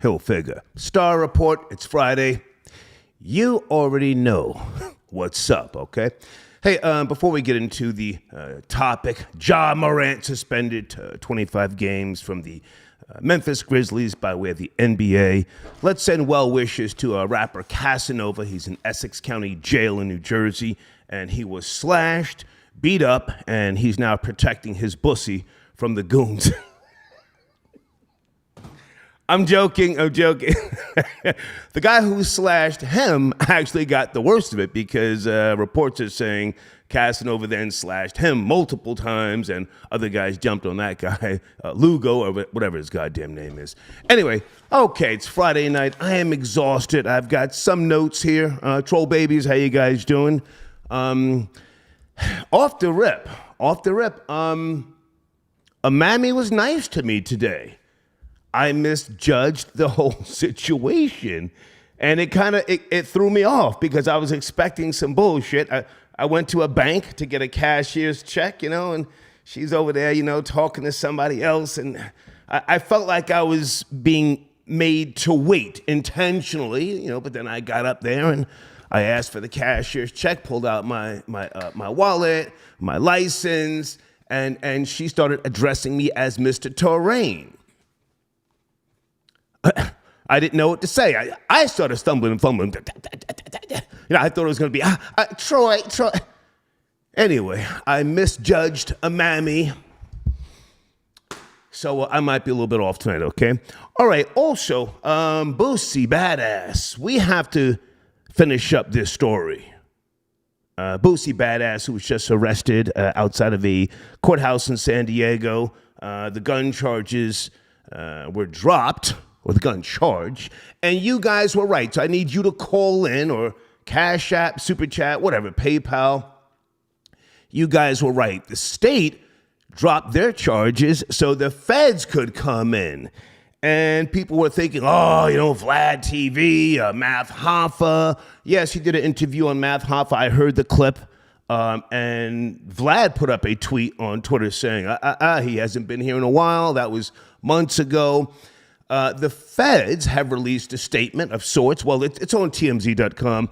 He'll figure. Star Report, it's Friday. You already know what's up, okay? Hey, before we get into the topic, Morant suspended 25 games from the Memphis Grizzlies by way of the NBA. Let's send well wishes to rapper Casanova. He's in Essex County Jail in New Jersey, and he was slashed, beat up, and he's now protecting his Boosie from the goons. I'm joking. The guy who slashed him actually got the worst of it because reports are saying Casanova then slashed him multiple times and other guys jumped on that guy, Lugo, or whatever his goddamn name is. Anyway, okay, it's Friday night. I am exhausted. I've got some notes here. Troll babies, how you guys doing? Off the rip. A mammy was nice to me today. I misjudged the whole situation, and it threw me off because I was expecting some bullshit. I went to a bank to get a cashier's check, and she's over there, talking to somebody else, and I felt like I was being made to wait intentionally, but then I got up there and I asked for the cashier's check, pulled out my wallet, my license, and she started addressing me as Mr. Terrain. I didn't know what to say. I started stumbling and fumbling. I thought it was going to be, Troy. Anyway, I misjudged a mammy. So I might be a little bit off tonight, okay? All right, also, Boosie Badazz. We have to finish up this story. Boosie Badazz, who was just arrested outside of a courthouse in San Diego. The gun charges were dropped. Or the gun charge, and you guys were right. So I need you to call in or Cash App, Super Chat, whatever, PayPal. You guys were right. The state dropped their charges so the feds could come in. And people were thinking, Vlad TV, Math Hoffa. Yes, he did an interview on Math Hoffa. I heard the clip. And Vlad put up a tweet on Twitter saying, he hasn't been here in a while. That was months ago. The feds have released a statement of sorts. Well, it's on TMZ.com,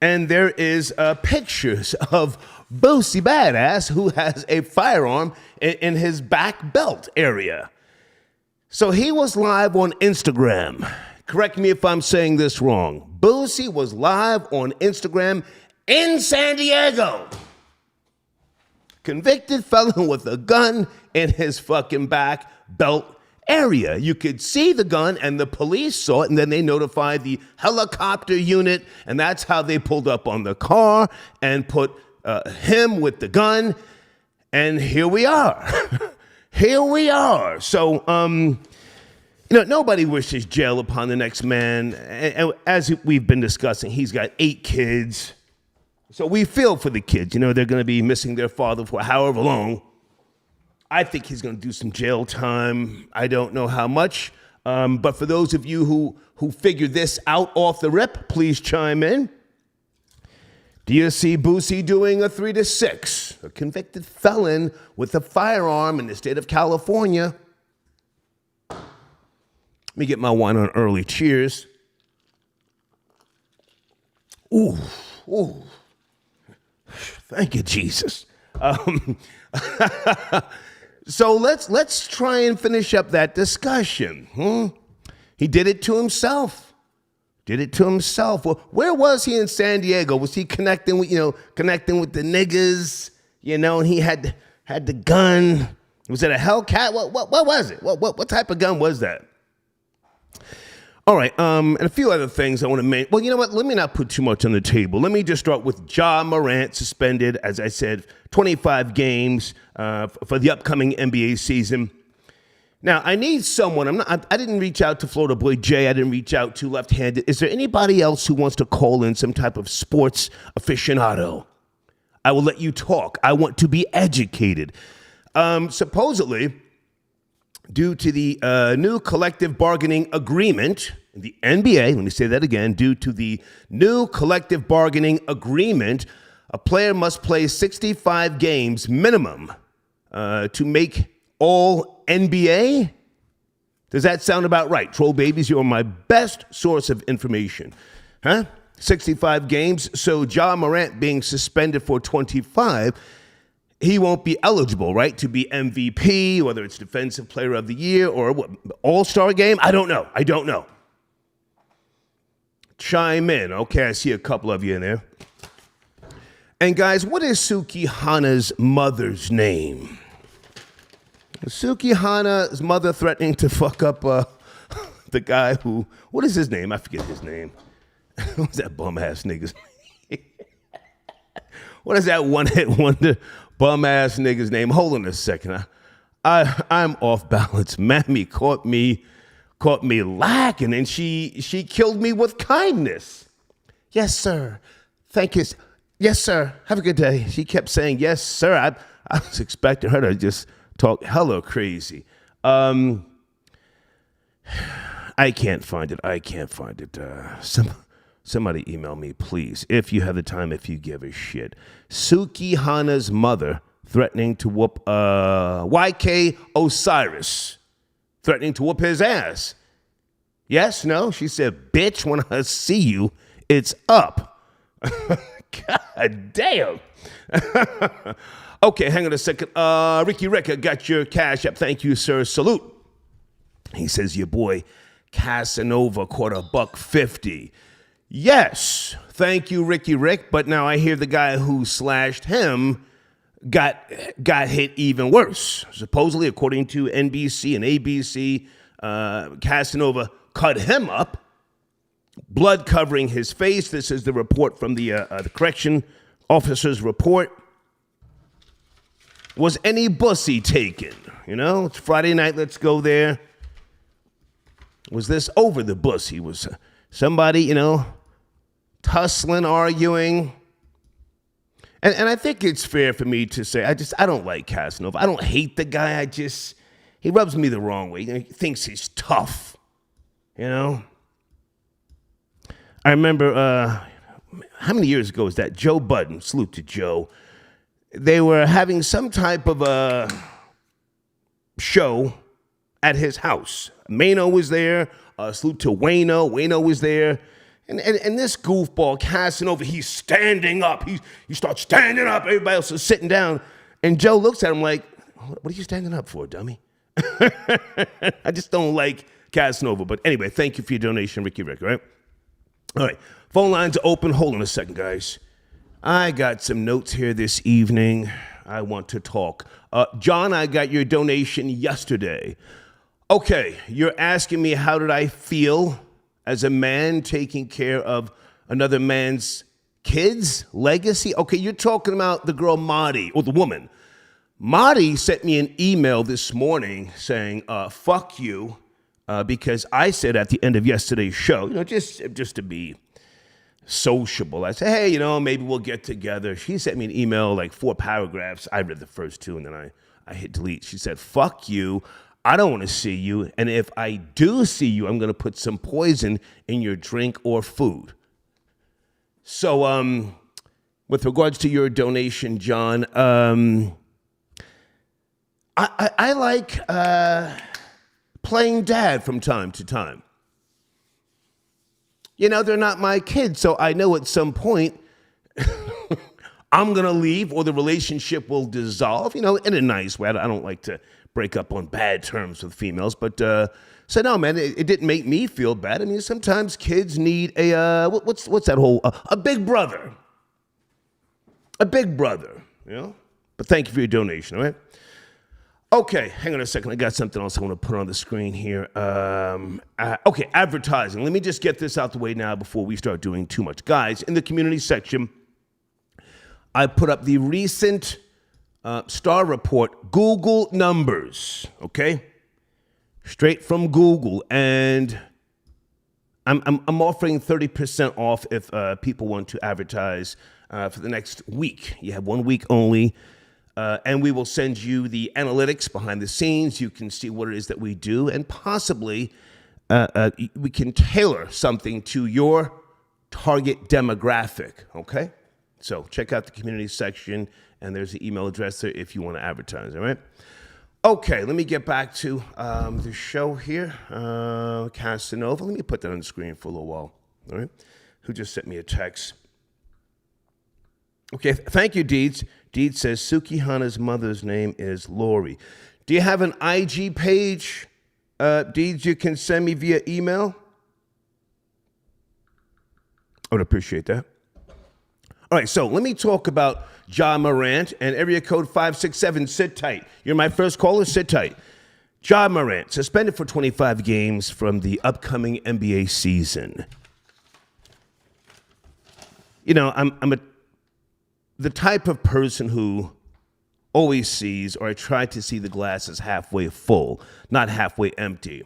and there is pictures of Boosie Badazz, who has a firearm in his back belt area. So he was live on Instagram. Correct me if I'm saying this wrong. Boosie was live on Instagram in San Diego. Convicted felon with a gun in his fucking back belt area. You could see the gun, and the police saw it, and then they notified the helicopter unit, and that's how they pulled up on the car and put him with the gun, and here we are. Here we are. So, nobody wishes jail upon the next man. And as we've been discussing, he's got 8 kids. So we feel for the kids. They're going to be missing their father for however long. I think he's going to do some jail time. I don't know how much. But for those of you who figure this out off the rip, please chime in. Do you see Boosie doing a 3 to 6? A convicted felon with a firearm in the state of California. Let me get my wine on early. Cheers. Ooh. Thank you, Jesus. So let's try and finish up that discussion. He did it to himself. Well, where was he in San Diego? Was he connecting with the niggas? And he had the gun. Was it a Hellcat? What was it? What type of gun was that? All right, and a few other things I want to make. Well, you know what? Let me not put too much on the table. Let me just start with Morant suspended, as I said, 25 games for the upcoming NBA season. Now, I need someone. I didn't reach out to Florida Boy Jay. I didn't reach out to Left-Handed. Is there anybody else who wants to call in, some type of sports aficionado? I will let you talk. I want to be educated. Supposedly, due to the new collective bargaining agreement, the NBA, let me say that again, due to the new collective bargaining agreement, a player must play 65 games minimum to make all NBA. Does that sound about right? Troll babies, you're my best source of information. Huh? 65 games, so Morant being suspended for 25, he won't be eligible, right, to be MVP, whether it's Defensive Player of the Year or what, All-Star game? I don't know. Chime in. Okay, I see a couple of you in there. And guys, what is Suki Hana's mother's name? Suki Hana's mother threatening to fuck up the guy who, what is his name? I forget his name. What's that bum-ass nigga's name? What is that one-hit wonder bum-ass nigga's name? Hold on a second. I'm off balance. Mammy caught me lacking, and she killed me with kindness. Yes, sir. Thank you. Yes, sir. Have a good day. She kept saying, yes, sir. I was expecting her to just talk hella crazy. I can't find it. Somebody email me, please, if you have the time, if you give a shit. Suki Hana's mother threatening to whoop YK Osiris, threatening to whoop his ass. Yes, no? She said, bitch, when I see you, it's up. God damn. Okay, hang on a second. Ricky Rick, I got your cash up. Thank you, sir. Salute. He says, your boy Casanova caught $150. Yes, thank you, Ricky Rick. But now I hear the guy who slashed him got hit even worse. Supposedly, according to NBC and ABC, Casanova cut him up, blood covering his face. This is the report from the correction officer's report. Was any bussy taken? You know, it's Friday night. Let's go there. Was this over the bussy? Was somebody, you know, tussling, arguing? And I think it's fair for me to say, I don't like Casanova. I don't hate the guy. He rubs me the wrong way. He thinks he's tough, you know? I remember, how many years ago was that? Joe Budden, salute to Joe. They were having some type of a show at his house. Mano was there. Salute to Wayno. Wayno was there. And this goofball, Casanova, he's standing up. He starts standing up. Everybody else is sitting down. And Joe looks at him like, what are you standing up for, dummy? I just don't like Casanova. But anyway, thank you for your donation, Ricky Rick, all right? All right, phone lines are open. Hold on a second, guys. I got some notes here this evening. I want to talk. John, I got your donation yesterday. Okay, you're asking me how did I feel as a man taking care of another man's kids' legacy? Okay, you're talking about the girl Marty, or the woman. Marty sent me an email this morning saying, fuck you, because I said at the end of yesterday's show, you know, just to be sociable. I said, hey, you know, maybe we'll get together. She sent me an email, like 4 paragraphs. I read the first 2, and then I hit delete. She said, fuck you. I don't want to see you. And if I do see you, I'm going to put some poison in your drink or food. So with regards to your donation, John, I like playing dad from time to time. You know, they're not my kids, so I know at some point I'm going to leave or the relationship will dissolve, you know, in a nice way. I don't like to break up on bad terms with females, but so no, man, it didn't make me feel bad. I mean, sometimes kids need what's that whole, a big brother. A big brother, you know? But thank you for your donation, all right? Okay, hang on a second. I got something else I want to put on the screen here. Okay, advertising. Let me just get this out the way now before we start doing too much. Guys, in the community section, I put up the recent Star Report Google numbers, okay? Straight from Google. And I'm offering 30% off if people want to advertise for the next week. You have 1 week only. And we will send you the analytics behind the scenes. You can see what it is that we do. And possibly we can tailor something to your target demographic, okay? So check out the community section. And there's the email address there if you want to advertise, all right? Okay, let me get back to the show here. Casanova. Let me put that on the screen for a little while. All right. Who just sent me a text? Okay, thank you, Deeds. Deeds says Suki Hana's mother's name is Lori. Do you have an IG page, Deeds, you can send me via email? I would appreciate that. All right, so let me talk about Ja Morant and area code 567. Sit tight. You're my first caller. Sit tight. Ja Morant, suspended for 25 games from the upcoming NBA season. You know, I'm the type of person who always sees, or I try to see the glass as halfway full, not halfway empty.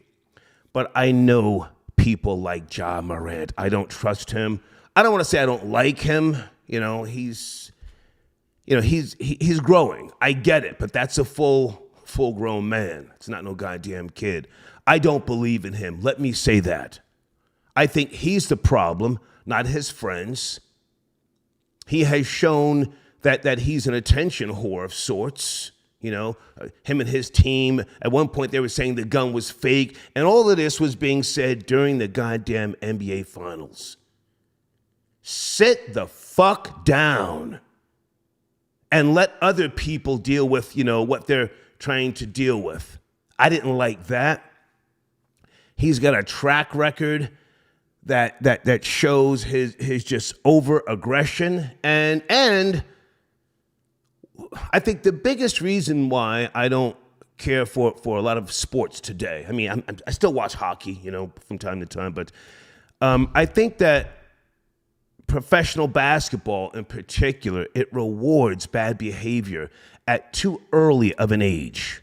But I know people like Ja Morant. I don't trust him. I don't want to say I don't like him. You know, he's growing. I get it, but that's a full-grown man. It's not no goddamn kid. I don't believe in him. Let me say that. I think he's the problem, not his friends. He has shown that he's an attention whore of sorts. You know, him and his team, at one point they were saying the gun was fake, and all of this was being said during the goddamn NBA Finals. Sit the fuck down and let other people deal with, you know, what they're trying to deal with. I didn't like that. He's got a track record that shows his just over aggression, and I think the biggest reason why I don't care for a lot of sports today. I mean, I still watch hockey, you know, from time to time, but I think that professional basketball in particular, it rewards bad behavior at too early of an age.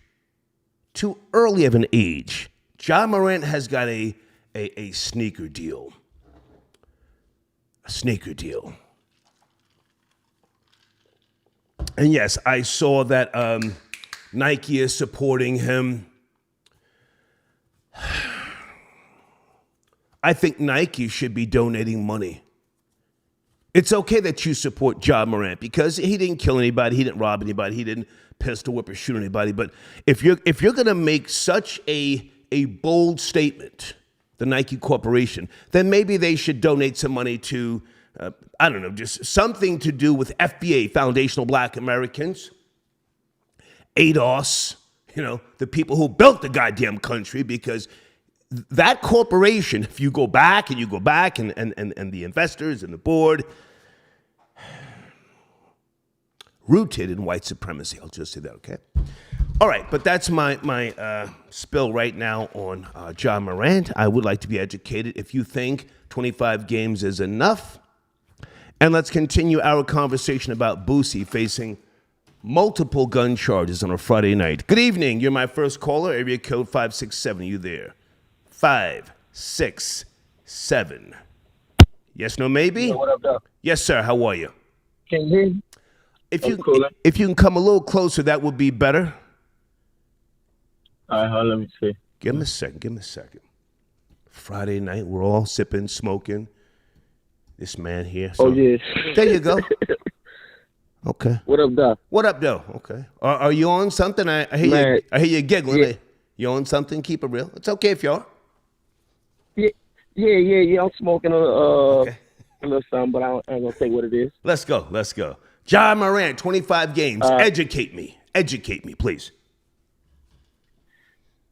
Too early of an age. Ja Morant has got a sneaker deal. A sneaker deal. And yes, I saw that Nike is supporting him. I think Nike should be donating money. It's okay that you support Ja Morant because he didn't kill anybody, he didn't rob anybody, he didn't pistol whip or shoot anybody. But if you're gonna make such a bold statement, the Nike Corporation, then maybe they should donate some money to, I don't know, just something to do with FBA, Foundational Black Americans, ADOS, you know, the people who built the goddamn country, because that corporation, if you go back and the investors and the board, rooted in white supremacy. I'll just say that, okay? All right, but that's my spill right now on Ja Morant. I would like to be educated if you think 25 games is enough. And let's continue our conversation about Boosie facing multiple gun charges on a Friday night. Good evening. You're my first caller. Area code 567. Are you there? 567. Yes, no, maybe? Yo, what up, Doc? Yes, sir. How are you? Can you hear me? If you can come a little closer, that would be better. All right, hold on, let me see. Give him a second. Friday night, we're all sipping, smoking. This man here. So, oh, yeah. There you go. Okay. What up, Doc? What up, though? Okay. Are you on something? I hear you giggling. Yeah. You on something? Keep it real. It's okay if you are. Yeah. I'm smoking Okay. a little something, but I ain't gonna say what it is. Let's go. Ja Morant, 25 games. Educate me, please.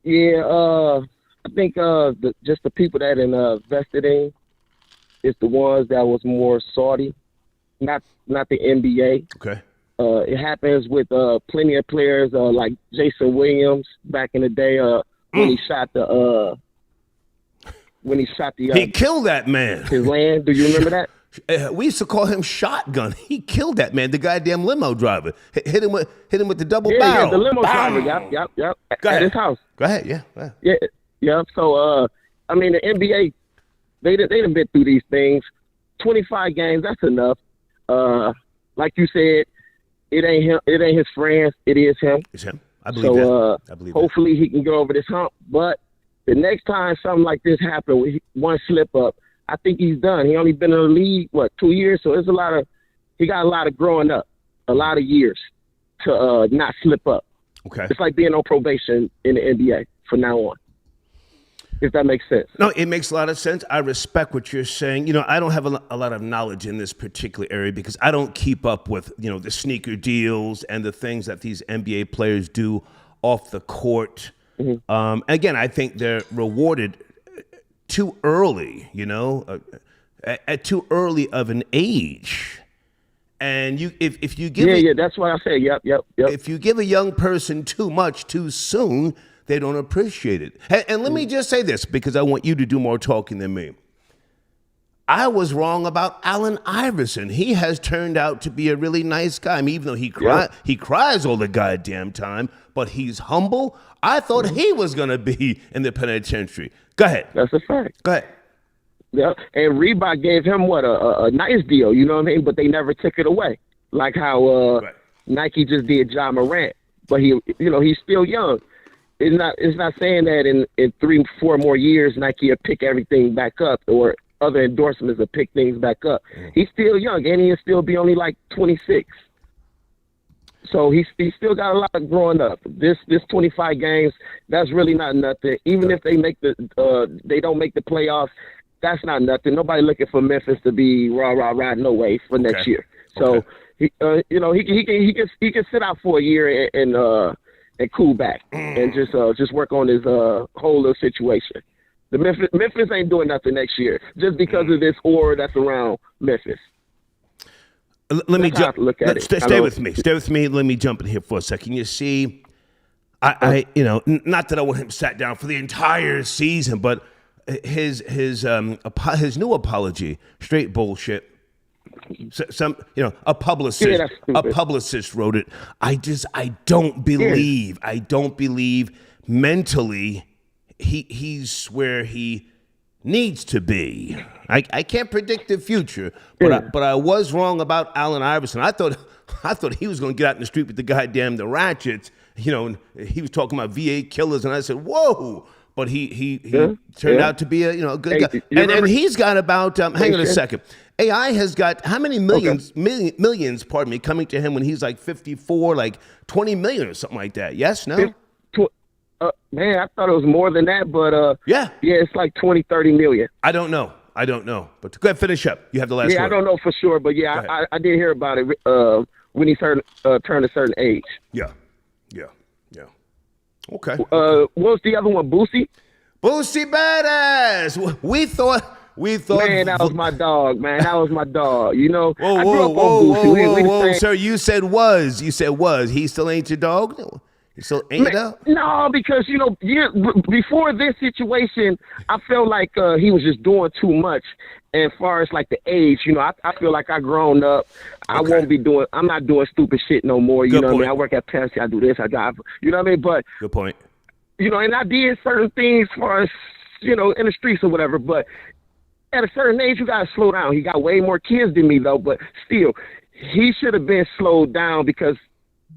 Yeah, I think just the people that invested in is the ones that was more salty, not the NBA. Okay. It happens with plenty of players like Jason Williams back in the day when he shot the he killed that man. His land. Do you remember that? We used to call him Shotgun. He killed that man, the goddamn limo driver. Hit him with the double barrel. Yeah, the limo driver. Yep. Go ahead. At his house. Go ahead. Yeah. Yeah. So, I mean, the NBA, they done been through these things. 25 games, that's enough. Like you said, it ain't him. It ain't his friends. It is him. It's him. I believe that. I believe hopefully he can get over this hump. But the next time something like this happens, with one slip up, I think he's done. He only been in the league, 2 years? So he got a lot of growing up, a lot of years to not slip up. Okay. It's like being on probation in the NBA from now on. If that makes sense. No, it makes a lot of sense. I respect what you're saying. You know, I don't have a lot of knowledge in this particular area because I don't keep up with, you know, the sneaker deals and the things that these NBA players do off the court. Again, I think they're rewarded too early, you know, at too early of an age. And if you give that's what I say. Yep. If you give a young person too much too soon, they don't appreciate it. And let me just say this, because I want you to do more talking than me. I was wrong about Allen Iverson. He has turned out to be a really nice guy. I mean, even though he cries all the goddamn time, but he's humble. I thought he was going to be in the penitentiary. Go ahead. That's a fact. Go ahead. Yeah, and Reebok gave him a nice deal, you know what I mean? But they never took it away, like how Nike just did Ja Morant. But he's still young. It's not saying that in 3-4 more years Nike will pick everything back up or other endorsements will pick things back up. He's still young, and he'll still be only like 26. So he's still got a lot of growing up. This 25 games, that's really not nothing. Even if they they don't make the playoffs, that's not nothing. Nobody looking for Memphis to be rah no way for next year. So he can sit out for a year and cool back and just work on his whole little situation. The Memphis ain't doing nothing next year just because of this aura that's around Memphis. Let me jump. Stay with me. Stay with me. Let me jump in here for a second. You see, I not that I want him sat down for the entire season, but his new apology, straight bullshit. A publicist wrote it. I don't believe mentally he's where he needs to be. I can't predict the future, but I was wrong about Allen Iverson. I thought he was going to get out in the street with the ratchets. You know, he was talking about V8 killers, and I said, whoa. But he turned out to be a good guy, and he's got about hang on a second. AI has got how many millions, pardon me, coming to him when he's like 54, like 20 million or something like that. Yes, no? Man, I thought it was more than that, but it's like 20, 30 million. I don't know, but go ahead, finish up. You have the last word. I don't know for sure, but I did hear about it when he turned a certain age. Yeah. Okay. What was the other one? Boosie Badazz. We thought. Man, that was my dog. Man, that was my dog. You know, I grew up on Boosie. Whoa, sir! You said was. He still ain't your dog. He still ain't your dog. No, because before this situation, I felt like he was just doing too much. And as far as like the age, I feel like I grown up. I'm not doing stupid shit no more. You know what I mean? I work at Pepsi. I do this. I drive. You know what I mean? But good point. And I did certain things as far as in the streets or whatever. But at a certain age, you gotta slow down. He got way more kids than me though. But still, he should have been slowed down because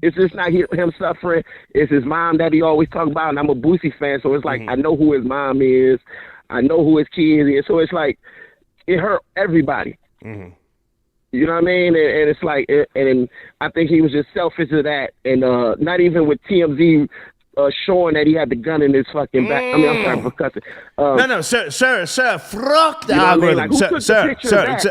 it's just not him suffering. It's his mom that he always talk about. And I'm a Boosie fan, so it's like I know who his mom is. I know who his kids is. So it's like it hurt everybody. You know what I mean? And it's like, and I think he was just selfish of that. And not even with TMZ showing that he had the gun in his fucking back. I mean, I'm sorry for cussing. No, sir, fuck the algorithm.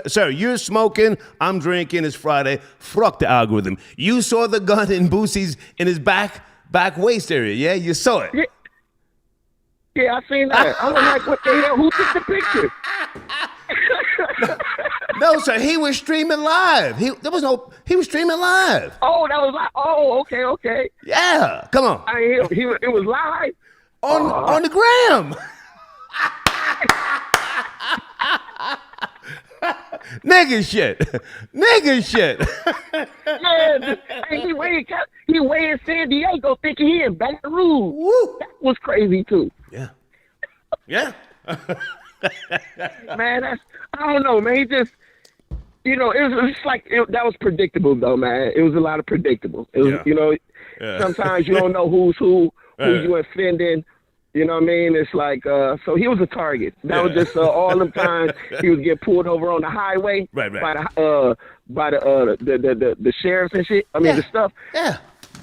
Sir, you're smoking, I'm drinking, it's Friday. Fuck the algorithm. You saw the gun in Boosie's, in his back waist area, yeah? You saw it. Yeah, I seen that. I was like, what the hell? Who took the picture? No, sir, he was streaming live. He was streaming live. Oh, that was like, okay. Yeah, come on. It was live? On the gram. Nigga shit. Man, he way in San Diego thinking he in Baton Rouge. Woo. That was crazy too. Yeah. Man, I don't know, man. He just, it was just like, that was predictable though, man. It was a lot of predictable. It was, sometimes you don't know who's who you offending. You know what I mean? It's like, so he was a target. That was just all the times he was getting pulled over on the highway by the sheriffs and shit. I mean, the stuff. Yeah.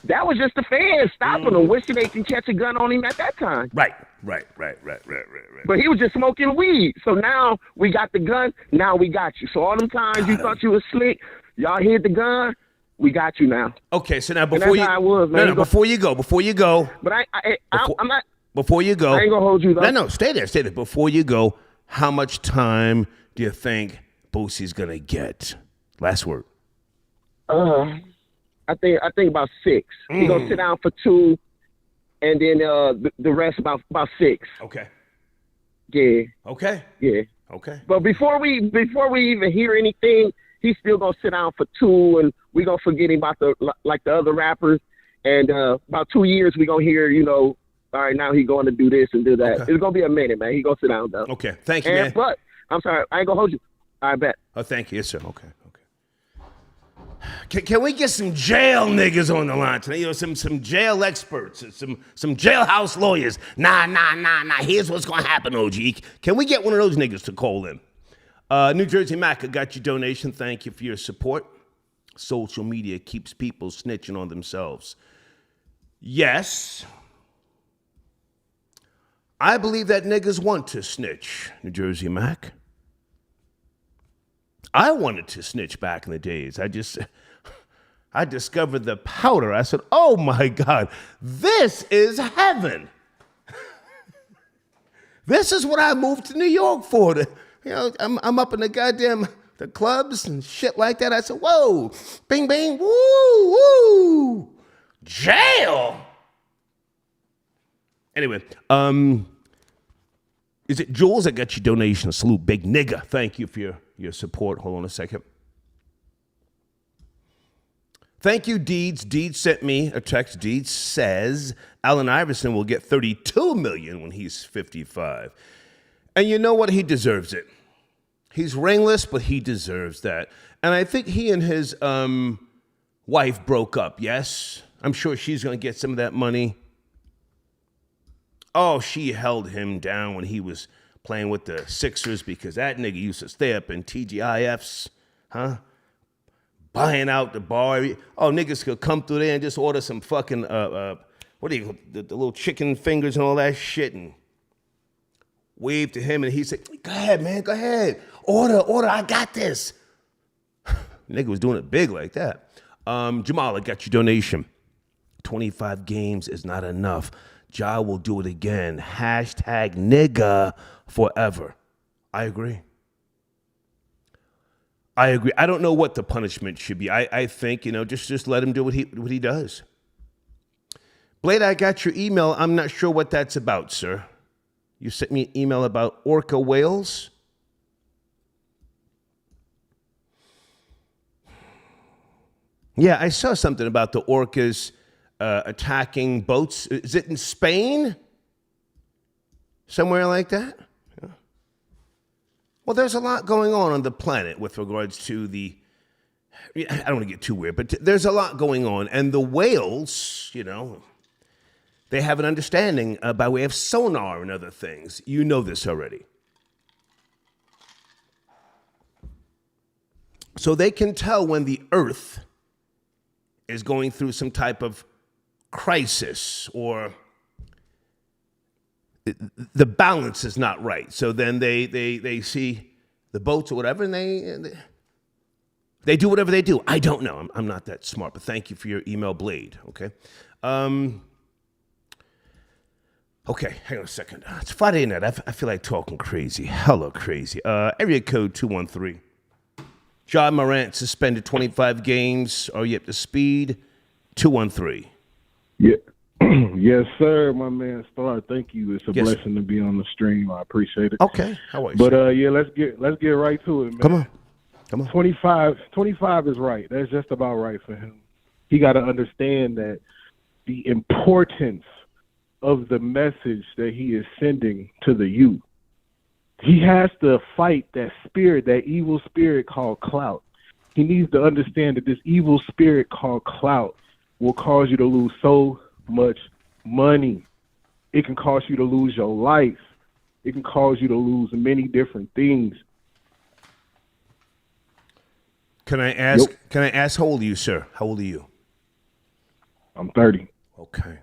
That was just the fans stopping him, wishing they can catch a gun on him at that time. Right. But he was just smoking weed. So now we got the gun. Now we got you. So all them times you thought you was slick, y'all hid the gun. We got you now. Okay, so now before you, how it was, man. before you go. But I'm not. Before you go, I ain't gonna hold you though. No, stay there. Before you go, how much time do you think Boosie's gonna get? Last word. I think about 6. He's gonna sit down for 2, and then the rest about 6. Okay. Yeah. Okay. Yeah. Okay. But before we even hear anything, he's still gonna sit down for 2, and we gonna forget him about the other rappers. And about 2 years, we gonna hear, all right, now he going to do this and do that. Okay. It's gonna be a minute, man. He gonna sit down though. Okay. Thank you, man. But I'm sorry, I ain't gonna hold you. I bet. Oh, thank you, yes, sir. Okay. Can we get some jail niggas on the line tonight? Some jail experts, some jailhouse lawyers. Nah. Here's what's gonna happen, OG. Can we get one of those niggas to call in? New Jersey Mac, I got your donation. Thank you for your support. Social media keeps people snitching on themselves. Yes, I believe that niggas want to snitch, New Jersey Mac. I wanted to snitch back in the days. I discovered the powder. I said, oh my God, this is heaven. This is what I moved to New York for. I'm up in the clubs and shit like that. I said, whoa, bing, bing, woo, jail. Anyway, is it Jules? I got your donation. Salute, big nigga. Thank you for your support. Hold on a second. Thank you, Deeds. Deeds sent me a text. Deeds says Allen Iverson will get $32 million when he's 55. And you know what? He deserves it. He's ringless, but he deserves that. And I think he and his wife broke up, yes? I'm sure she's going to get some of that money. Oh, she held him down when he was playing with the Sixers because that nigga used to stay up in TGIFs, huh? Buying out the bar. Oh, niggas could come through there and just order some fucking, the little chicken fingers and all that shit and wave to him and he said, go ahead, man, go ahead. Order, I got this. Nigga was doing it big like that. Jamal, I got your donation. 25 games is not enough. Ja will do it again. Hashtag nigga forever. I agree. I don't know what the punishment should be. I think, just let him do what he does. Blade, I got your email. I'm not sure what that's about, sir. You sent me an email about orca whales. Yeah, I saw something about the orcas attacking boats. Is it in Spain? Somewhere like that? Yeah. Well, there's a lot going on the planet with regards to I don't want to get too weird, but there's a lot going on. And the whales, they have an understanding by way of sonar and other things. You know this already. So they can tell when the Earth is going through some type of crisis or the balance is not right. So then they see the boats or whatever, and they do whatever they do. I don't know. I'm not that smart, but thank you for your email, Blade. Okay. Okay, hang on a second. It's Friday night. I feel like talking crazy. Hella crazy. Area code 213. John Morant suspended 25 games. Are you up to speed? 213. Yeah. Yes, sir, my man Star. Thank you. It's a blessing to be on the stream. I appreciate it. Okay. How are you? But let's get right to it, man. Come on. 25 is right. That's just about right for him. He got to understand that the importance of the message that he is sending to the youth. He has to fight that spirit, that evil spirit called clout. He needs to understand that this evil spirit called clout will cause you to lose so much money. It can cause you to lose your life. It can cause you to lose many different things. Can I ask how old are you, sir? How old are you? I'm 30. Okay.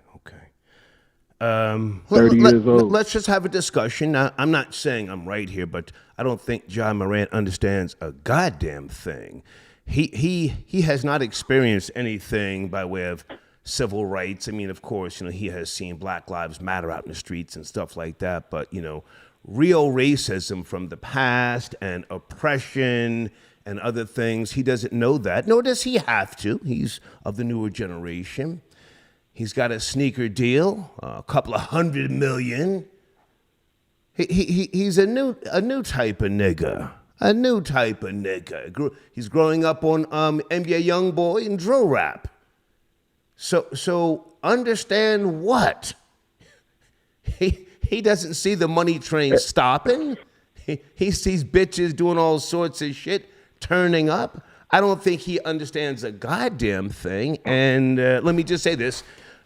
30 years old. Let's just have a discussion. Now, I'm not saying I'm right here, but I don't think John Morant understands a goddamn thing. He has not experienced anything by way of civil rights. I mean, of course, he has seen Black Lives Matter out in the streets and stuff like that, but, real racism from the past and oppression and other things, he doesn't know that, nor does he have to. He's of the newer generation. He's got a sneaker deal, a couple of $100 million. He's a new type of nigga. A new type of nigga. He's growing up on NBA YoungBoy and drill rap. So understand what? He doesn't see the money train stopping. He sees bitches doing all sorts of shit, turning up. I don't think he understands a goddamn thing. And let me just say this.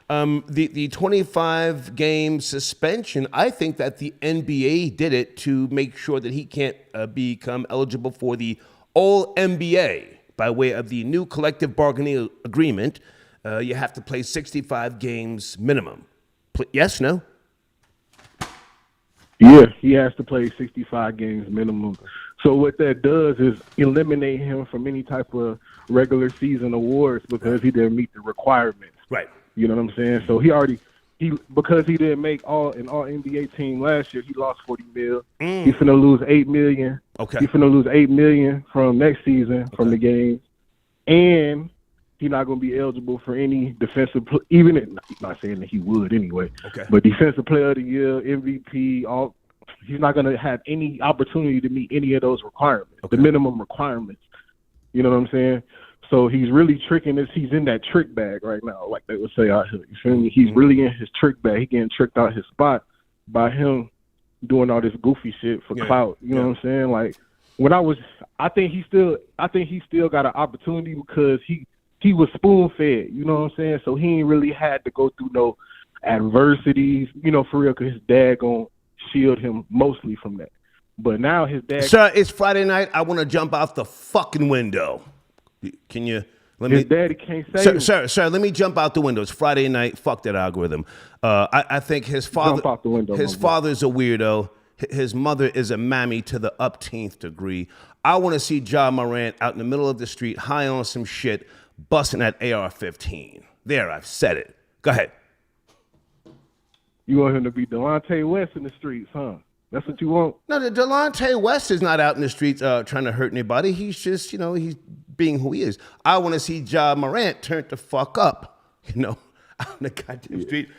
The 25-game suspension, I think that the NBA did it to make sure that he can't become eligible for the All-NBA by way of the new collective bargaining agreement. You have to play 65 games minimum. Yes, no? Yeah, he has to play 65 games minimum. So what that does is eliminate him from any type of regular season awards because he didn't meet the requirements. Right. You know what I'm saying? So because he didn't make all NBA team last year, he lost $40 million. He's finna lose $8 million. Okay. He's finna lose $8 million from next season from the games, and he's not gonna be eligible for any defensive. Not saying that he would anyway. Okay. But defensive player of the year, MVP, he's not gonna have any opportunity to meet any of those requirements, the minimum requirements. You know what I'm saying? So he's really tricking us. He's in that trick bag right now, like they would say out here. You feel me? He's really in his trick bag. He getting tricked out his spot by him doing all this goofy shit for clout. You know what I'm saying? Like I think he still got an opportunity because he was spoon fed. You know what I'm saying? So he ain't really had to go through no adversities. For real, because his dad gonna shield him mostly from that. But now his dad. Sir, it's Friday night. I want to jump out the fucking window. Can you let his daddy can't say sir, let me jump out the window. It's Friday night. Fuck that algorithm. I think his father jump out the window, his father's a weirdo. His mother is a mammy to the upteenth degree. I want to see Ja Morant out in the middle of the street, high on some shit, busting that AR-15. There, I've said it. Go ahead. You want him to be Delonte West in the streets, huh? That's what you want? No, the Delonte West is not out in the streets trying to hurt anybody. He's just, he's being who he is. I want to see Ja Morant turn the fuck up, out in the goddamn street.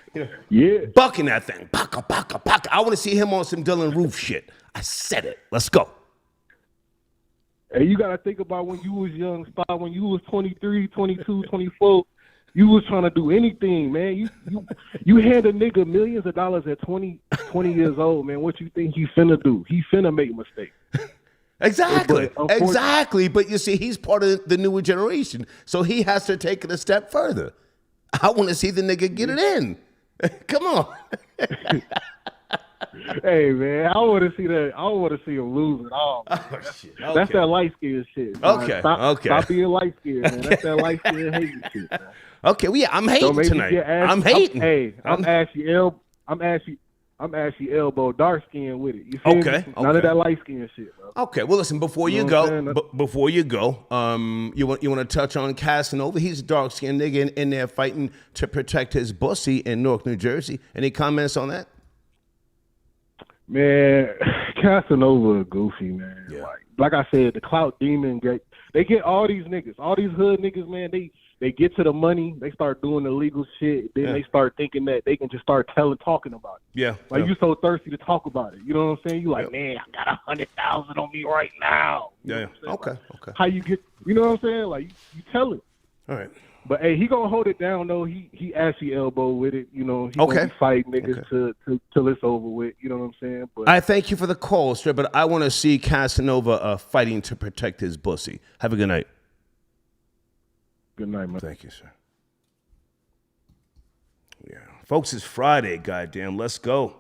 Bucking that thing. Baka, baka, baka. I want to see him on some Dylan Roof shit. I said it. Let's go. Hey, you got to think about when you was young, Spot, when you was 23, 22, 24. You was trying to do anything, man. You hand a nigga millions of dollars at 20 years old, man. What you think he finna do? He finna make mistakes. Exactly. But you see, he's part of the newer generation, so he has to take it a step further. I want to see the nigga get it in. Come on. Hey, man, I want to see that. I want to see him lose it all. Oh, shit. Okay. That's that light skin shit. Man. Okay. Stop being light skinned, man. That's that light skin hating shit, man. Okay, well, yeah, I'm hating tonight. I'm hating. I'm Ashy Elbow dark skin with it. You feel me? None of that light skin shit, bro. Okay, well, listen, before you go, you want to touch on Casanova? He's a dark skinned nigga in there fighting to protect his bussy in Newark, New Jersey. Any comments on that? Man, Casanova goofy, man. Yeah. Like I said, the clout demon, they get all these niggas, all these hood niggas, man, they get to the money, they start doing illegal shit, then they start thinking that they can just start talking about it. Yeah. Like you so thirsty to talk about it. You know what I'm saying? You like, man, I got 100,000 on me right now. Yeah. Okay. How you get, you know what I'm saying? Like you tell it. All right. But hey, he gonna hold it down though. He Ashy elbow with it, He gonna be fighting niggas till it's over with. You know what I'm saying? But I thank you for the call, sir. But I want to see Casanova fighting to protect his bussy. Have a good night. Good night, man. Thank you, sir. Yeah, folks, it's Friday. Goddamn, let's go.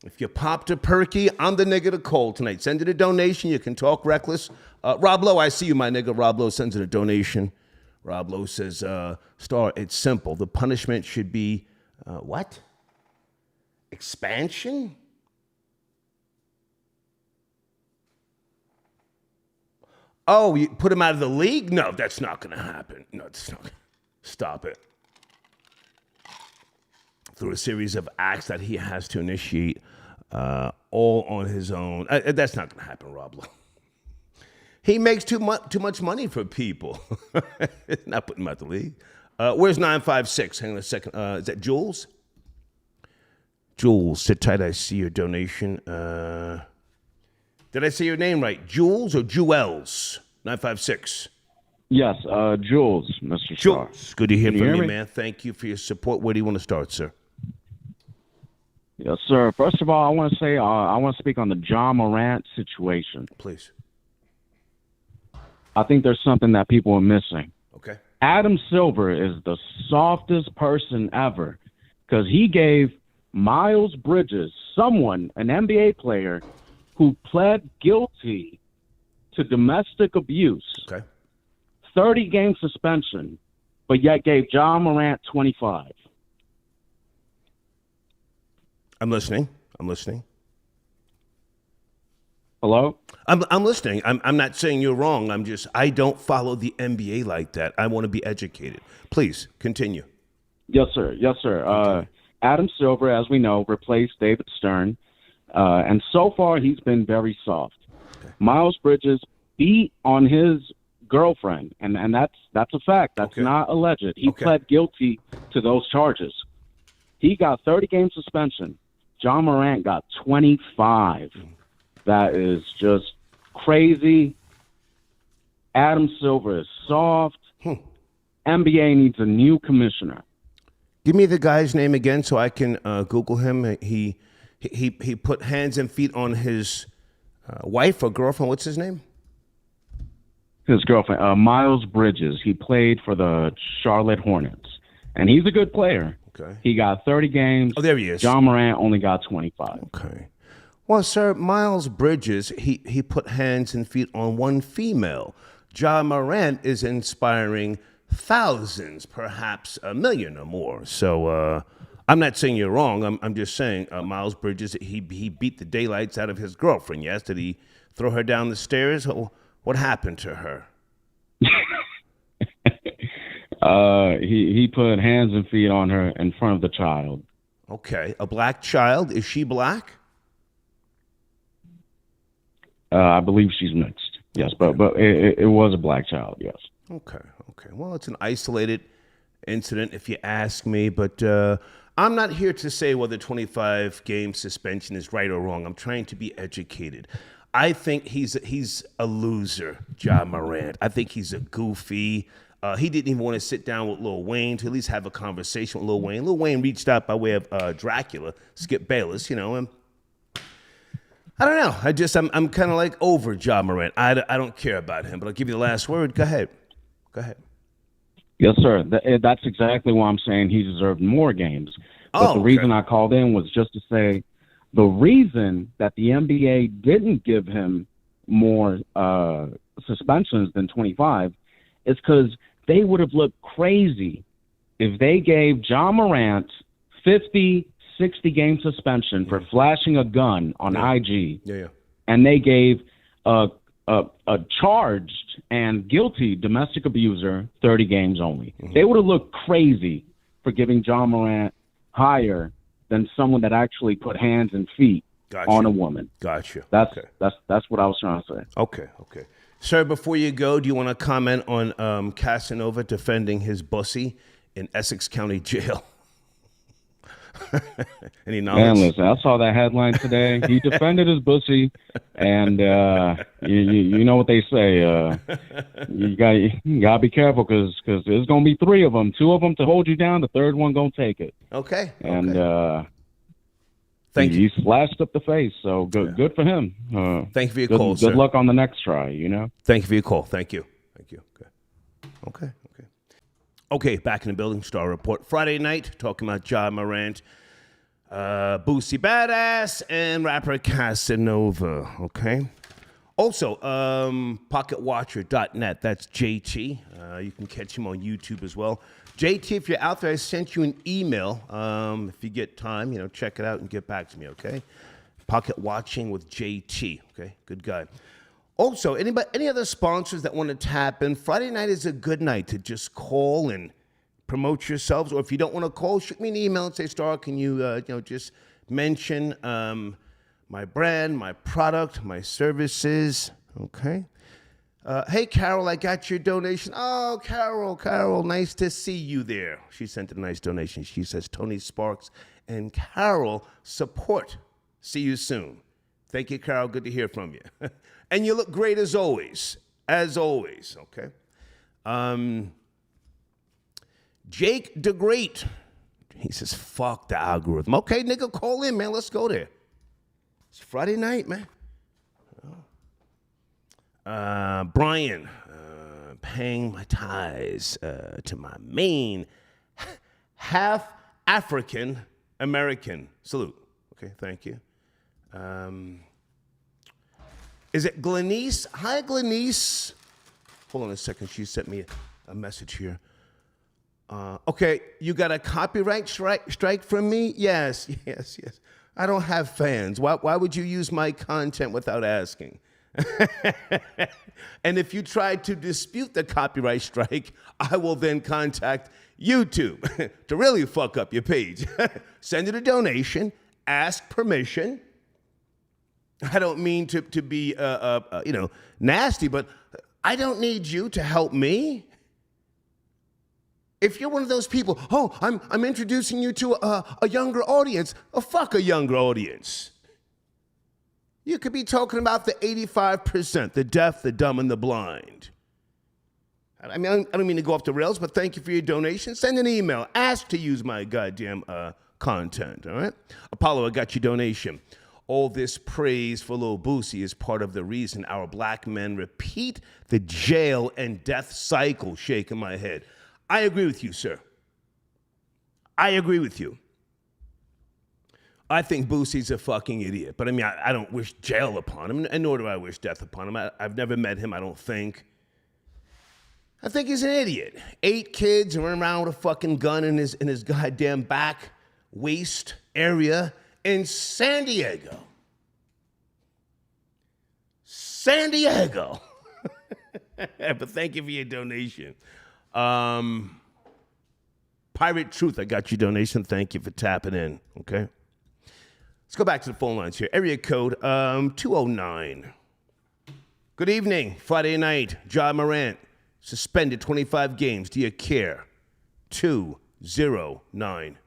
If you popped a perky, I'm the nigga to call tonight. Send it a donation. You can talk reckless. Rob Lowe, I see you, my nigga. Rob Lowe sends it a donation. Rob Lowe says, Star, it's simple. The punishment should be, what? Expansion? Oh, you put him out of the league? No, that's not going to happen. No, it's not. Stop it. Through a series of acts that he has to initiate all on his own. That's not going to happen, Rob Lowe. He makes too much money for people. Not putting him out the league. Where's 956? Hang on a second. Is that Jules? Jules, sit tight. I see your donation. Did I say your name right? Jules or Jewels? 956. Yes, Jules, Mr. Starr. Jules, good to hear Can from you hear you, me? man. Thank you for your support. Where do you want to start, sir? Yes, sir. First of all, I want to say I want to speak on the John Morant situation. Please. I think there's something that people are missing. Okay. Adam Silver is the softest person ever because he gave Miles Bridges, an NBA player, who pled guilty to domestic abuse, Okay. 30-game suspension, but yet gave John Morant 25. I'm listening. Hello? I'm listening. I'm not saying you're wrong. I don't follow the NBA like that. I want to be educated. Please continue. Yes, sir. Yes, sir. Adam Silver, as we know, replaced David Stern, and so far he's been very soft. Okay. Miles Bridges beat on his girlfriend, and that's a fact. That's Okay. not alleged. He Okay. pled guilty to those charges. He got 30-game suspension. John Morant got 25. That is just crazy. Adam Silver is soft. NBA needs a new commissioner. Give me the guy's name again so I can Google him. He put hands and feet on his wife or girlfriend. What's his name? His girlfriend, Miles Bridges. He played for the Charlotte Hornets, and he's a good player. Okay. He got 30 games. Oh, there he is. John Morant only got 25. Okay. Well, sir, Miles Bridges, he put hands and feet on one female. John Morant is inspiring thousands, perhaps a million or more. So I'm not saying you're wrong. I'm just saying Miles Bridges, he beat the daylights out of his girlfriend. Yes, did he throw her down the stairs? What happened to her? He put hands and feet on her in front of the child. Okay, a black child. Is she black? I believe she's mixed. Yes, but it was a black child. Yes. Okay. Well, it's an isolated incident, if you ask me. But I'm not here to say whether 25-game suspension is right or wrong. I'm trying to be educated. I think he's a loser, John Morant. I think he's a goofy. He didn't even want to sit down with Lil Wayne to at least have a conversation with Lil Wayne. Lil Wayne reached out by way of Dracula, Skip Bayless, and I don't know. I'm kind of like over John Morant. I don't care about him, but I'll give you the last word. Go ahead. Yes, sir. That's exactly why I'm saying he deserved more games. But the reason I called in was just to say the reason that the NBA didn't give him more suspensions than 25 is because they would have looked crazy if they gave John Morant 50, 60-game suspension for flashing a gun on IG. Yeah. And they gave a charged and guilty domestic abuser 30 games only. Mm-hmm. They would have looked crazy for giving John Morant higher than someone that actually put hands and feet on a woman. Gotcha. That's what I was trying to say. Okay. Sir, before you go, do you want to comment on Casanova defending his bussy in Essex County Jail? Any knowledge? Man, listen, I saw that headline today. He defended his bussy, and you know what they say. You got to be careful because there's going to be three of them. Two of them to hold you down. The third one going to take it. Okay. And thank you. He slashed up the face, so good for him. Thank you for your call, sir. Good luck on the next try, Thank you for your call. Thank you. Okay, back in the building. Star Report. Friday night, talking about John Morant, Boosie Badazz, and rapper Casanova. Okay. Also, pocketwatcher.net. That's JT. You can catch him on YouTube as well. JT, if you're out there, I sent you an email. If you get time, check it out and get back to me, okay? Pocket Watching with JT, okay? Good guy. Also, any other sponsors that want to tap in? Friday night is a good night to just call and promote yourselves. Or if you don't want to call, shoot me an email and say, Star, can you, just mention my brand, my product, my services, okay? Hey, Carol, I got your donation. Oh, Carol, nice to see you there. She sent a nice donation. She says, Tony Sparks and Carol support. See you soon. Thank you, Carol. Good to hear from you. And you look great as always. Okay? Jake DeGreat. He says, fuck the algorithm. Okay, nigga, call in, man. Let's go there. It's Friday night, man. Brian, paying my ties to my main half African American. Salute. Okay, thank you. Is it Glenice? Hi, Glenice. Hold on a second. She sent me a message here. Okay, you got a copyright strike from me? Yes. I don't have fans. Why would you use my content without asking? And if you try to dispute the copyright strike, I will then contact YouTube to really fuck up your page. Send it a donation, ask permission. I don't mean to be nasty, but I don't need you to help me. If you're one of those people, I'm introducing you to a younger audience. Fuck a younger audience. You could be talking about the 85%, the deaf, the dumb, and the blind. I mean, I don't mean to go off the rails, but thank you for your donation. Send an email. Ask to use my goddamn content, all right? Apollo, I got your donation. All this praise for Lil Boosie is part of the reason our black men repeat the jail and death cycle. Shaking my head. I agree with you, sir. I agree with you. I think Boosie's a fucking idiot. But I mean, I don't wish jail upon him, and nor do I wish death upon him. I've never met him, I don't think. I think he's an idiot. 8 kids and running around with a fucking gun in his goddamn back waist area in San Diego. San Diego. But thank you for your donation. Pirate Truth, I got your donation. Thank you for tapping in, okay? Let's go back to the phone lines here. Area code 209. Good evening. Friday night. Morant. Suspended 25 games. Do you care? 209.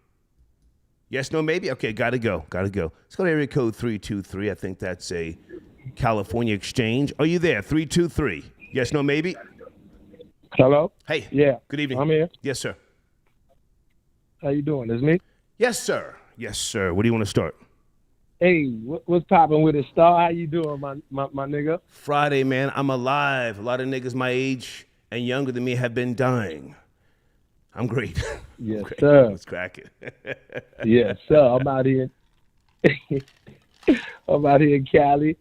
Yes, no, maybe? Okay, gotta go. Let's go to area code 323. I think that's a California exchange. Are you there? 323. Yes, no, maybe? Hello? Hey. Yeah. Good evening. I'm here. Yes, sir. How you doing? It's me? Yes, sir. Where do you want to start? Hey, what's popping with it, Star? How you doing, my nigga? Friday, man. I'm alive. A lot of niggas my age and younger than me have been dying. I'm great. Yes, sir. Let's crack it. Yes, sir. I'm out here. I'm out here in Cali.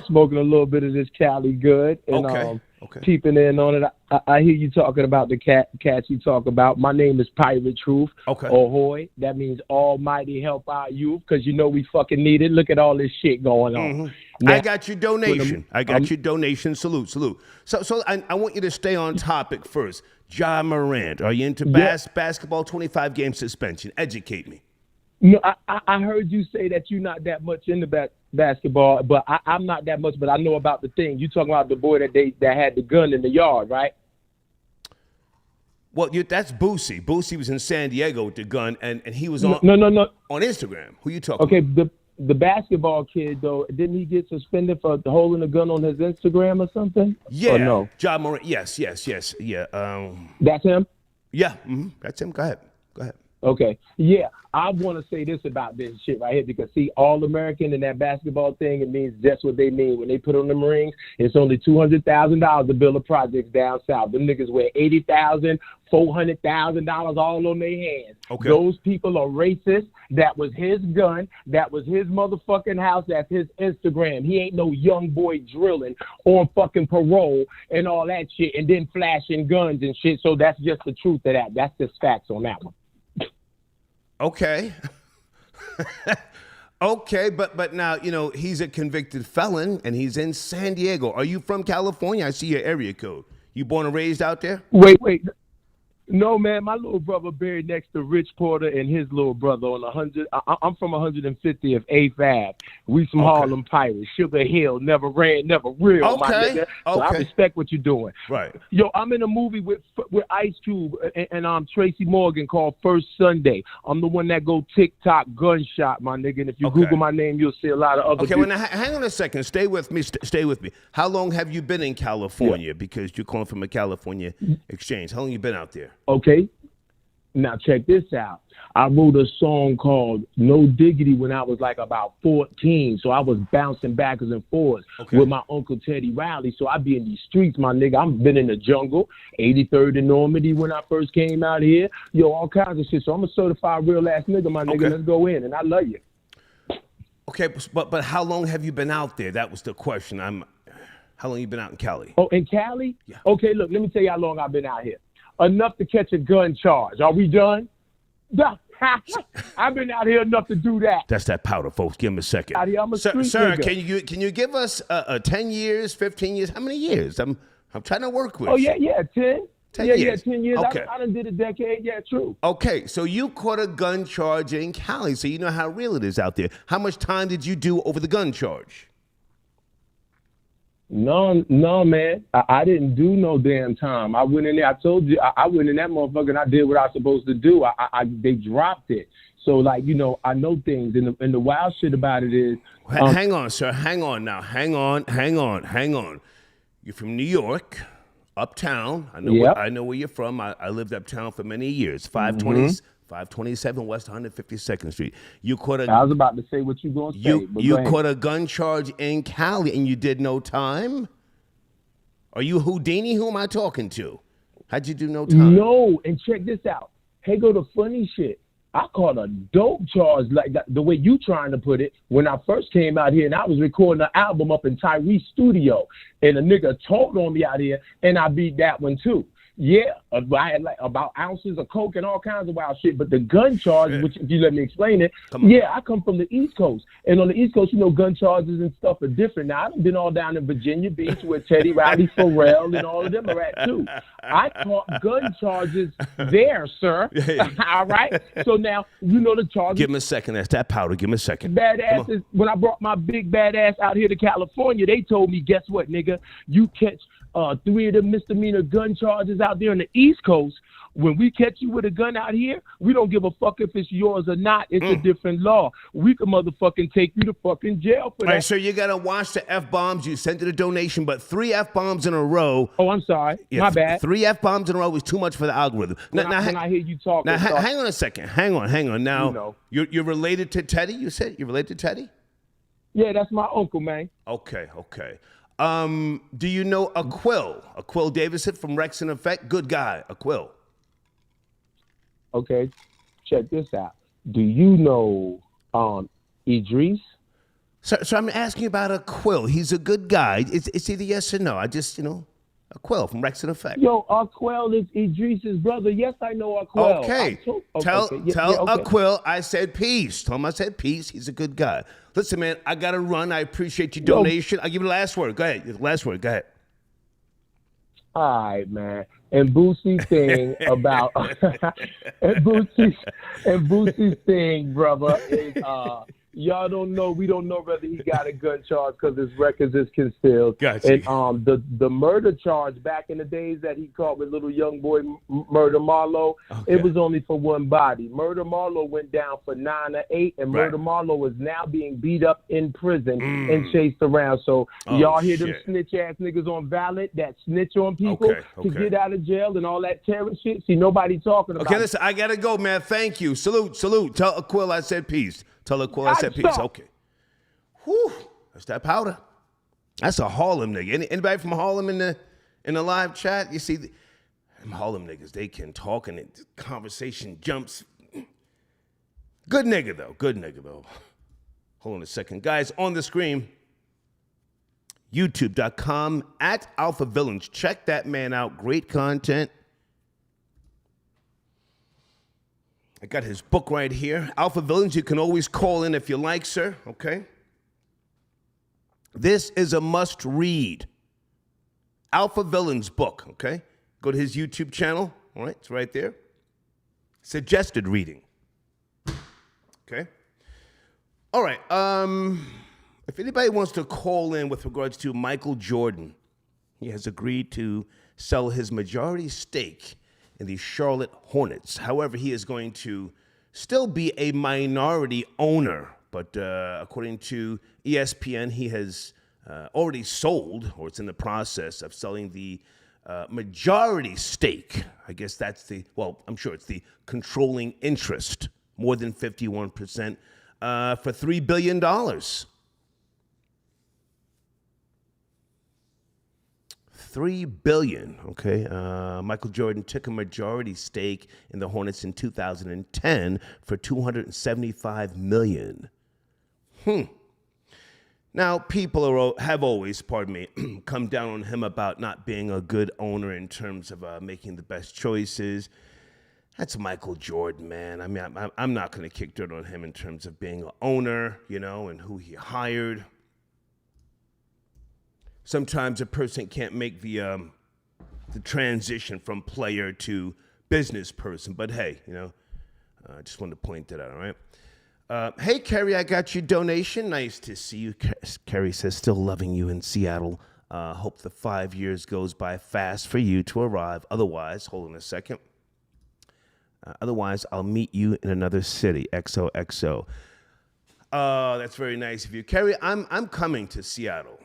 Smoking a little bit of this Cali good. And, okay. Peeping in on it. I hear you talking about the cats you talk about. My name is Pirate Truth. Okay. Ahoy. That means Almighty help our youth, because you know we fucking need it. Look at all this shit going on. Mm-hmm. Now, I got your donation. Your donation. Salute. So I want you to stay on topic first. Morant, are you into basketball? 25 game suspension. Educate me. No, I heard you say that you're not that much into basketball, but I'm not that much, but I know about the thing. You talking about the boy that had the gun in the yard, right? Well, that's Boosie. Boosie was in San Diego with the gun, and he was on no on Instagram. Who you talking about? Okay, the basketball kid, though, didn't he get suspended for holding a gun on his Instagram or something? Yeah. Or no? Morant. Yes. Yeah. That's him? Yeah. Mm-hmm. That's him. Go ahead. Okay. Yeah, I want to say this about this shit right here because, see, All-American and that basketball thing, it means that's what they mean. When they put on them rings, it's only $200,000 to build a project down south. Them niggas wear $80,000, $400,000 all on their hands. Okay. Those people are racist. That was his gun. That was his motherfucking house. That's his Instagram. He ain't no young boy drilling on fucking parole and all that shit and then flashing guns and shit. So that's just the truth of that. That's just facts on that one. Okay. Okay, but now, you know, he's a convicted felon and he's in San Diego. Are you from California? I see your area code. You born and raised out there? Wait. No, man, my little brother buried next to Rich Porter and his little brother on 100. I'm from 150th 8th Ave. We some Harlem Pirates. Sugar Hill, never ran, never real, my nigga. So I respect what you're doing. Right. Yo, I'm in a movie with Ice Cube and Tracy Morgan called First Sunday. I'm the one that go TikTok gunshot, my nigga. And if you Google my name, you'll see a lot of other Okay, well, now, hang on a second. Stay with me. Stay with me. How long have you been in California? Yeah. Because you're calling from a California exchange. How long you been out there? Okay. Now check this out. I wrote a song called No Diggity when I was like about 14. So I was bouncing backwards and forwards with my Uncle Teddy Riley. So I be in these streets, my nigga. I've been in the jungle, 83rd and Normandy when I first came out here. Yo, all kinds of shit. So I'm a certified real ass nigga, my nigga. Let's go in. And I love you. Okay, but how long have you been out there? That was the question. How long you been out in Cali? Oh, in Cali? Yeah. Okay, look, let me tell you how long I've been out here. Enough to catch a gun charge. Are we done? I've been out here enough to do that. That's that powder, folks. Give him a second. Out here, I'm a street sir, nigga. can you give us 10 years, 15 years? How many years? I'm trying to work with. Oh yeah, 10. 10 years. Yeah, 10 years. Okay. I done did a decade. Yeah, true. Okay, so you caught a gun charge in Cali, so you know how real it is out there. How much time did you do over the gun charge? No, man. I didn't do no damn time. I went in there. I told you. I went in that motherfucker and I did what I was supposed to do. They dropped it. So, like, you know, I know things. And the wild shit about it is... hang on, sir. Hang on now. Hang on. You're from New York, uptown. I know where you're from. I lived uptown for many years. 527 West 152nd Street. I was about to say what you going to say. You caught a gun charge in Cali and you did no time? Are you Houdini? Who am I talking to? How'd you do no time? No, and check this out. Hey, go to funny shit. I caught a dope charge like that, the way you trying to put it, when I first came out here and I was recording an album up in Tyree's studio. And a nigga told on me out here and I beat that one too. Yeah, I had like about ounces of coke and all kinds of wild shit. But the gun charge, which if you let me explain it, I come from the East Coast. And on the East Coast, you know, gun charges and stuff are different. Now, I've been all down in Virginia Beach where Teddy Riley, Pharrell, and all of them are at too. I caught gun charges there, sir. All right? So now, you know the charges. Give him a second. That's that powder. Give him a second. Badasses. When I brought my big badass out here to California, they told me, guess what, nigga? You catch 3 of them misdemeanor gun charges out there on the East Coast. When we catch you with a gun out here, we don't give a fuck if it's yours or not. It's a different law. We can motherfucking take you to fucking jail for that. All right, so you got to watch the F-bombs. You sent it a donation, but 3 F-bombs in a row. Oh, I'm sorry. My bad. 3 F-bombs in a row was too much for the algorithm. When I hear you talk. Now, hang on a second. Hang on. Now, you're related to Teddy? You said you're related to Teddy? Yeah, that's my uncle, man. Okay. Do you know Aquil Davidson from Rex and Effect? Good guy, Aquil. Okay, check this out. Do you know Idris? So I'm asking about Aquil. He's a good guy. It's either yes or no. I just, Aquil from Rex and Effect. Yo, Aquil is Idris's brother. Yes, I know Aquil. Okay. Tell Aquil I said peace. Tell him I said peace. He's a good guy. Listen, man, I got to run. I appreciate your donation. I'll give you the last word. Go ahead. Last word. Go ahead. All right, man. And Boosie's thing about Boosie's thing, brother, is Y'all don't know. We don't know whether he got a gun charge because his records is concealed. Gotcha. And the murder charge back in the days that he caught with little young boy Murder Marlowe, it was only for one body. Murder Marlowe went down for 9 or 8, and Murder Marlowe is now being beat up in prison and chased around. So y'all hear them snitch ass niggas on Valid that snitch on people to get out of jail and all that terror shit. See, nobody talking about. Okay, listen, I gotta go, man. Thank you. Salute. Tell Aquil I said peace. Tell Aquil I said peace. Okay. Whew. That's that powder. That's a Harlem nigga. Anybody from Harlem in the live chat? You see, them Harlem niggas, they can talk and the conversation jumps. Good nigga though. Hold on a second. Guys, on the screen, youtube.com @AlphaVillains. Check that man out. Great content. I got his book right here. Alpha Villains, you can always call in if you like, sir, okay? This is a must-read. Alpha Villains book, okay? Go to his YouTube channel, all right? It's right there. Suggested reading, okay? All right, if anybody wants to call in with regards to Michael Jordan, he has agreed to sell his majority stake in the Charlotte Hornets. However, he is going to still be a minority owner. But according to ESPN, he has already sold, or it's in the process of selling the majority stake. I guess that's I'm sure it's the controlling interest, more than 51%, for $3 billion. $3 billion, okay? Michael Jordan took a majority stake in the Hornets in 2010 for $275 million. Now, people have always, come down on him about not being a good owner in terms of making the best choices. That's Michael Jordan, man. I mean, I'm not going to kick dirt on him in terms of being an owner, and who he hired. Sometimes a person can't make the transition from player to business person. But hey, I just wanted to point that out, all right? Hey, Kerry, I got your donation. Nice to see you. Kerry says, still loving you in Seattle. Hope the 5 years goes by fast for you to arrive. Otherwise, hold on a second. Otherwise, I'll meet you in another city. XOXO. That's very nice of you. Kerry, I'm coming to Seattle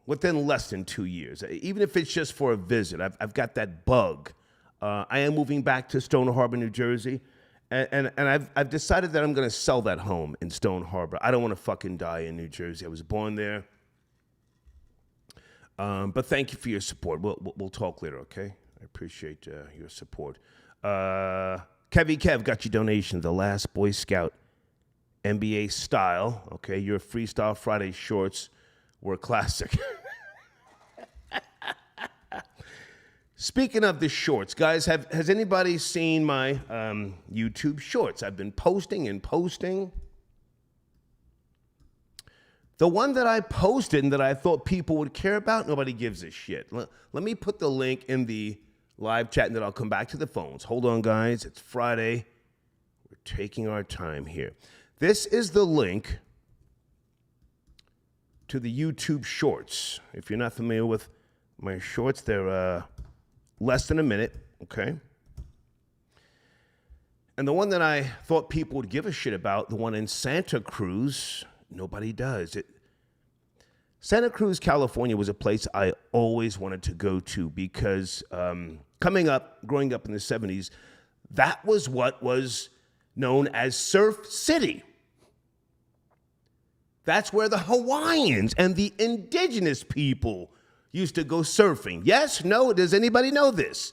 within less than 2 years, even if it's just for a visit. I've got that bug. I am moving back to Stone Harbor, New Jersey, and I've decided that I'm going to sell that home in Stone Harbor. I don't want to fucking die in New Jersey. I was born there. But thank you for your support. We'll talk later, okay? I appreciate your support. Kev got your donation. The Last Boy Scout, NBA style. Okay, your Freestyle Friday shorts were a classic. Speaking of the shorts, guys, has anybody seen my YouTube shorts? I've been posting. The one that I posted and that I thought people would care about, nobody gives a shit. Let me put the link in the live chat and then I'll come back to the phones. Hold on, guys. It's Friday. We're taking our time here. This is the link to the YouTube shorts. If you're not familiar with my shorts, they're less than a minute, okay? And the one that I thought people would give a shit about, the one in Santa Cruz, nobody does. Santa Cruz, California was a place I always wanted to go to because growing up in the 70s, that was what was known as Surf City. That's where the Hawaiians and the indigenous people used to go surfing. Yes? No? Does anybody know this?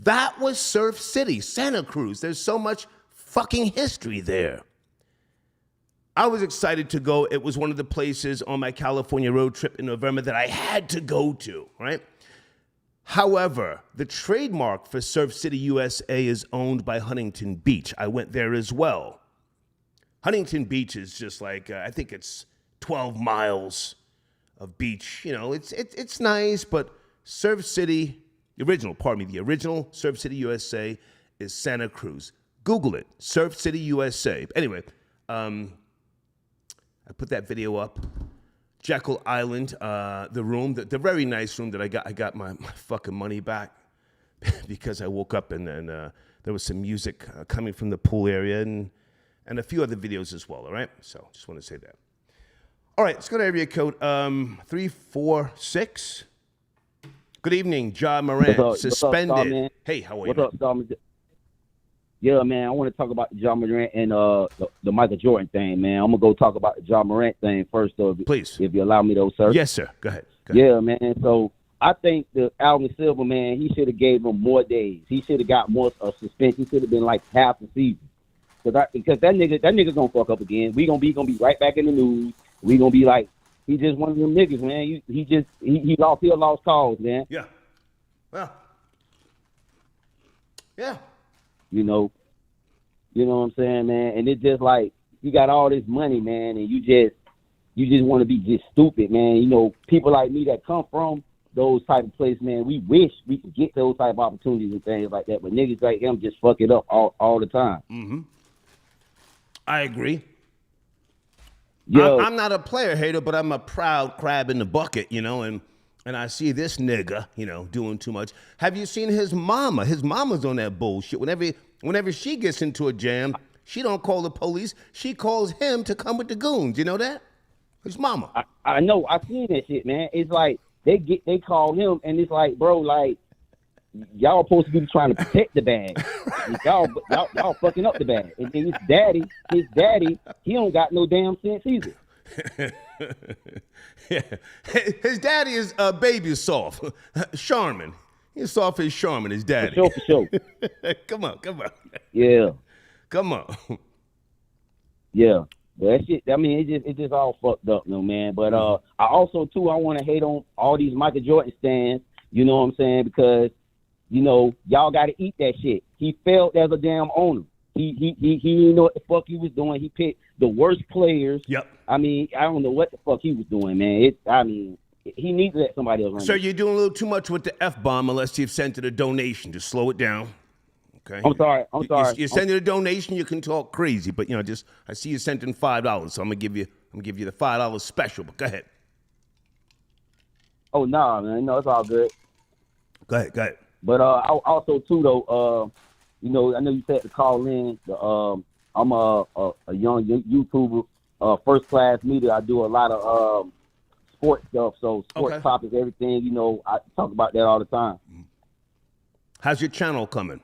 That was Surf City, Santa Cruz. There's so much fucking history there. I was excited to go. It was one of the places on my California road trip in November that I had to go to, right? However, the trademark for Surf City, USA is owned by Huntington Beach. I went there as well. Huntington Beach is just like, I think it's 12 miles of beach. It's nice, but Surf City, the original Surf City, USA is Santa Cruz. Google it, Surf City, USA. Anyway, I put that video up. Jekyll Island, the room, the very nice room that I got my fucking money back because I woke up and then there was some music coming from the pool area and a few other videos as well, all right? So just want to say that. All right, let's go to area code 346. Good evening, Morant. What's up, Suspended. man? Hey, how are you? What's up, Star? Yeah, man, I want to talk about the Morant and the Michael Jordan thing, man. I'm going to go talk about the Morant thing first, though. Please. If you allow me, though, sir. Yes, sir. Go ahead. Yeah, man. So I think the Alvin Silver, man, he should have gave him more days. He should have got more suspension. He should have been like half the season. Because that nigga gonna fuck up again. We gonna be right back in the news. We gonna be like, he just one of them niggas, man. He lost cause, man. Yeah. Well. Yeah. You know what I'm saying, man? And it's just like, you got all this money, man, and you just want to be just stupid, man. You know, people like me that come from those type of places, man, we wish we could get those type of opportunities and things like that, but niggas like him just fuck it up all the time. Mm-hmm. I agree. Yo, I'm not a player hater, but I'm a proud crab in the bucket, you know, and I see this nigga, you know, doing too much. Have you seen his mama? His mama's on that bullshit. Whenever she gets into a jam, she don't call the police. She calls him to come with the goons. You know that? His mama. I know. I seen that shit, man. It's like they call him, and it's like, bro, like, y'all supposed to be trying to protect the bag. y'all fucking up the bag. And then his daddy, he don't got no damn sense either. Yeah. His daddy is baby soft. Charmin. He's soft as Charmin, his daddy. For sure. Come on. Yeah. Come on. Yeah. But that shit, I mean, it's just all fucked up, no man. But I also too, I want to hate on all these Michael Jordan stands. You know what I'm saying? Because, you know, y'all got to eat that shit. He failed as a damn owner. He didn't know what the fuck he was doing. He picked the worst players. Yep. I mean, I don't know what the fuck he was doing, man. He needs to let somebody else run. Sir, you're doing a little too much with the F-bomb unless you've sent it a donation. Just slow it down. Okay. I'm sorry. You send it a donation, you can talk crazy, but you know, I see you sent in $5, so I'm gonna give you the $5 special. But go ahead. Oh no, man, no, it's all good. Go ahead. But also too though, you know, I know you said to call in. I'm a young YouTuber, first class media. I do a lot of sports stuff, so sports topics, everything. You know, I talk about that all the time. How's your channel coming?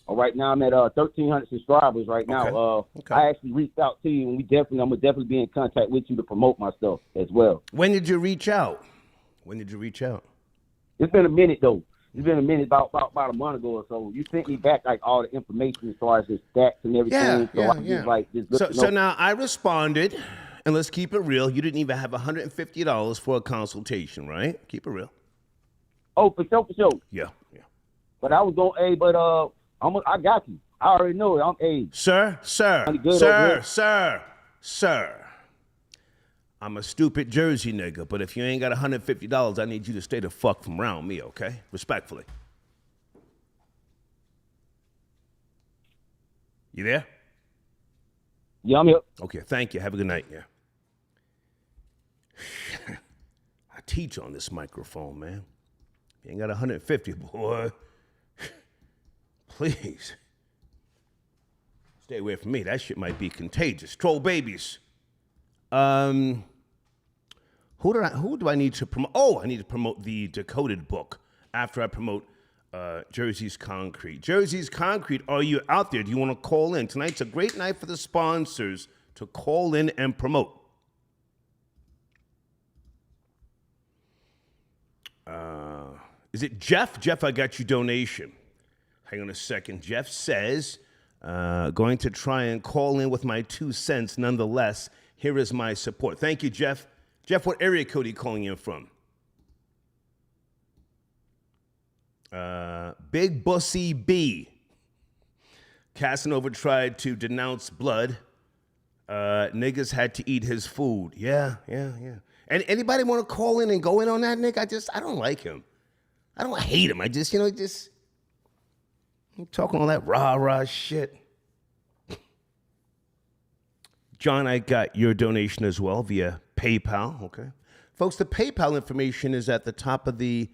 Right now I'm at 1,300 subscribers right now. Okay. I actually reached out to you, and I'm gonna definitely be in contact with you to promote my stuff as well. When did you reach out? It's been a minute though. It's been a minute, about a month ago or so. You sent me back like all the information as far as the stats and everything. So now I responded, and let's keep it real. You didn't even have $150 for a consultation, right? Keep it real. Oh, for sure. Yeah. But I was going, I got you. I already know it. Sir. I'm a stupid Jersey nigga, but if you ain't got $150, I need you to stay the fuck from around me, okay? Respectfully. You there? Yeah, I'm here. Okay, thank you. Have a good night, yeah. I teach on this microphone, man. You ain't got 150, boy. Please. Stay away from me. That shit might be contagious. Troll babies. Who do I need to promote? Oh, I need to promote the Decoded book after I promote Jersey's Concrete. Jersey's Concrete, are you out there? Do you want to call in? Tonight's a great night for the sponsors to call in and promote. Is it Jeff? Jeff, I got your donation. Hang on a second. Jeff says, going to try and call in with my 2 cents nonetheless. Here is my support. Thank you, Jeff. Jeff, what area code are you calling in from? Big Boosie B. Casanova tried to denounce blood. Niggas had to eat his food. Yeah. And anybody want to call in and go in on that, Nick? I don't like him. I don't hate him. I'm talking all that rah-rah shit. John, I got your donation as well via PayPal. Okay. Folks, the PayPal information is at the top of the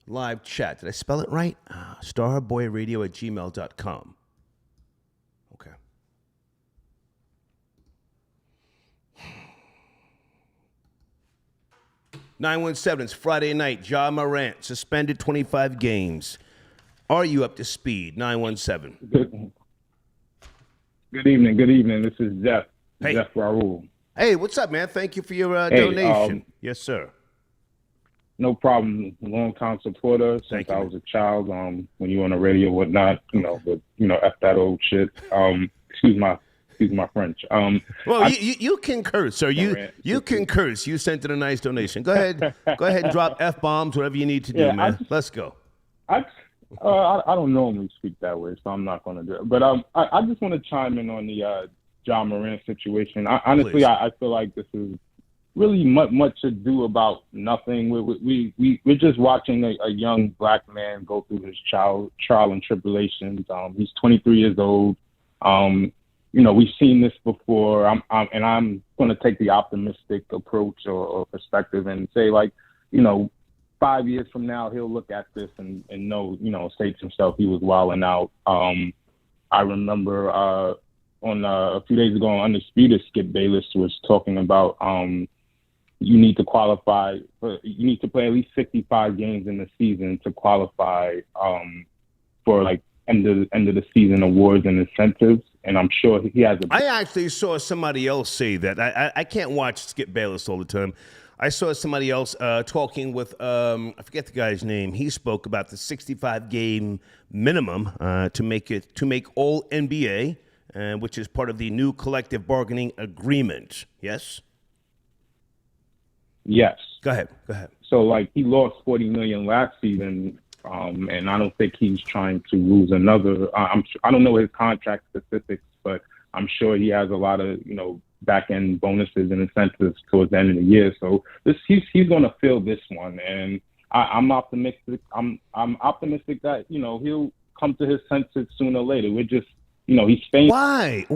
live chat. Did I spell it right? Starboyradio@gmail.com. Okay. (917) It's Friday night. Ja Morant suspended 25 games. Are you up to speed? 917. Good evening. Good evening. This is Jeff. Hey. Jeff Raoul. Hey, what's up, man? Thank you for your donation. Yes, sir. No problem. Long time supporter since I was a child. When you were on the radio, whatnot. F that old shit. Excuse my French. Well, you can curse, sir. You can curse. You sent in a nice donation. Go ahead. Go ahead and drop F-bombs, whatever you need to do, man. Let's go. I don't normally speak that way, so I'm not going to do it. But I just want to chime in on the Ja Morant situation. Honestly, I feel like this is really much ado about nothing. We're just watching a young black man go through his trial and tribulations. He's 23 years old. We've seen this before. I'm going to take the optimistic approach or perspective and say, 5 years from now, he'll look at this and know, say to himself, he was wilding out. I remember on a few days ago on Undisputed, Skip Bayless was talking about you need to qualify. You need to play at least 65 games in the season to qualify for end of the season awards and incentives. And I'm sure he has I actually saw somebody else say that. I can't watch Skip Bayless all the time. I saw somebody else talking with, I forget the guy's name. He spoke about the 65-game minimum to make all NBA, which is part of the new collective bargaining agreement. Yes? Yes. Go ahead. So, he lost $40 million last season, and I don't think he's trying to lose another. I don't know his contract specifics, but I'm sure he has a lot of, back-end bonuses and incentives towards the end of the year. So he's going to fill this one, and I'm optimistic. I'm optimistic that he'll come to his senses sooner or later. We're just he's staying. Why?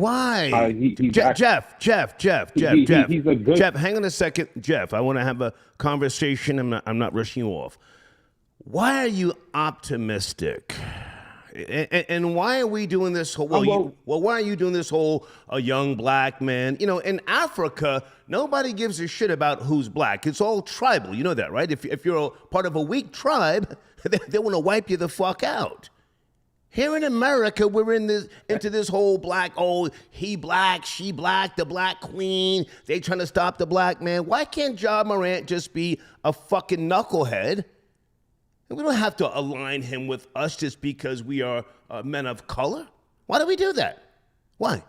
Jeff. He's a good. Jeff, hang on a second, Jeff. I want to have a conversation. I'm not rushing you off. Why are you optimistic? And why are we doing this whole? Why are you doing this whole a young black man? In Africa, nobody gives a shit about who's black. It's all tribal. You know that, right? If you're a part of a weak tribe, they want to wipe you the fuck out. Here in America, we're into this whole black. Oh, he black, she black, the black queen. They trying to stop the black man. Why can't Ja Morant just be a fucking knucklehead? And we don't have to align him with us just because we are men of color. Why do we do that? Why?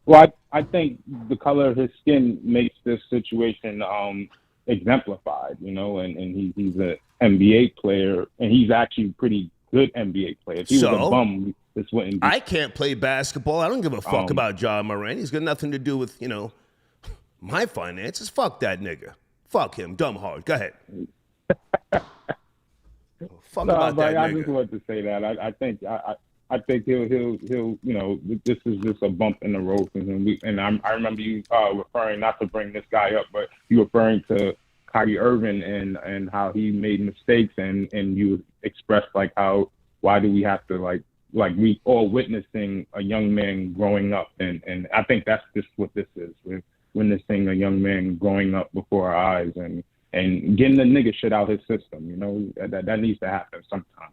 Well, I think the color of his skin makes this situation exemplified, and he's an NBA player, and he's actually pretty good NBA player. If he was a bum, this wouldn't be. I can't play basketball. I don't give a fuck about Ja Morant. He's got nothing to do with, my finances. Fuck that nigga. Fuck him. Dumb hard. Go ahead. Fuck about that I nigga. just wanted to say that. I think he'll this is just a bump in the road for him. I remember you referring, not to bring this guy up, but you referring to Kyrie Irving and how he made mistakes and you expressed why do we have to we all witnessing a young man growing up and I think that's just what this is. We're witnessing a young man growing up before our eyes and getting the nigga shit out his system, that needs to happen sometimes,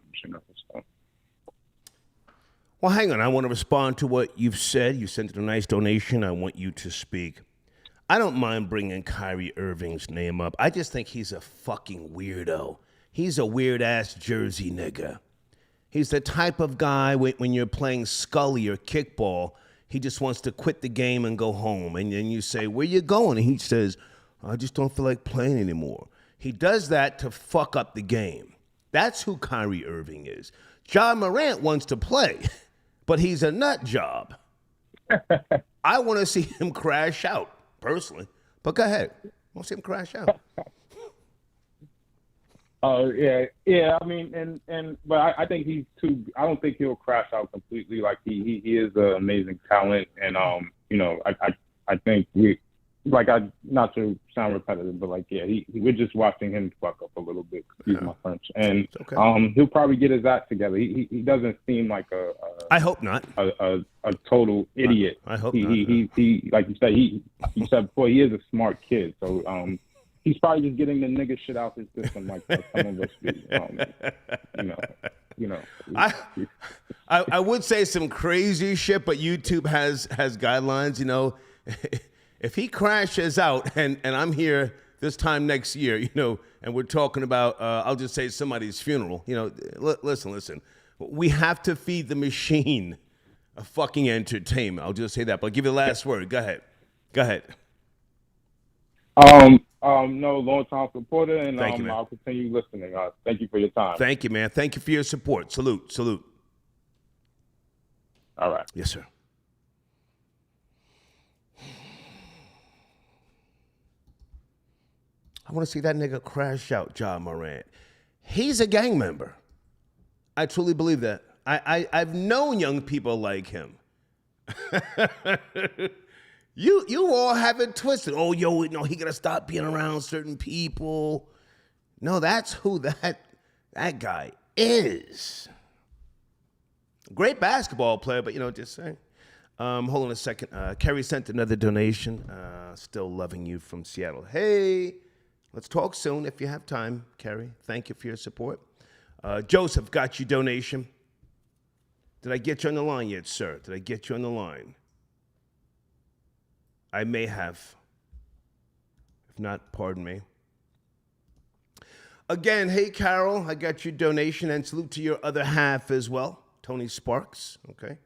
So. Well, hang on. I want to respond to what you've said. You sent a nice donation. I want you to speak. I don't mind bringing Kyrie Irving's name up. I just think he's a fucking weirdo. He's a weird-ass Jersey nigga. He's the type of guy when you're playing Scully or kickball, he just wants to quit the game and go home. And then you say, where you going? And he says, I just don't feel like playing anymore. He does that to fuck up the game. That's who Kyrie Irving is. Ja Morant wants to play, but he's a nut job. I want to see him crash out, personally. But go ahead. I want to see him crash out. Yeah. I mean, but I think he's too. I don't think he'll crash out completely. Like he is an amazing talent, and I think not to sound repetitive, but we're just watching him fuck up a little bit. Excuse my French, and okay. He'll probably get his act together. He doesn't seem like I hope not. A total idiot. I hope not. He like you said before, he is a smart kid. So he's probably just getting the nigga shit out his system like some of us do. I would say some crazy shit, but YouTube has guidelines. If he crashes out and I'm here this time next year, and we're talking about, I'll just say somebody's funeral. Listen. We have to feed the machine a fucking entertainment. I'll just say that. But I'll give you the last word. Go ahead. No, long-time supporter, and Thank you, I'll continue listening. Thank you for your time. Thank you, man. Thank you for your support. Salute. All right. Yes, sir. I want to see that nigga crash out, Ja Morant. He's a gang member. I truly believe that. I've known young people like him. You all have it twisted. Oh, he gotta stop being around certain people. No, that's who that guy is. Great basketball player, but just saying. Hold on a second. Kerry sent another donation. Still loving you from Seattle. Hey, let's talk soon if you have time, Kerry. Thank you for your support. Joseph got you donation. Did I get you on the line yet, sir? Did I get you on the line? I may have. If not, pardon me. Again, hey, Carol, I got your donation, and salute to your other half as well, Tony Sparks, okay?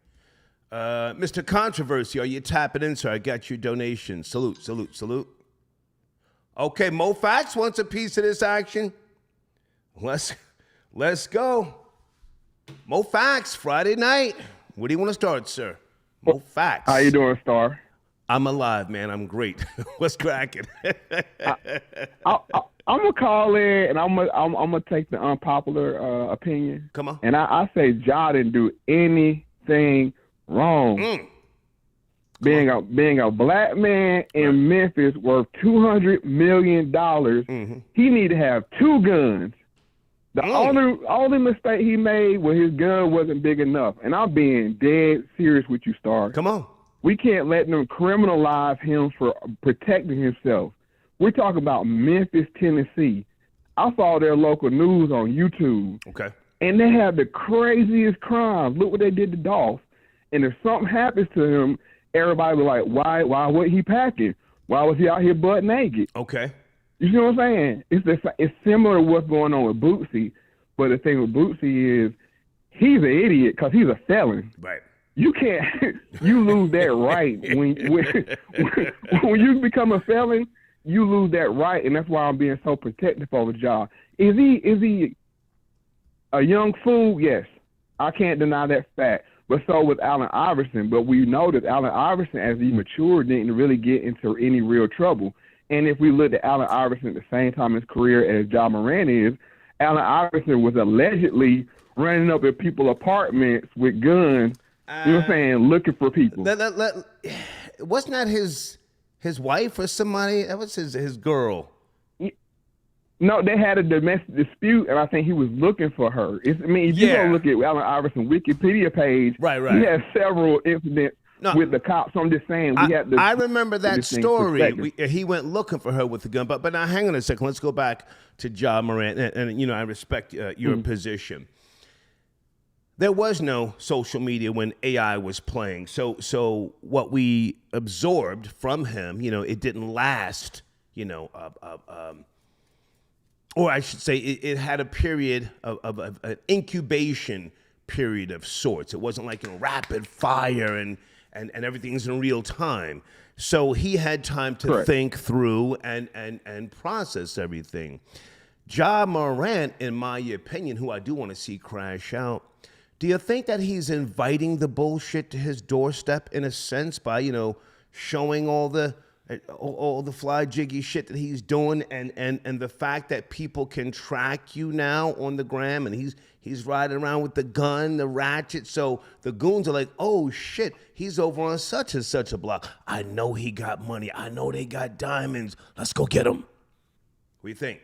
Mr. Controversy, are you tapping in, sir? I got your donation. Salute. Okay, Mo Fax wants a piece of this action. Let's go. Mo Fax, Friday night. Where do you want to start, sir? Mo Fax. How you doing, Star? I'm alive, man. I'm great. What's cracking? I'm gonna call in and I'm gonna take the unpopular opinion. Come on. And I say Ja didn't do anything wrong. Being a black man in Memphis worth $200 million, he need to have two guns. The only mistake he made was his gun wasn't big enough. And I'm being dead serious with you, Star. Come on. We can't let them criminalize him for protecting himself. We're talking about Memphis, Tennessee. I saw their local news on YouTube. Okay. And they have the craziest crimes. Look what they did to Dolph. And if something happens to him, everybody was like, why wasn't he packing? Why was he out here butt naked? Okay. You see what I'm saying? It's similar to what's going on with Boosie, but the thing with Boosie is he's an idiot because he's a felon. Right. You can't. You lose that right when you become a felon. You lose that right, and that's why I'm being so protective of Ja. Is he a young fool? Yes, I can't deny that fact. But so was Allen Iverson. But we know that Allen Iverson, as he matured, didn't really get into any real trouble. And if we look at Allen Iverson at the same time in his career as Ja Morant is, Allen Iverson was allegedly running up at people's apartments with guns. You know what I'm saying? Looking for people. Wasn't that his wife or somebody? That was his girl. No, they had a domestic dispute, and I think he was looking for her. If you go look at Allen Iverson's Wikipedia page, right. He has several incidents with the cops. So I'm just saying I remember that story. He went looking for her with the gun. But now, hang on a second. Let's go back to Ja Morant, and I respect your position. There was no social media when AI was playing. So what we absorbed from him, it didn't last, or I should say it had a period of an incubation period of sorts. It wasn't like rapid fire and everything's in real time. So he had time to think through and process everything. Ja Morant, in my opinion, who I do want to see crash out, do you think that he's inviting the bullshit to his doorstep in a sense by, showing all the all the fly jiggy shit that he's doing, and the fact that people can track you now on the gram, and he's riding around with the gun, the ratchet, so the goons are like, oh shit, he's over on such and such a block. I know he got money. I know they got diamonds. Let's go get him. What do you think?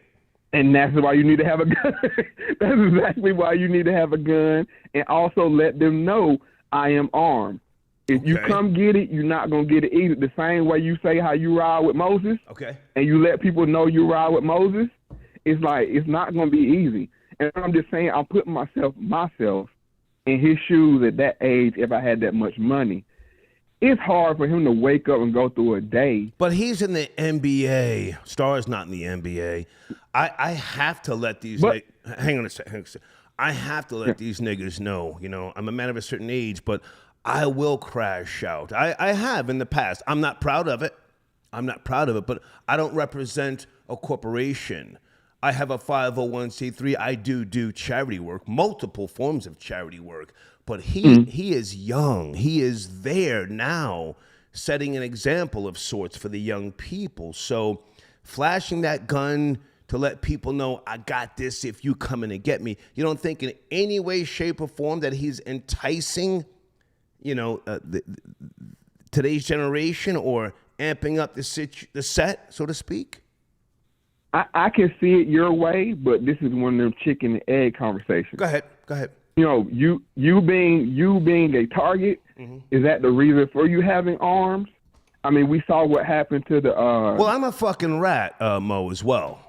And that's why you need to have a gun. That's exactly why you need to have a gun, and also let them know I am armed. If you come get it, you're not going to get it either. The same way you say how you ride with Moses, and you let people know you ride with Moses, it's like, it's not going to be easy. And I'm just saying, I'm putting myself in his shoes at that age if I had that much money. It's hard for him to wake up and go through a day. But he's in the NBA. Star's not in the NBA. I have to let these hang on a second. I have to let these niggas know, I'm a man of a certain age, but I will crash out. I have in the past. I'm not proud of it. But I don't represent a corporation. I have a 501c3. I do charity work, multiple forms of charity work. But he is young. He is there now, setting an example of sorts for the young people. So flashing that gun to let people know I got this if you come in and get me. You don't think in any way, shape, or form that he's enticing, today's generation or amping up the set, so to speak? I can see it your way, but this is one of them chicken and egg conversations. Go ahead. You being a target, is that the reason for you having arms? I mean, we saw what happened to the. Well, I'm a fucking rat, Mo, as well.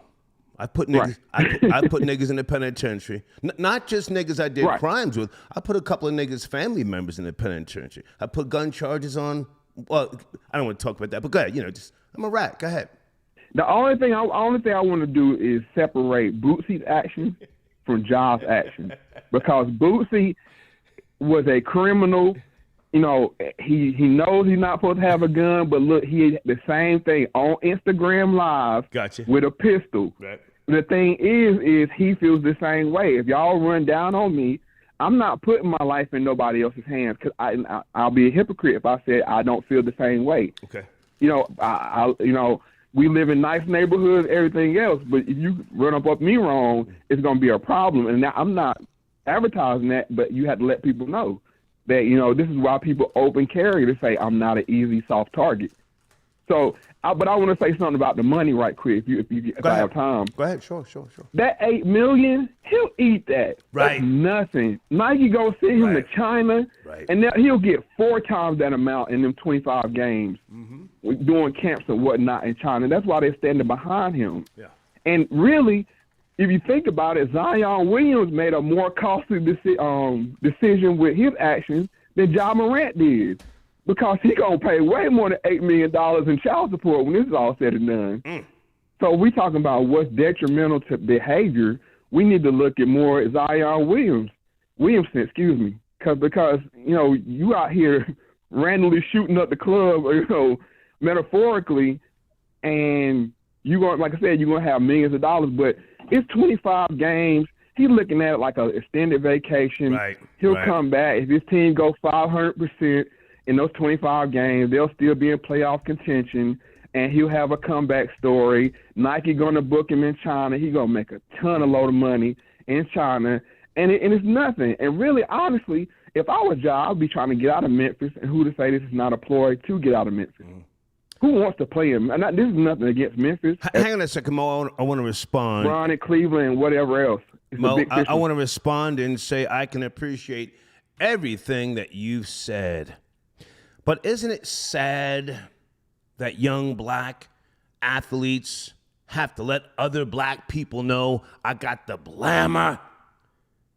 I put niggas. I put niggas in the penitentiary. Not just niggas I did crimes with. I put a couple of niggas' family members in the penitentiary. I put gun charges on. Well, I don't want to talk about that, but go ahead. I'm a rat. Go ahead. The only thing I want to do is separate Boosie's action from Ja's action, because Boosie was a criminal. He knows he's not supposed to have a gun, but look, he had the same thing on Instagram Live with a pistol. Right. The thing is he feels the same way. If y'all run down on me, I'm not putting my life in nobody else's hands, because I'll be a hypocrite if I said I don't feel the same way. Okay. We live in nice neighborhoods, everything else, but if you run up me wrong, it's going to be a problem. And now, I'm not advertising that, but you have to let people know that, this is why people open carry to say I'm not an easy, soft target. So, but I want to say something about the money right quick if I have time. Go ahead, sure. That $8 million, he'll eat that. Right. That's nothing. Nike go send him to China, and now he'll get 4 times that amount in them 25 games, doing camps and whatnot in China. That's why they're standing behind him. Yeah. And really, if you think about it, Zion Williams made a more costly decision with his actions than Ja Morant did, because he gonna pay way more than $8 million in child support when this is all said and done. So we talking about what's detrimental to behavior. We need to look at more Zion Williamson, because you out here randomly shooting up the club, metaphorically, and you going, like I said, you're gonna have millions of dollars, but it's 25 games. He's looking at it like an extended vacation. He'll come back if his team goes 500%. In those 25 games, they'll still be in playoff contention, and he'll have a comeback story. Nike going to book him in China. He's going to make a ton of money in China, and it's nothing. And really, honestly, if I was Ja, I'd be trying to get out of Memphis, and who to say this is not a ploy to get out of Memphis? Who wants to play him? And this is nothing against Memphis. Hang on a second, Mo. I want to respond. Ron and Cleveland and whatever else. Mo, I want to respond and say I can appreciate everything that you've said. But isn't it sad that young black athletes have to let other black people know I got the blammer?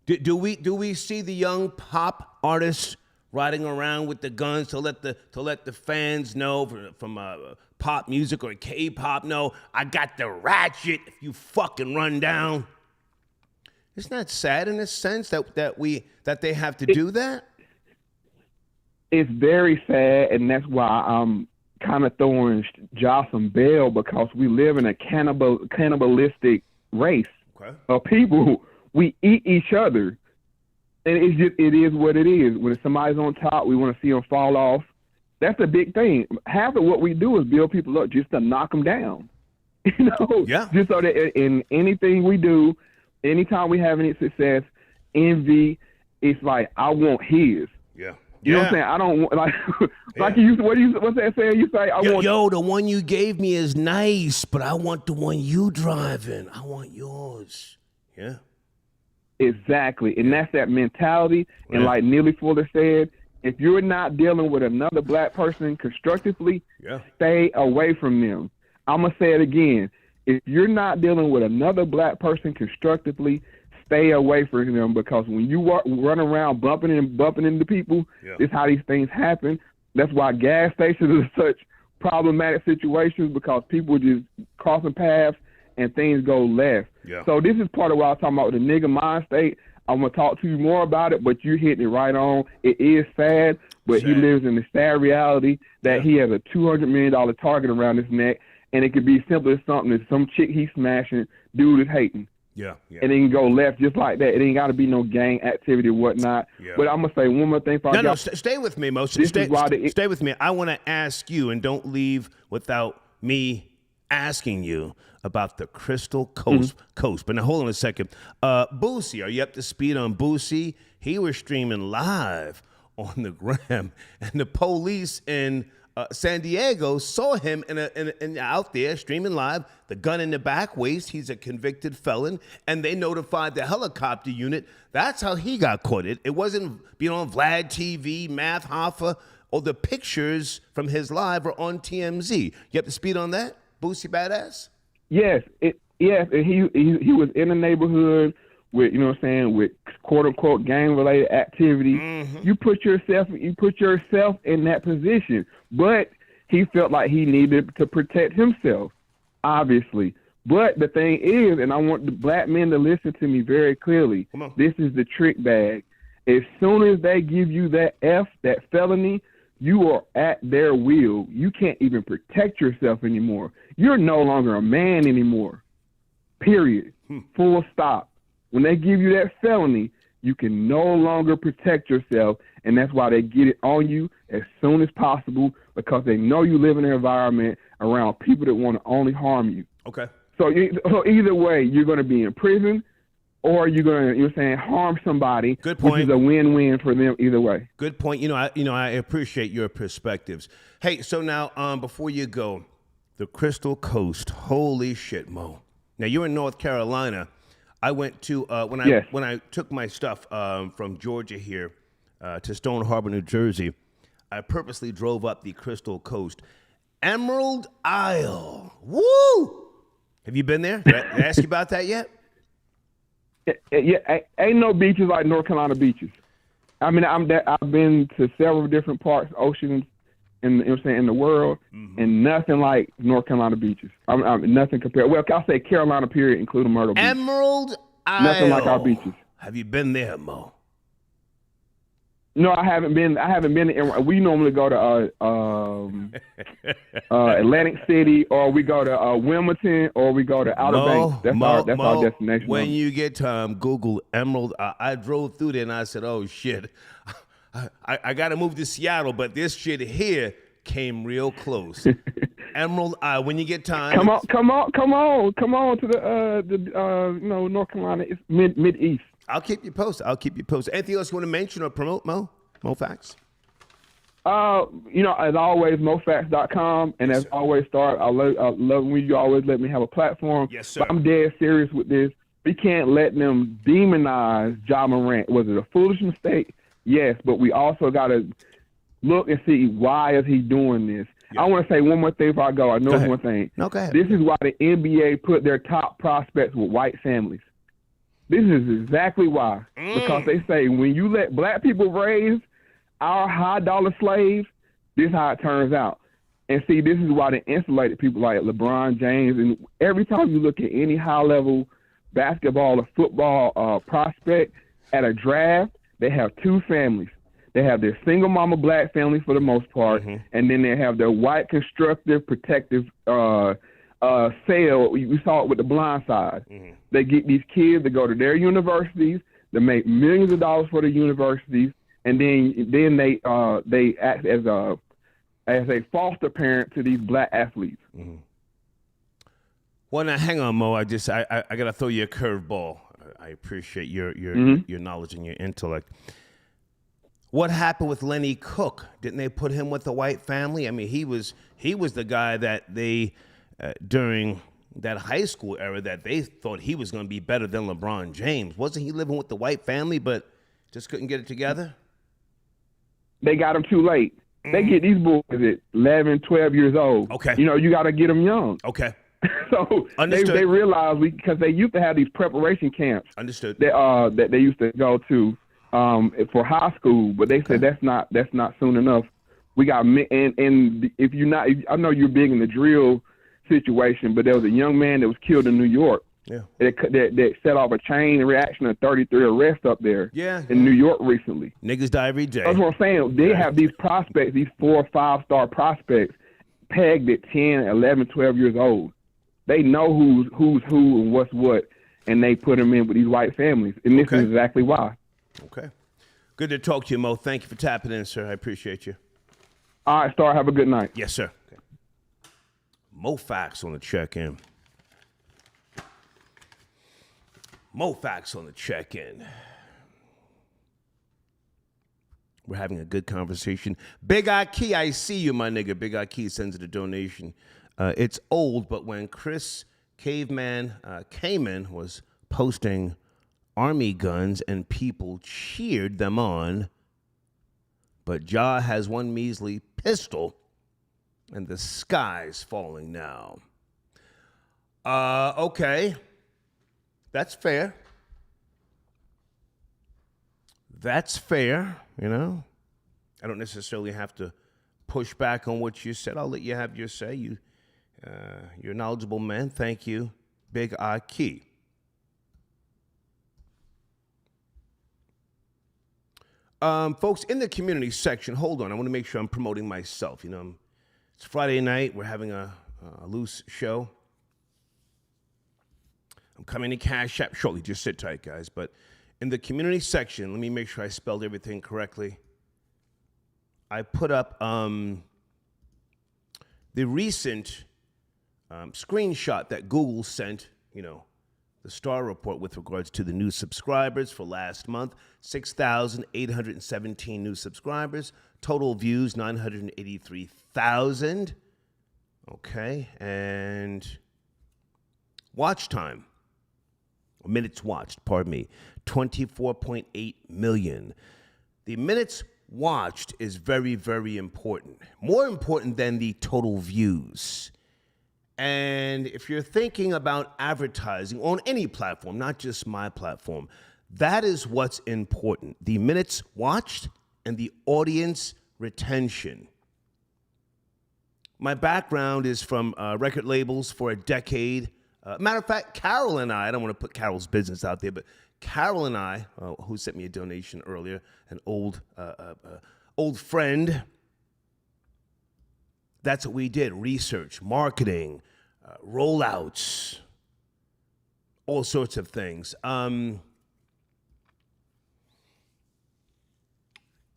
Do we see the young pop artists riding around with the guns to let the fans know from pop music or K-pop know I got the ratchet if you fucking run down? Isn't that sad in a sense that they have to do that? It's very sad, and that's why I'm kind of throwing Ja some bail, because we live in a cannibalistic race of people. We eat each other, and it is what it is. When somebody's on top, we want to see them fall off. That's a big thing. Half of what we do is build people up just to knock them down. Yeah. Just so that in anything we do, anytime we have any success, envy, it's like I want his. Yeah. You know what I'm saying? I don't want like you. What's that saying? You say I want. Yo, the one you gave me is nice, but I want the one you driving. I want yours. Yeah. Exactly, and that's that mentality. Right. And like Neely Fuller said, if you're not dealing with another black person constructively, stay away from them. I'm gonna say it again. If you're not dealing with another black person constructively, stay away from them, because when you run around bumping into people, this is how these things happen. That's why gas stations are such problematic situations, because people just crossing paths and things go left. Yeah. So this is part of what I was talking about with the nigga mind state. I'm going to talk to you more about it, but you hitting it right on. It is sad, but he lives in the sad reality that he has a $200 million target around his neck, and it could be simple as something that some chick he's smashing, dude is hating. Yeah. And it can go left just like that. It ain't got to be no gang activity or whatnot. Yeah. But I'm going to say one more thing. Stay with me, Mo. Stay with me. I want to ask you, and don't leave without me asking you about the Crystal Coast. But now, hold on a second. Boosie, are you up to speed on Boosie? He was streaming live on the gram, and the police in San Diego saw him in out there streaming live, the gun in the back waist. He's a convicted felon, and they notified the helicopter unit. That's how he got caught. It wasn't being on Vlad TV, Math Hoffa, or the pictures from his live are on TMZ. You up to speed on that, Boosie Badazz? Yes, and he was in the neighborhood with, you know what I'm saying, with quote unquote gang related activity. You put yourself in that position, but he felt like he needed to protect himself, obviously. But the thing is, and I want the black men to listen to me very clearly, this is the trick bag. As soon as they give you that felony, you are at their will. You can't even protect yourself anymore. You're no longer a man anymore. Period. Full stop. When they give you that felony, you can no longer protect yourself, and that's why they get it on you as soon as possible, because they know you live in an environment around people that want to only harm you. Okay. So either way, you're going to be in prison, or you're going to, harm somebody. Good point. Which is a win-win for them either way. Good point. I appreciate your perspectives. Hey, so now before you go, the Crystal Coast. Holy shit, Mo. Now you're in North Carolina. I went to when I took my stuff from Georgia here to Stone Harbor, New Jersey. I purposely drove up the Crystal Coast, Emerald Isle. Woo! Have you been there? Did I ask you about that yet? Yeah, ain't no beaches like North Carolina beaches. I mean, I've been to several different parts, oceans, in the world, and nothing like North Carolina beaches. Nothing compared. Well, I'll say Carolina, period, including Myrtle Beach. Emerald Isle. Nothing like our beaches. Have you been there, Mo? No, I haven't been. We normally go to Atlantic City, or we go to Wilmington, or we go to Outer Banks. That's our destination. When you get time, Google Emerald. I drove through there and I said, "Oh shit, I got to move to Seattle," but this shit here came real close. Emerald Isle. When you get time, come on to the North Carolina. It's mid east. I'll keep you posted. Anything else you want to mention or promote, Mo? Mofax? As always, mofax.com. And as always, I love when you always let me have a platform. Yes, sir. But I'm dead serious with this. We can't let them demonize Ja Morant. Was it a foolish mistake? Yes, but we also got to look and see, why is he doing this? Yeah. I want to say one more thing before I go. I know one thing. No, go ahead. This is why the NBA put their top prospects with white families. This is exactly why. Because they say when you let black people raise our high-dollar slaves, this is how it turns out. And see, this is why they insulated people like LeBron James. And every time you look at any high-level basketball or football prospect at a draft, they have two families. They have their single mama black family for the most part, and then they have their white constructive, protective sale. We saw it with The Blind Side. They get these kids to go to their universities, they make millions of dollars for the universities, and then they act as as a foster parent to these black athletes. Mm-hmm. Well, now hang on, Mo. I gotta throw you a curveball. I appreciate your knowledge and your intellect. What happened with Lenny Cook? Didn't they put him with the white family? I mean, he was the guy that they during that high school era that they thought he was going to be better than LeBron James. Wasn't he living with the white family, but just couldn't get it together? They got him too late. They get these boys at 11, 12 years old. Okay. You know, you got to get them young. Okay. So they realized because they used to have these preparation camps. Understood. That they used to go to for high school, but they said that's not soon enough. We got and if you're not, I know you're big in the drill situation, but there was a young man that was killed in New York. Yeah. That set off a chain reaction of 33 arrests up there. Yeah. In New York recently. Niggas die every day. That's what I'm saying. They have these prospects, these 4 or 5 star prospects, pegged at 10, 11, 12 years old. They know who's who and what's what, and they put them in with these white families. And this is exactly why. Okay. Good to talk to you, Mo. Thank you for tapping in, sir. I appreciate you. All right, Star. Have a good night. Yes, sir. Okay. Mo Fax on the check-in. Mo Fax on the check-in. We're having a good conversation. Big Eye Key, I see you, my nigga. Big Eye Key sends it a donation. It's old, but when Chris Caveman Kamen was posting army guns and people cheered them on, but Ja has one measly pistol and the sky's falling now. Okay. That's fair. That's fair, you know. I don't necessarily have to push back on what you said. I'll let you have your say. You're a knowledgeable man. Thank you, Big Eye Key. Folks, in the community section, hold on. I want to make sure I'm promoting myself. You know, it's Friday night. We're having a loose show. I'm coming to Cash App shortly. Just sit tight, guys. But in the community section, let me make sure I spelled everything correctly. I put up the recent screenshot that Google sent, you know, the Star Report with regards to the new subscribers for last month. 6,817 new subscribers. Total views, 983,000. Okay, and watch time. Minutes watched, pardon me, 24.8 million. The minutes watched is very, very important. More important than the total views. And if you're thinking about advertising on any platform, not just my platform, that is what's important. The minutes watched and the audience retention. My background is from record labels for a decade. Matter of fact, Carol and I don't want to put Carol's business out there, but Carol and I, who sent me a donation earlier, an old friend, that's what we did. Research, marketing, rollouts, all sorts of things. The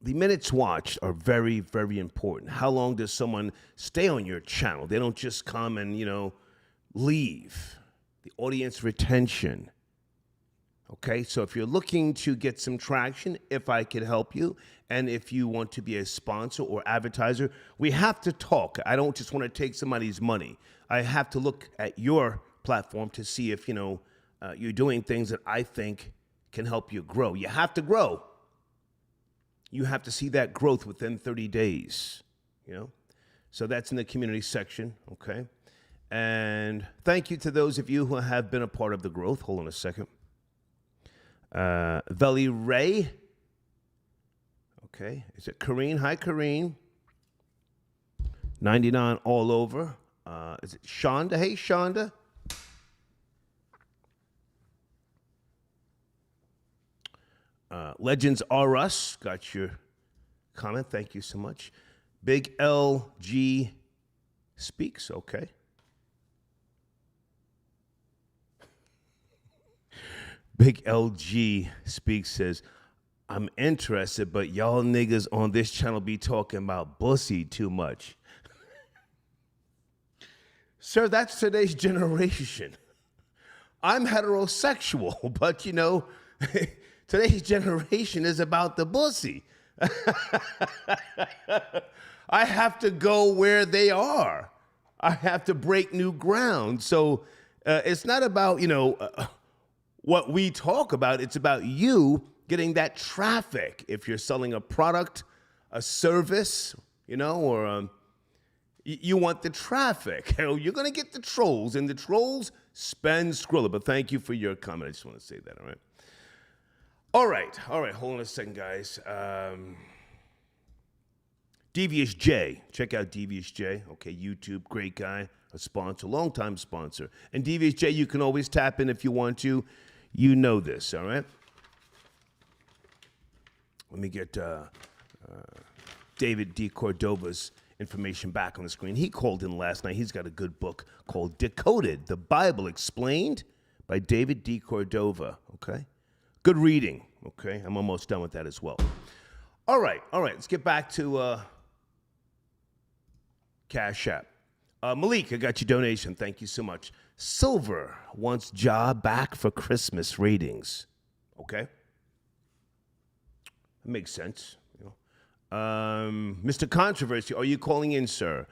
minutes watched are very, very important. How long does someone stay on your channel? They don't just come and, you know, leave. The audience retention. Okay, so if you're looking to get some traction, if I could help you, and if you want to be a sponsor or advertiser, we have to talk. I don't just want to take somebody's money. I have to look at your platform to see if, you know, you're doing things that I think can help you grow. You have to grow. You have to see that growth within 30 days, you know? So that's in the community section, okay? And thank you to those of you who have been a part of the growth. Hold on a second. Veli Ray. Okay. Is it Kareen? Hi, Kareen. 99 all over. Is it Shonda? Hey, Shonda. Legends Are Us. Got your comment. Thank you so much. Big LG Speaks. Okay. Big LG Speaks says, I'm interested, but y'all niggas on this channel be talking about Boosie too much. Sir, that's today's generation. I'm heterosexual, but today's generation is about the Boosie. I have to go where they are. I have to break new ground. So it's not about, what we talk about. It's about you getting that traffic. If you're selling a product, a service, or you want the traffic. You're going to get the trolls, and the trolls spend Skrilla. But thank you for your comment. I just want to say that, all right? All right. Hold on a second, guys. Devious J. Check out Devious J. Okay, YouTube, great guy, a sponsor, long-time sponsor. And Devious J, you can always tap in if you want to. You know this, all right? Let me get David D. Cordova's information back on the screen. He called in last night. He's got a good book called Decoded, the Bible Explained by David D. Cordova, okay? Good reading, okay? I'm almost done with that as well. All right. Let's get back to Cash App. Malik, I got your donation. Thank you so much. Silver wants Ja back for Christmas ratings. Okay. That makes sense. Mr. Controversy, are you calling in, sir?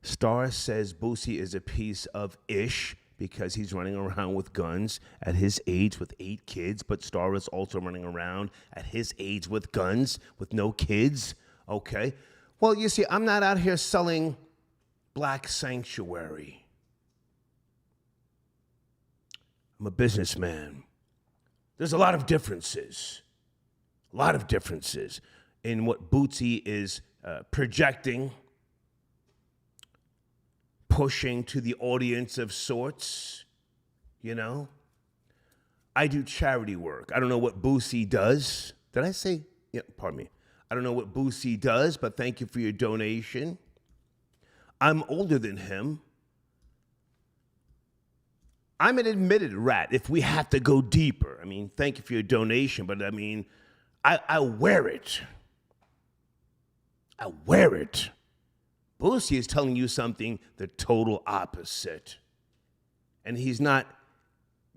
Star says Boosie is a piece of ish because he's running around with guns at his age with 8 kids, but Star is also running around at his age with guns with no kids. Okay. Well, you see, I'm not out here selling black sanctuary. I'm a businessman. There's a lot of differences in what Bootsy is projecting, pushing to the audience of sorts, I do charity work. I don't know what Boosie does. Did I say? Yeah, pardon me. I don't know what Boosie does, but thank you for your donation. I'm older than him. I'm an admitted rat if we have to go deeper. I mean, thank you for your donation, but I mean, I wear it. I wear it. Boosie is telling you something the total opposite. And he's not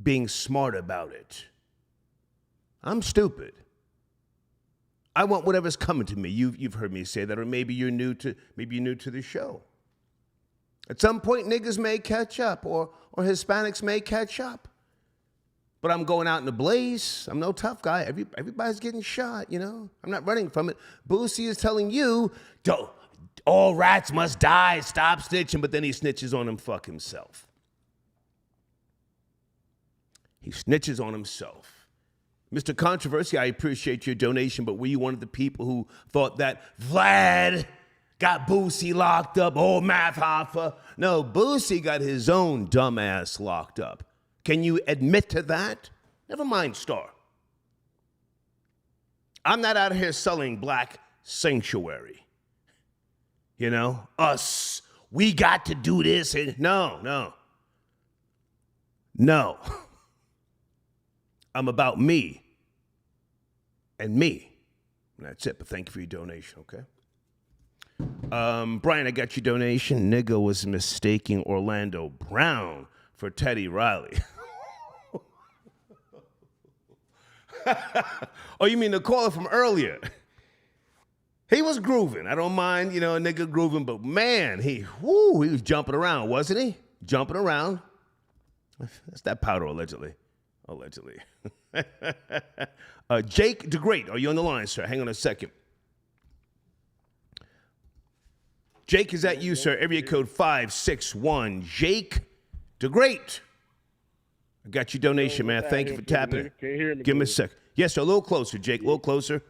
being smart about it. I'm stupid. I want whatever's coming to me. You've heard me say that, or maybe you're new to the show. At some point, niggas may catch up, or Hispanics may catch up. But I'm going out in the blaze. I'm no tough guy. Everybody's getting shot, I'm not running from it. Boosie is telling you, all rats must die, stop snitching, but then he snitches on himself. He snitches on himself. Mr. Controversy, I appreciate your donation, but were you one of the people who thought that Vlad got Boosie locked up, old math hoffa? No, Boosie got his own dumbass locked up. Can you admit to that? Never mind, Star. I'm not out here selling black sanctuary. Us, we got to do this. And no. I'm about me and me. And that's it, but thank you for your donation, okay? Brian, I got your donation. Nigga was mistaking Orlando Brown for Teddy Riley. Oh, you mean the caller from earlier? He was grooving. I don't mind, a nigga grooving, but man, he was jumping around, wasn't he? Jumping around. That's that powder, allegedly. Jake DeGreat, are you on the line, sir? Hang on a second. Jake, is that you, sir? Area code 561. Jake DeGreat. I got your donation, man. Thank you for tapping. Can you hear me? Give me a sec. Yes, sir. A little closer, Jake. A little closer.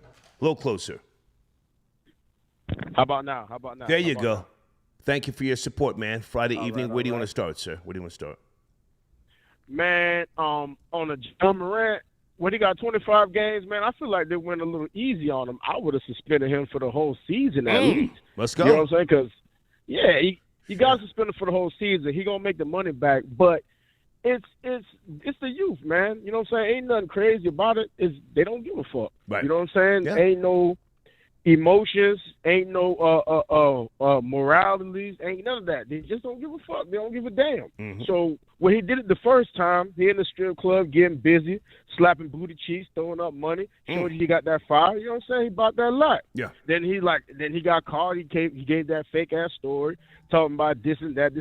How about now? There you go. Thank you for your support, man. Friday evening. Where do you want to start, sir? Man, on the John Morant, when he got 25 games, man, I feel like they went a little easy on him. I would have suspended him for the whole season at least. Let's go. You know what I'm saying? Because, yeah, he got suspended for the whole season. He going to make the money back. But it's the youth, man. You know what I'm saying? Ain't nothing crazy about it. They don't give a fuck. Right. You know what I'm saying? Yeah. Ain't no emotions, ain't no moralities, ain't none of that. They just don't give a fuck. They don't give a damn. Mm-hmm. So when he did it the first time, he in the strip club getting busy, slapping booty cheeks, throwing up money, showing he got that fire. You know what I'm saying? He bought that lot. Yeah. Then he got caught. He gave that fake ass story talking about this and that.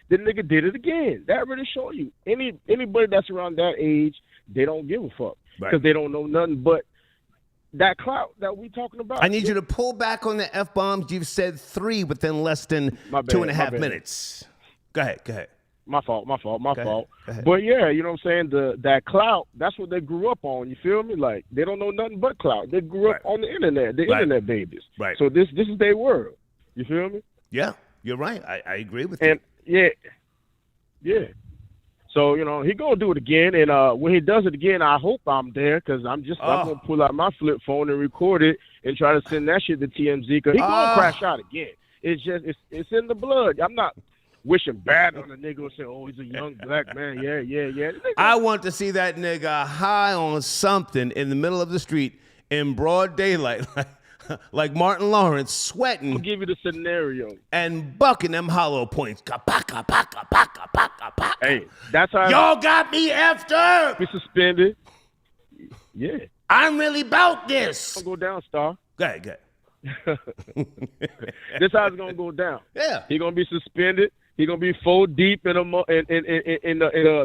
Then nigga did it again. That really show you anybody that's around that age, they don't give a fuck because they don't know nothing but that clout that we talking about. I need you to pull back on the F-bombs. You've said 3 within less than 2.5 minutes. Go ahead. My fault. Go ahead. But yeah, you know what I'm saying? That clout, that's what they grew up on. You feel me? Like, they don't know nothing but clout. They grew up on the internet. They're internet babies. Right. So this is their world. You feel me? Yeah, you're right. I agree with you. And yeah. So, you know, he gonna do it again, and when he does it again, I hope I'm there, because I'm gonna pull out my flip phone and record it and try to send that shit to TMZ, because he gonna crash out again. It's just it's in the blood. I'm not wishing bad on a nigga and say, oh, he's a young black man. Yeah. I want to see that nigga high on something in the middle of the street in broad daylight, like Martin Lawrence, sweating. I'll give you the scenario. And bucking them hollow points. Hey, that's how y'all got me effed up. Be suspended. Yeah. I'm really about this. I'll go down, Star. Go ahead. This how it's gonna go down. Yeah. He gonna be suspended. He gonna be full deep in a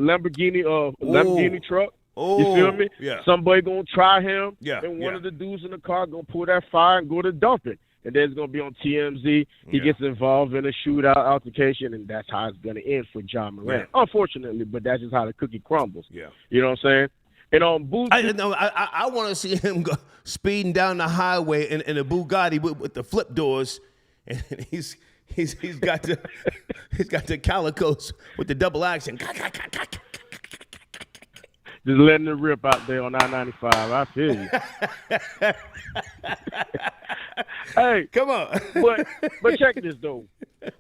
Lamborghini truck. You feel me? Yeah. Somebody gonna try him. Yeah. And one of the dudes in the car gonna pull that fire and go to dump it. And then it's gonna be on TMZ. He gets involved in a shootout altercation, and that's how it's gonna end for John Morant. Yeah. Unfortunately, but that's just how the cookie crumbles. Yeah. You know what I'm saying? And on Boosie, I want to see him go speeding down the highway in a Bugatti with the flip doors, and he's got the calicos with the double action. Just letting it rip out there on I-95. I feel you. Hey, come on. but check this though.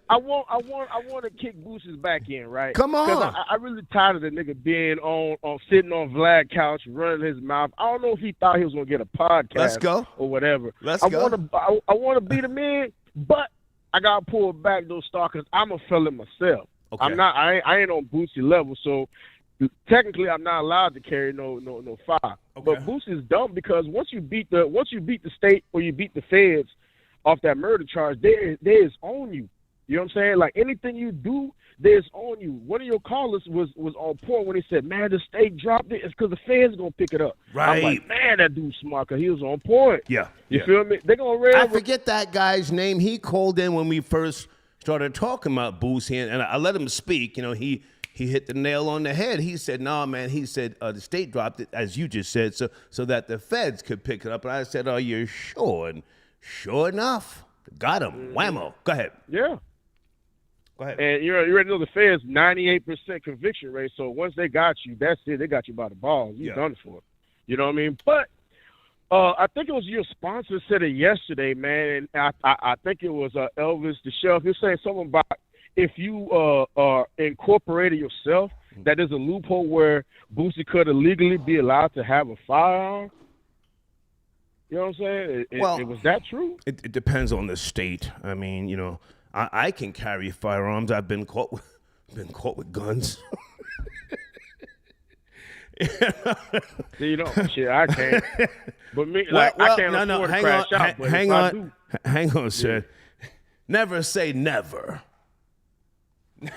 I want to kick Boosie's back in, right? Come on. Because I really tired of the nigga being on sitting on Vlad couch running his mouth. I don't know if he thought he was gonna get a podcast. Let's go. Or whatever. Let's go. I want to beat him in, but I gotta pull back those Star, because I'm a felon myself. Okay. I ain't on Boosie level, so technically I'm not allowed to carry no fire. Okay. But Boosie's dumb, because once you beat the state or you beat the feds off that murder charge, there is on you. You know what I'm saying? Like, anything you do, there's on you. One of your callers was on point when he said, man, the state dropped it. It's because the feds going to pick it up. Right. I'm like, man, that dude's smart, because he was on point. Yeah. You feel me? They're going to rail. I forget that guy's name. He called in when we first started talking about Boosie, and I let him speak. You know, he hit the nail on the head. He said, "No, man." He said, "The state dropped it, as you just said, so that the feds could pick it up." And I said, "Are you sure?" And sure enough, got him. Whammo. Go ahead. Yeah. Go ahead. And you already know the feds 98% conviction rate. So once they got you, that's it. They got you by the balls. You're done for. You know what I mean? But I think it was your sponsor said it yesterday, man. And I think it was Elvis the Chef. He was saying something about, if you incorporated yourself, that there's a loophole where Boosie could illegally be allowed to have a firearm. You know what I'm saying? Was that true? It depends on the state. I mean, you know, I can carry firearms. I've been caught with guns. You know, shit, I can't. But me, I can't afford to crash out. But hang on, sir. Never say never.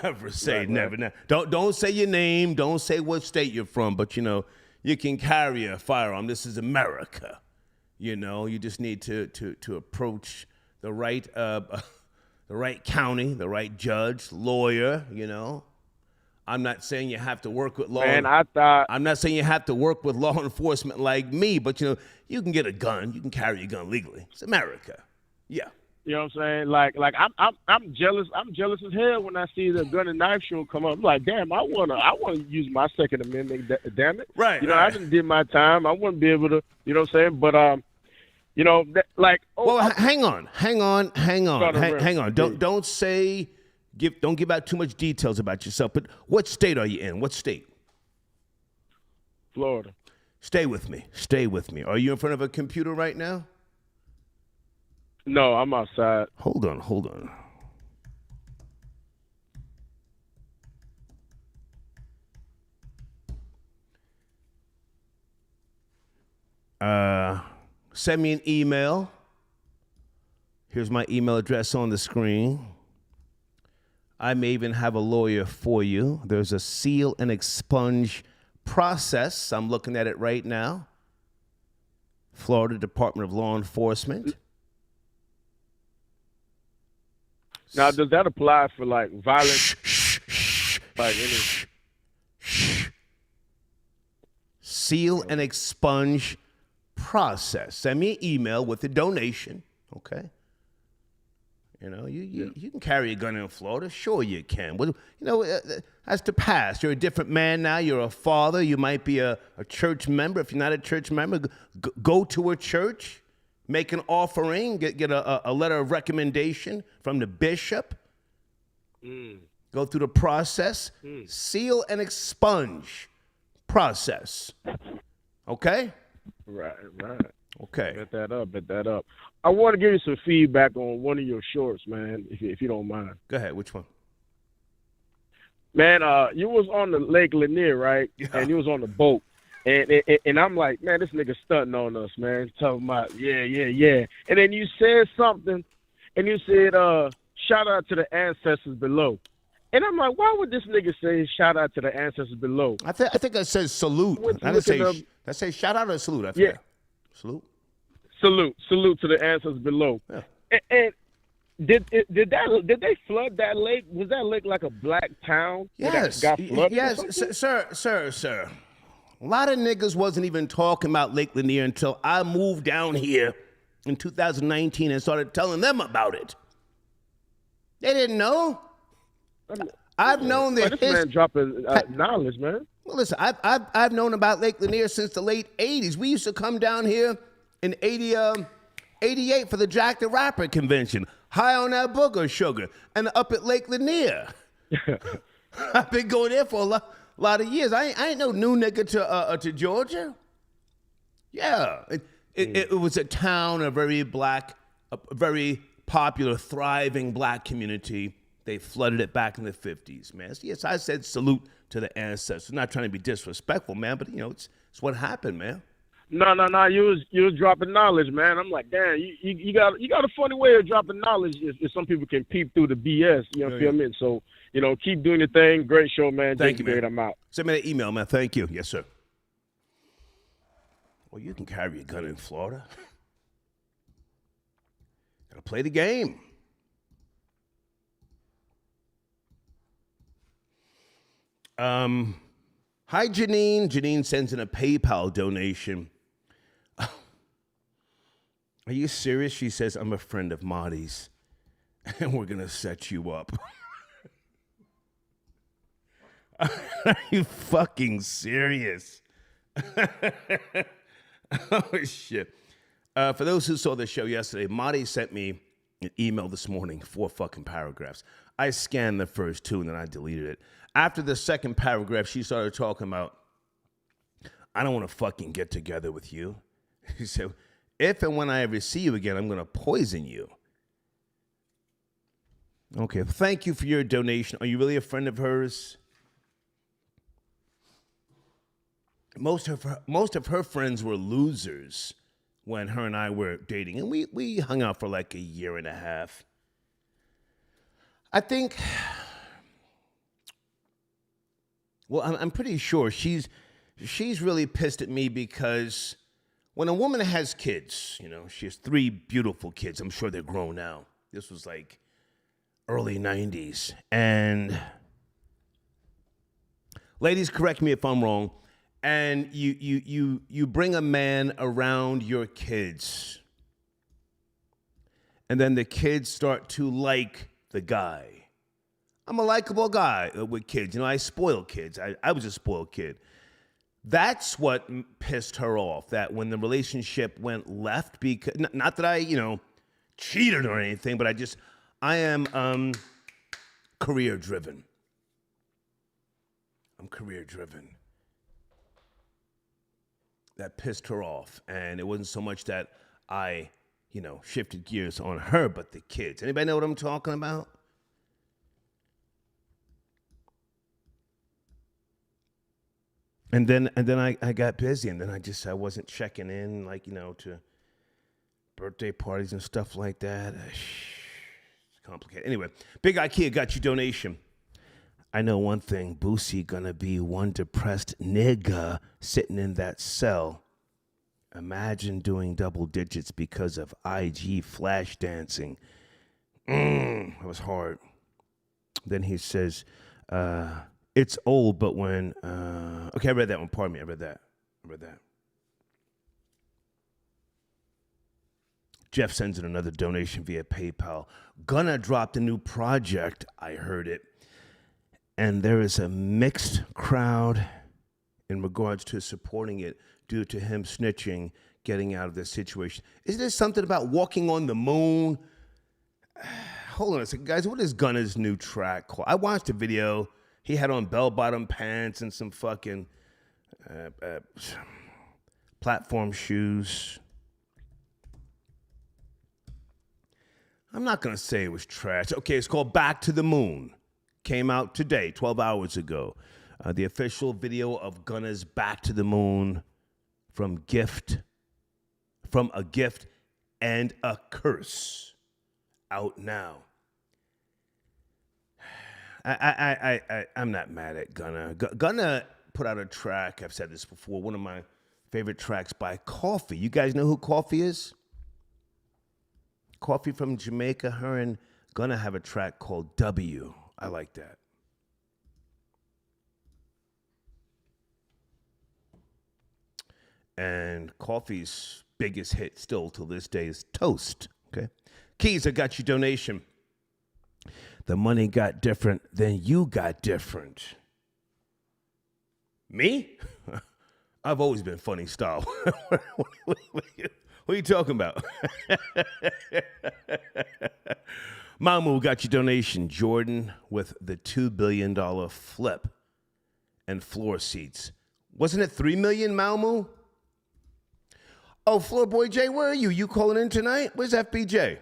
Never say never. Right. Don't say your name. Don't say what state you're from. But, you know, you can carry a firearm. This is America. You know, you just need to approach the right county, the right judge, lawyer. You know, I'm not saying you have to work with law. Man, I'm not saying you have to work with law enforcement like me. But, you know, you can get a gun. You can carry a gun legally. It's America. Yeah. You know what I'm saying? Like I'm jealous. I'm jealous as hell when I see the gun and knife show come up. I'm like, damn, I wanna use my Second Amendment. Damn it, right? You know, I didn't did my time. I wouldn't be able to. You know what I'm saying? But you know, hang on. Don't don't give out too much details about yourself, but what state are you in? What state? Florida. Stay with me. Stay with me. Are you in front of a computer right now? No, I'm outside. Hold on, hold on. Send me an email. Here's my email address on the screen. I may even have a lawyer for you. There's a seal and expunge process. I'm looking at it right now. Florida Department of Law Enforcement. Now, does that apply for like violence? Like any? Seal and expunge process. Send me an email with a donation. Okay. You know, you can carry a gun in Florida. Sure you can. Well, you know, that's the past. You're a different man now. You're a father. You might be a church member. If you're not a church member, go to a church, make an offering, get a letter of recommendation from the bishop. Go through the process. Seal and expunge process. Okay? Right. Okay. Bet that up. I want to give you some feedback on one of your shorts, man, if you don't mind. Go ahead. Which one? Man, you was on the Lake Lanier, right? Yeah. And you was on the boat. And I'm like, man, this nigga stunting on us, man. Talking about, yeah. And then you said something, and you said, shout out to the ancestors below. And I'm like, why would this nigga say shout out to the ancestors below? I think I said salute. I didn't say shout out or salute. I forgot. Yeah. Salute. Salute to the ancestors below. Yeah. And did they flood that lake? Was that lake like a black town? Yes. That got flooded? Yes, sir. A lot of niggas wasn't even talking about Lake Lanier until I moved down here in 2019 and started telling them about it. They didn't know. I've known their this man dropping knowledge, man. Well, listen, I've known about Lake Lanier since the late 80s. We used to come down here in 88 for the Jack the Rapper convention, high on that booger sugar, and up at Lake Lanier. I've been going there for a lot of years. I ain't no new nigga to Georgia. Yeah, it was a town, a very very popular, thriving black community. They flooded it back in the 50s, man. Yes, I said salute to the ancestors. Not trying to be disrespectful, man, but, you know, it's what happened, man. No. You was dropping knowledge, man. I'm like, damn, you got a funny way of dropping knowledge if some people can peep through the BS. You know what I mean? So, you know, keep doing your thing. Great show, man. Thank you, man. I'm out. Send me that email, man. Thank you. Yes, sir. Well, you can carry a gun in Florida. Gotta play the game. Hi, Janine. Janine sends in a PayPal donation. Are you serious? She says, I'm a friend of Marty's, and we're going to set you up. Are you fucking serious? Oh, shit. For those who saw the show yesterday, Marty sent me an email this morning, 4 fucking paragraphs. I scanned the first 2, and then I deleted it. After the second paragraph, she started talking about, I don't want to fucking get together with you. She said, if and when I ever see you again, I'm going to poison you. Okay, thank you for your donation. Are you really a friend of hers? Most of her friends were losers when her and I were dating, and we hung out for like a year and a half. I think, well, I'm pretty sure she's really pissed at me because when a woman has kids, you know, she has 3 beautiful kids. I'm sure they're grown now. This was like early 90s. And ladies, correct me if I'm wrong. And you bring a man around your kids, and then the kids start to like the guy. I'm a likable guy with kids. You know, I spoil kids. I was a spoiled kid. That's what pissed her off, that when the relationship went left, because not that I, you know, cheated or anything, but I am career driven. I'm career driven. That pissed her off. And it wasn't so much that I, shifted gears on her, but the kids. Anybody know what I'm talking about? And then I got busy, and then I wasn't checking in, to birthday parties and stuff like that. It's complicated. Anyway, Big IKEA got you donation. I know one thing, Boosie gonna be one depressed nigga sitting in that cell. Imagine doing double digits because of IG flash dancing. That was hard. Then he says, it's old, but when, okay, I read that one, pardon me, I read that. Jeff sends in another donation via PayPal. Gunna dropped a new project, I heard it. And there is a mixed crowd in regards to supporting it due to him snitching, getting out of this situation. Is there something about walking on the moon? Hold on a second, guys. What is Gunna's new track called? I watched the video. He had on bell-bottom pants and some fucking platform shoes. I'm not going to say it was trash. Okay, it's called Back to the Moon. Came out today, 12 hours ago. The official video of Gunna's Back to the Moon from a gift and a curse out now. I'm not mad at Gunna. Gunna put out a track, I've said this before, one of my favorite tracks by Coffee. You guys know who Coffee is? Coffee from Jamaica. Her and Gunna have a track called W. I like that. And Coffee's biggest hit still till this day is Toast. Okay. Keys, I got your donation. The money got different, then you got different. Me? I've always been funny style. What are you talking about? Mamu got your donation. Jordan with the $2 billion flip and floor seats. Wasn't it $3 million, Mamu? Oh, Floor Boy Jay, where are you? You calling in tonight? Where's FBJ?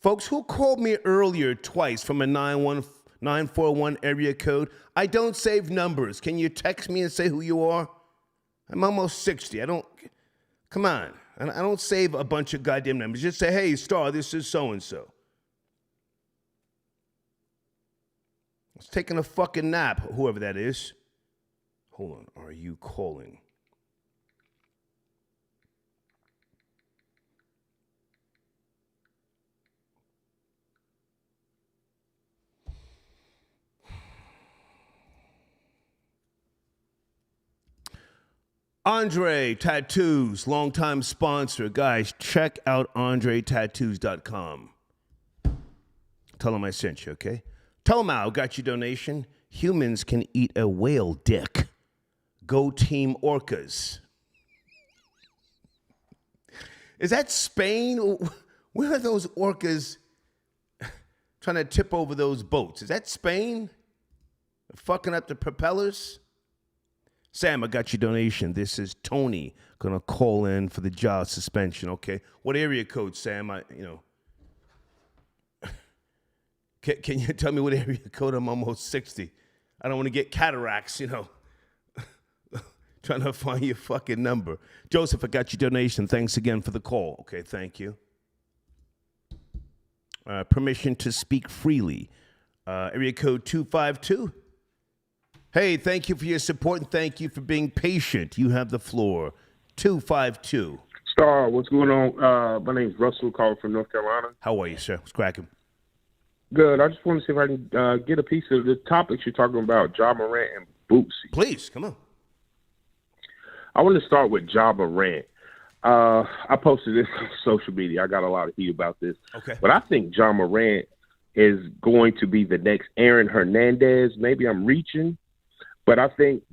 Folks, who called me earlier twice from a 941 area code? I don't save numbers. Can you text me and say who you are? I'm almost 60. Come on. I don't save a bunch of goddamn numbers. Just say, hey, Star, this is so-and-so. I was taking a fucking nap, whoever that is. Hold on. Are you calling? Andre Tattoos, longtime sponsor. Guys, check out AndreTattoos.com. Tell him I sent you, okay? Tomau got your donation. Humans can eat a whale dick. Go Team Orcas. Is that Spain? Where are those orcas trying to tip over those boats? Is that Spain? Fucking up the propellers? Sam, I got your donation. This is Tony gonna call in for the job suspension. Okay, what area code, Sam? Can you tell me what area code? I'm almost 60. I don't want to get cataracts. Trying to find your fucking number. Joseph, I got your donation. Thanks again for the call. Okay, thank you. Permission to speak freely. Area code 252. Hey, thank you for your support and thank you for being patient. You have the floor. 252. Star, what's going on? My name's Russell, calling from North Carolina. How are you, sir? What's cracking? Good. I just want to see if I can get a piece of the topics you're talking about, Ja Morant and Boosie. Please, come on. I want to start with Ja Morant. I posted this on social media. I got a lot of heat about this. Okay. But I think Ja Morant is going to be the next Aaron Hernandez. Maybe I'm reaching. But I think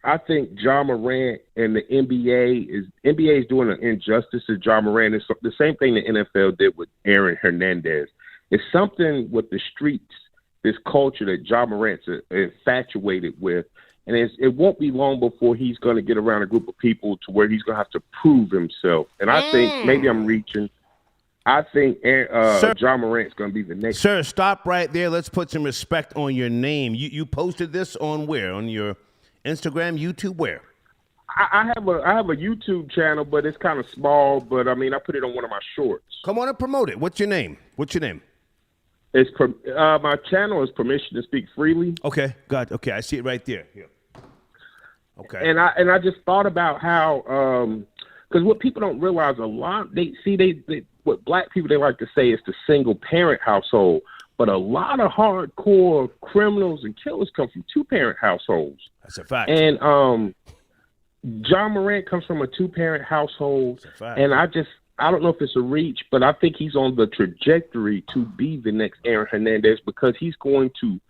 I think Ja Morant and the NBA is doing an injustice to Ja Morant. It's the same thing the NFL did with Aaron Hernandez. It's something with the streets, this culture that Ja Morant's infatuated with. And it won't be long before he's going to get around a group of people to where he's going to have to prove himself. And I think maybe I'm reaching. I think Ja Morant's going to be the next. Sir, stop right there. Let's put some respect on your name. You posted this on where? On your Instagram, YouTube, where? I have a YouTube channel, but it's kind of small. But I mean, I put it on one of my shorts. Come on and promote it. What's your name? It's my channel is Permission to Speak Freely. Okay, got it. Okay, I see it right there. Yeah. Okay. And I just thought about how because what people don't realize a lot they what black people they like to say is the single parent household, but a lot of hardcore criminals and killers come from 2-parent households. That's a fact. And Ja Morant comes from a 2-parent household, That's a fact. and I don't know if it's a reach, but I think he's on the trajectory to be the next Aaron Hernandez because he's going to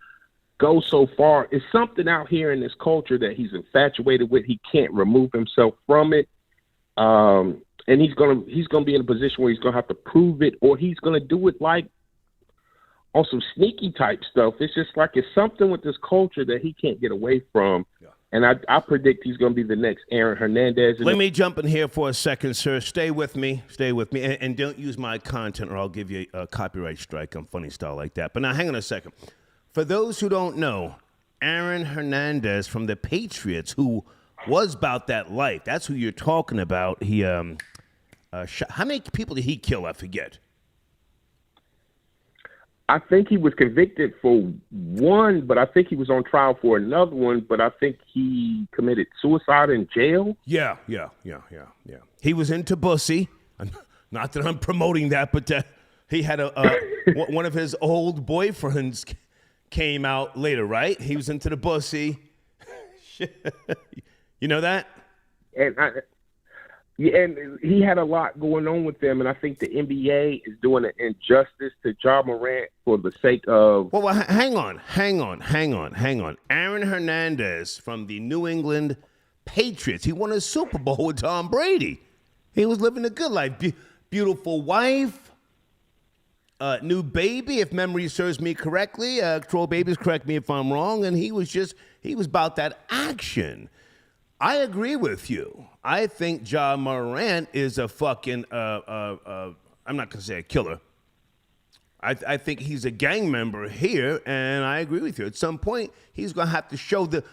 go so far. It's something out here in this culture that he's infatuated with. He can't remove himself from it. And he's gonna be in a position where he's gonna have to prove it, or he's gonna do it like on some sneaky type stuff. It's just like it's something with this culture that he can't get away from. Yeah. And I predict he's going to be the next Aaron Hernandez. Let me jump in here for a second, sir. Stay with me. And don't use my content or I'll give you a copyright strike on funny style like that. But now, hang on a second. For those who don't know, Aaron Hernandez from the Patriots, who was about that life, that's who you're talking about. He how many people did he kill? I forget. I think he was convicted for one, but I think he was on trial for another one, but I think he committed suicide in jail. Yeah. He was into Boosie. Not that I'm promoting that, but he had one of his old boyfriends came out later, right? He was into the Boosie. You know that? And he had a lot going on with them, and I think the NBA is doing an injustice to Ja Morant for the sake of... Well, hang on. Aaron Hernandez from the New England Patriots. He won a Super Bowl with Tom Brady. He was living a good life. Beautiful wife, new baby, if memory serves me correctly. Troll babies, correct me if I'm wrong. And he was about that action. I agree with you. I think Ja Morant is a fucking, I'm not going to say a killer. I think he's a gang member here, and I agree with you. At some point, he's going to have to show the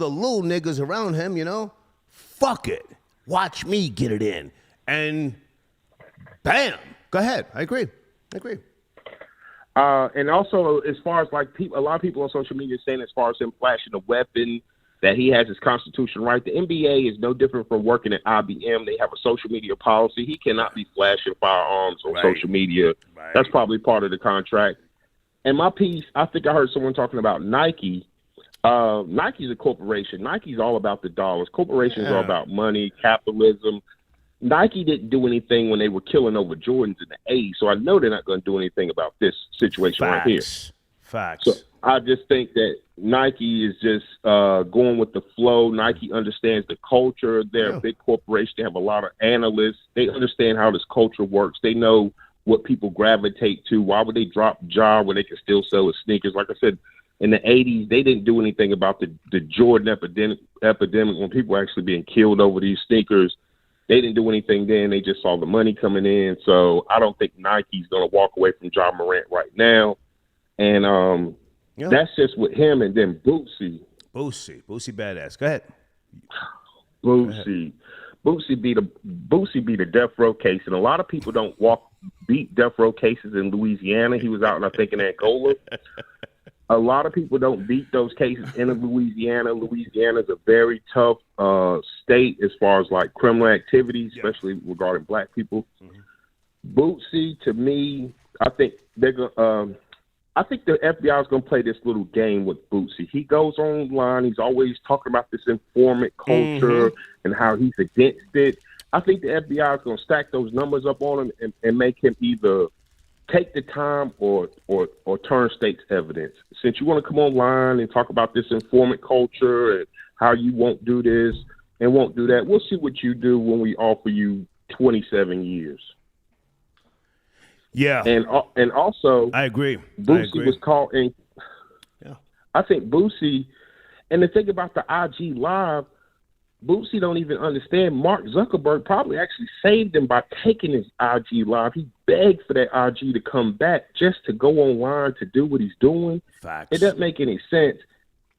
little niggas around him, you know, fuck it. Watch me get it in. And bam. Go ahead. I agree. And also, as far as like a lot of people on social media saying as far as him flashing a weapon, that he has his constitutional right. The NBA is no different from working at IBM. They have a social media policy. He cannot be flashing firearms on social media. Right. That's probably part of the contract. And my piece, I think I heard someone talking about Nike. Nike's a corporation. Nike's all about the dollars. Corporations are about money, capitalism. Nike didn't do anything when they were killing over Jordans in the 80s, so I know they're not going to do anything about this situation right here. Facts. So I just think that Nike is just going with the flow. Nike understands the culture. They're a big corporation. They have a lot of analysts. They understand how this culture works. They know what people gravitate to. Why would they drop Ja when they can still sell his sneakers? Like I said, in the 80s, they didn't do anything about the Jordan epidemic when people were actually being killed over these sneakers. They didn't do anything then. They just saw the money coming in. So I don't think Nike's going to walk away from Ja Morant right now. And that's just with him, and then Boosie Badazz. Go ahead. Boosie beat a death row case, and a lot of people don't beat death row cases in Louisiana. He was out, I think, in Angola. A lot of people don't beat those cases in Louisiana. Louisiana's a very tough state as far as like criminal activities, especially regarding black people. Mm-hmm. Boosie, to me, I think they're going. I think the FBI is going to play this little game with Boosie. He goes online. He's always talking about this informant culture and how he's against it. I think the FBI is going to stack those numbers up on him and make him either take the time or turn state's evidence. Since you want to come online and talk about this informant culture and how you won't do this and won't do that. We'll see what you do when we offer you 27 years. Yeah. And also, I agree. Boosie was caught in. Yeah. I think Boosie, and the thing about the IG Live, Boosie don't even understand. Mark Zuckerberg probably actually saved him by taking his IG Live. He begged for that IG to come back just to go online to do what he's doing. Facts. It doesn't make any sense.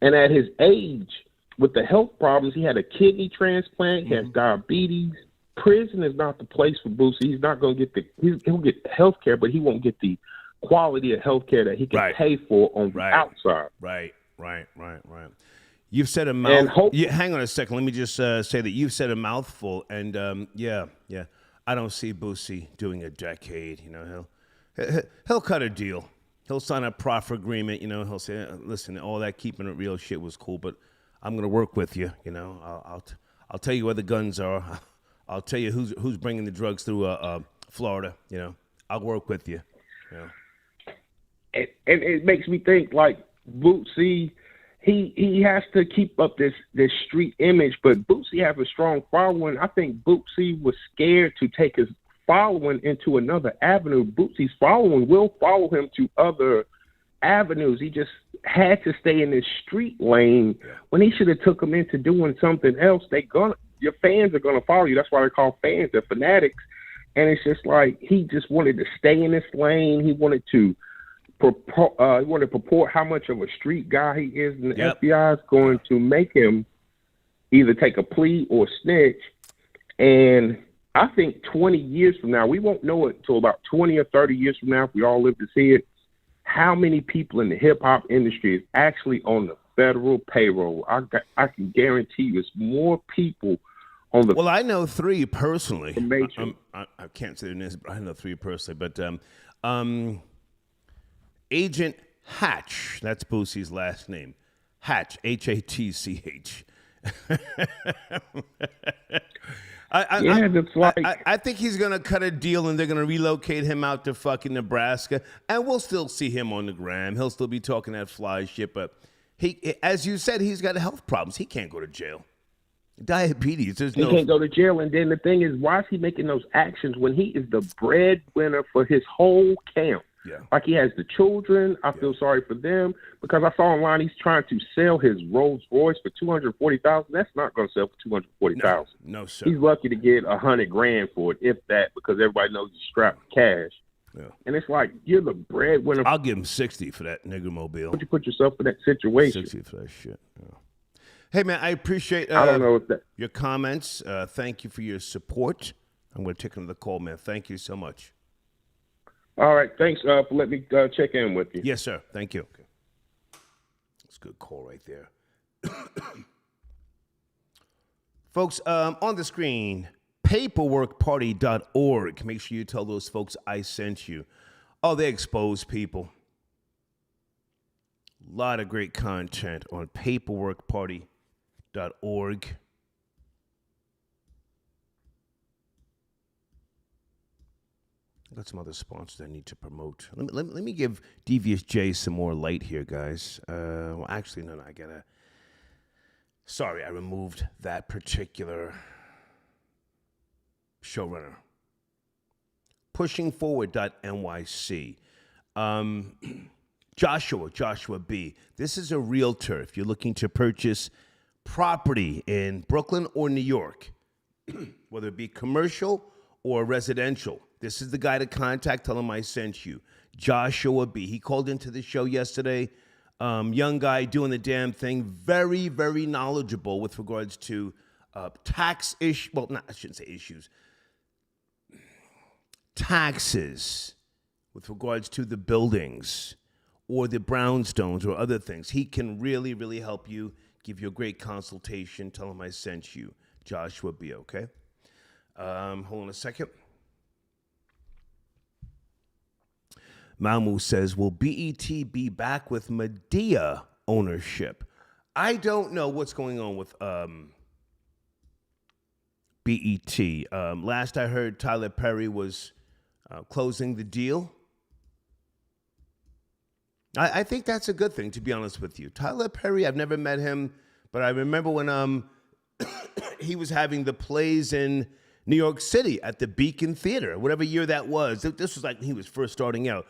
And at his age, with the health problems, he had a kidney transplant, he has diabetes. Prison is not the place for Boosie. He's not going to get he'll get health care, but he won't get the quality of health care that he can pay for on the outside. Right. You've said a mouthful. Hang on a second. Let me just say that you've said a mouthful. And, yeah. I don't see Boosie doing a decade. You know, he'll cut a deal. He'll sign a proffer agreement. You know, he'll say, listen, all that keeping it real shit was cool, but I'm going to work with you. You know, I'll tell you where the guns are. I'll tell you who's bringing the drugs through Florida. You know, I'll work with you. You know? And it makes me think, like, Boosie, he has to keep up this street image, but Boosie has a strong following. I think Boosie was scared to take his following into another avenue. Boosie's following will follow him to other avenues. He just had to stay in this street lane when he should have took him into doing something else. Your fans are gonna follow you. That's why they're called fans. They're fanatics. And it's just like he just wanted to stay in this lane. He wanted to purport how much of a street guy he is, and the FBI is going to make him either take a plea or snitch. And I think 20 years from now, we won't know it until about 20 or 30 years from now, if we all live to see it, how many people in the hip-hop industry is actually on the federal payroll. I can guarantee you it's more people on the... Well, I know three personally. I can't say their names, but I know three personally. But Agent Hatch, that's Boosie's last name. Hatch, Hatch. I think he's going to cut a deal and they're going to relocate him out to fucking Nebraska, and we'll still see him on the gram. He'll still be talking that fly shit, but he, as you said, he's got health problems. He can't go to jail. Diabetes. He can't go to jail, and then the thing is, why is he making those actions when he is the breadwinner for his whole camp? Yeah. Like he has the children. I feel sorry for them because I saw online he's trying to sell his Rolls Royce for $240,000. That's not going to sell for $240,000. No, sir. He's lucky to get $100,000 for it, if that, because everybody knows he's strapped with cash. Yeah. And it's like, you're the breadwinner. I'll give him 60 for that nigger mobile. Would you put yourself in that situation? 60 for that shit. Yeah. Hey man, I appreciate I don't know if that... your comments. Thank you for your support. I'm going to take another call, man. Thank you so much. All right. Thanks for letting me check in with you. Yes, sir. Thank you. Okay. That's a good call right there. Folks, on the screen, paperworkparty.org. Make sure you tell those folks I sent you. Oh, they expose people. A lot of great content on paperworkparty.org. I've got some other sponsors I need to promote. Let me give Devious J some more light here, guys. Well, actually, no, I gotta... Sorry, I removed that particular showrunner. Pushingforward.nyc. Joshua B. This is a realtor. If you're looking to purchase property in Brooklyn or New York, whether it be commercial or residential, this is the guy to contact. Tell him I sent you. Joshua B. He called into the show yesterday. Young guy doing the damn thing. Very, very knowledgeable with regards to tax issues. Well, I shouldn't say issues. Taxes with regards to the buildings or the brownstones or other things. He can really, really help you, give you a great consultation. Tell him I sent you. Joshua B., okay? Hold on a second. Malmu says, will BET be back with Medea ownership? I don't know what's going on with BET. Last I heard, Tyler Perry was closing the deal. I think that's a good thing, to be honest with you. Tyler Perry, I've never met him But I remember when he was having the plays in New York City at the Beacon Theater, whatever year that was. This was like when he was first starting out.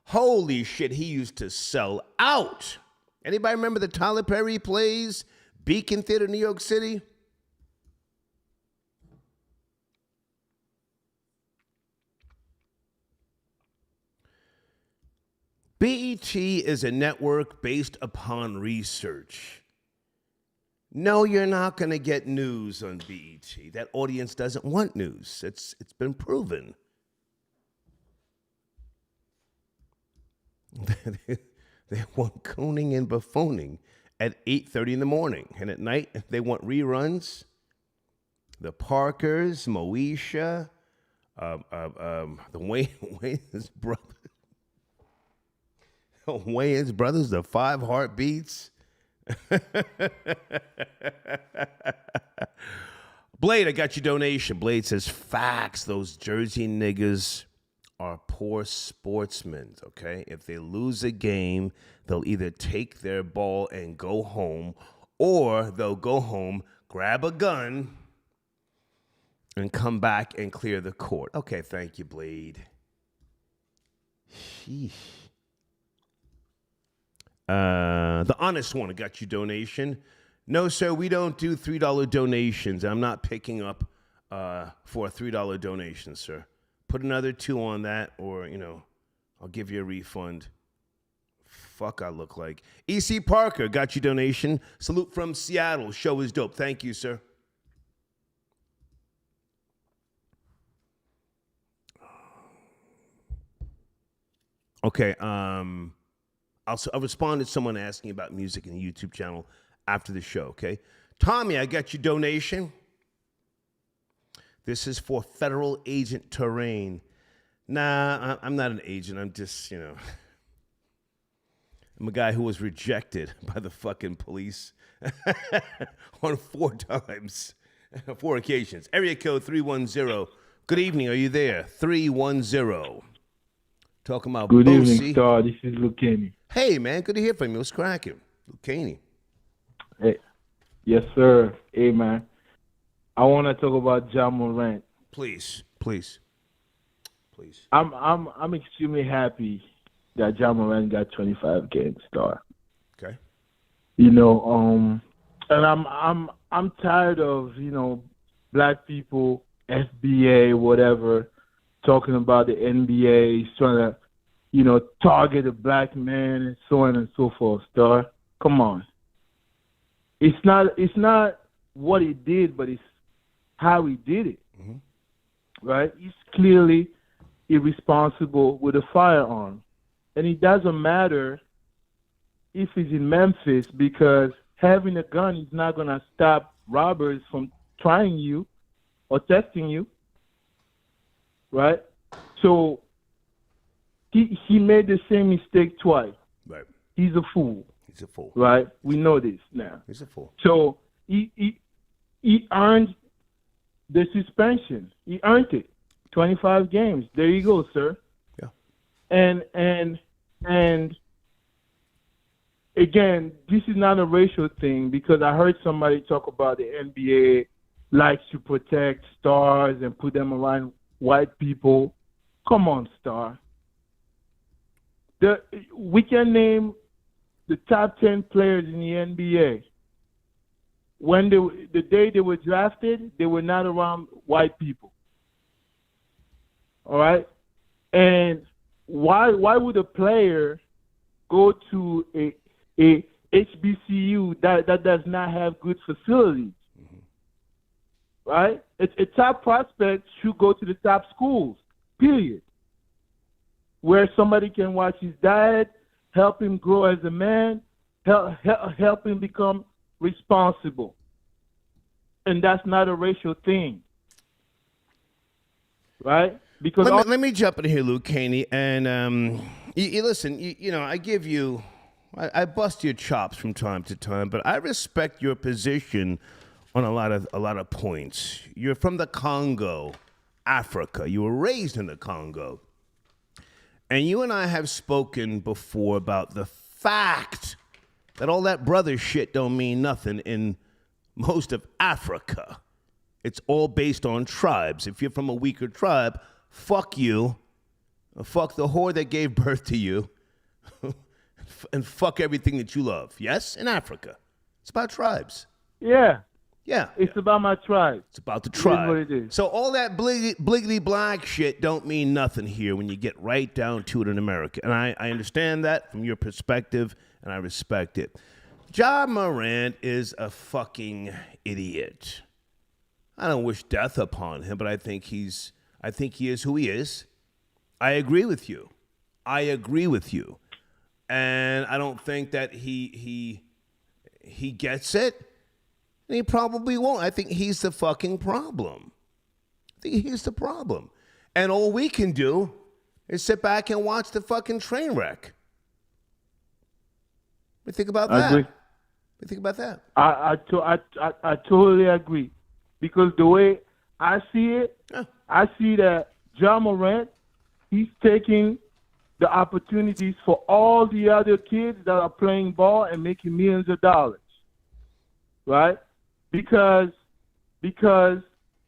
Holy shit, he used to sell out. Anybody remember the Tyler Perry plays? Beacon Theater, New York City? BET is a network based upon research. No, you're not going to get news on BET. That audience doesn't want news. It's been proven. They want cooning and buffooning at 8:30 in the morning. And at night, they want reruns. The Parkers, Moesha, the Wayans brothers. Wayans brothers, the Five Heartbeats. Blade, I got your donation. Blade says, facts, those Jersey niggas are poor sportsmen, okay? If they lose a game, they'll either take their ball and go home, or they'll go home, grab a gun, and come back and clear the court. Okay, thank you, Blade. Sheesh. The Honest One, I got you donation. No, sir, we don't do $3 donations. I'm not picking up for a $3 donation, sir. Put another 2 on that, or, I'll give you a refund. Fuck, I look like. E.C. Parker, got you donation. Salute from Seattle. Show is dope. Thank you, sir. Okay, I'll respond to someone asking about music in the YouTube channel after the show, okay? Tommy, I got your donation. This is for federal agent terrain. Nah, I'm not an agent. I'm just, I'm a guy who was rejected by the fucking police on 4 times, 4 occasions. Area code 310. Good evening. Are you there? 310. Talking about Good Boosie. evening, Star. This is Lucani. Hey, man. Good to hear from you. What's cracking? Lucani. Hey. Yes, sir. Hey, man. I want to talk about Ja Morant. Please. I'm extremely happy that Ja Morant got 25 games, Star. Okay. And I'm tired of, black people, FBA, whatever, talking about the NBA, trying to, target a black man and so on and so forth, Star. Come on. It's not what he did, but it's how he did it. Mm-hmm. Right? He's clearly irresponsible with a firearm. And it doesn't matter if he's in Memphis, because having a gun is not going to stop robbers from trying you or testing you. Right? So he made the same mistake twice. Right. He's a fool. He's a fool. Right? We know this now. He's a fool. So he earned the suspension. He earned it. 25 games. There you go, sir. Yeah. And again, this is not a racial thing, because I heard somebody talk about the NBA likes to protect stars and put them around white people. Come on, Star. We can name the top 10 players in the NBA. When the day they were drafted, they were not around white people. All right? And why would a player go to a HBCU that does not have good facilities? Mm-hmm. Right? A top prospect should go to the top schools, period. Where somebody can watch his diet, help him grow as a man, help him become responsible. And that's not a racial thing. Right? Because let me jump in here, Luke Caney, and you listen. I give you, I bust your chops from time to time, but I respect your position on a lot of points. You're from the Congo, Africa. You were raised in the Congo, and you and I have spoken before about the fact that all that brother shit don't mean nothing in most of Africa. It's all based on tribes. If you're from a weaker tribe, fuck you, fuck the whore that gave birth to you, and fuck everything that you love. Yes, in Africa. It's about tribes. Yeah. Yeah. It's about my tribe. It's about the tribe. It is what it is. So all that bliggity black shit don't mean nothing here when you get right down to it in America. And I understand that from your perspective, and I respect it. Ja Morant is a fucking idiot. I don't wish death upon him, but I think he is who he is. I agree with you. And I don't think that he gets it. And he probably won't. I think he's the fucking problem. And all we can do is sit back and watch the fucking train wreck. What do you think about that? I agree. What do you think about that? I totally agree. Because the way I see it, I see that Ja Morant, he's taking the opportunities for all the other kids that are playing ball and making millions of dollars, right? Because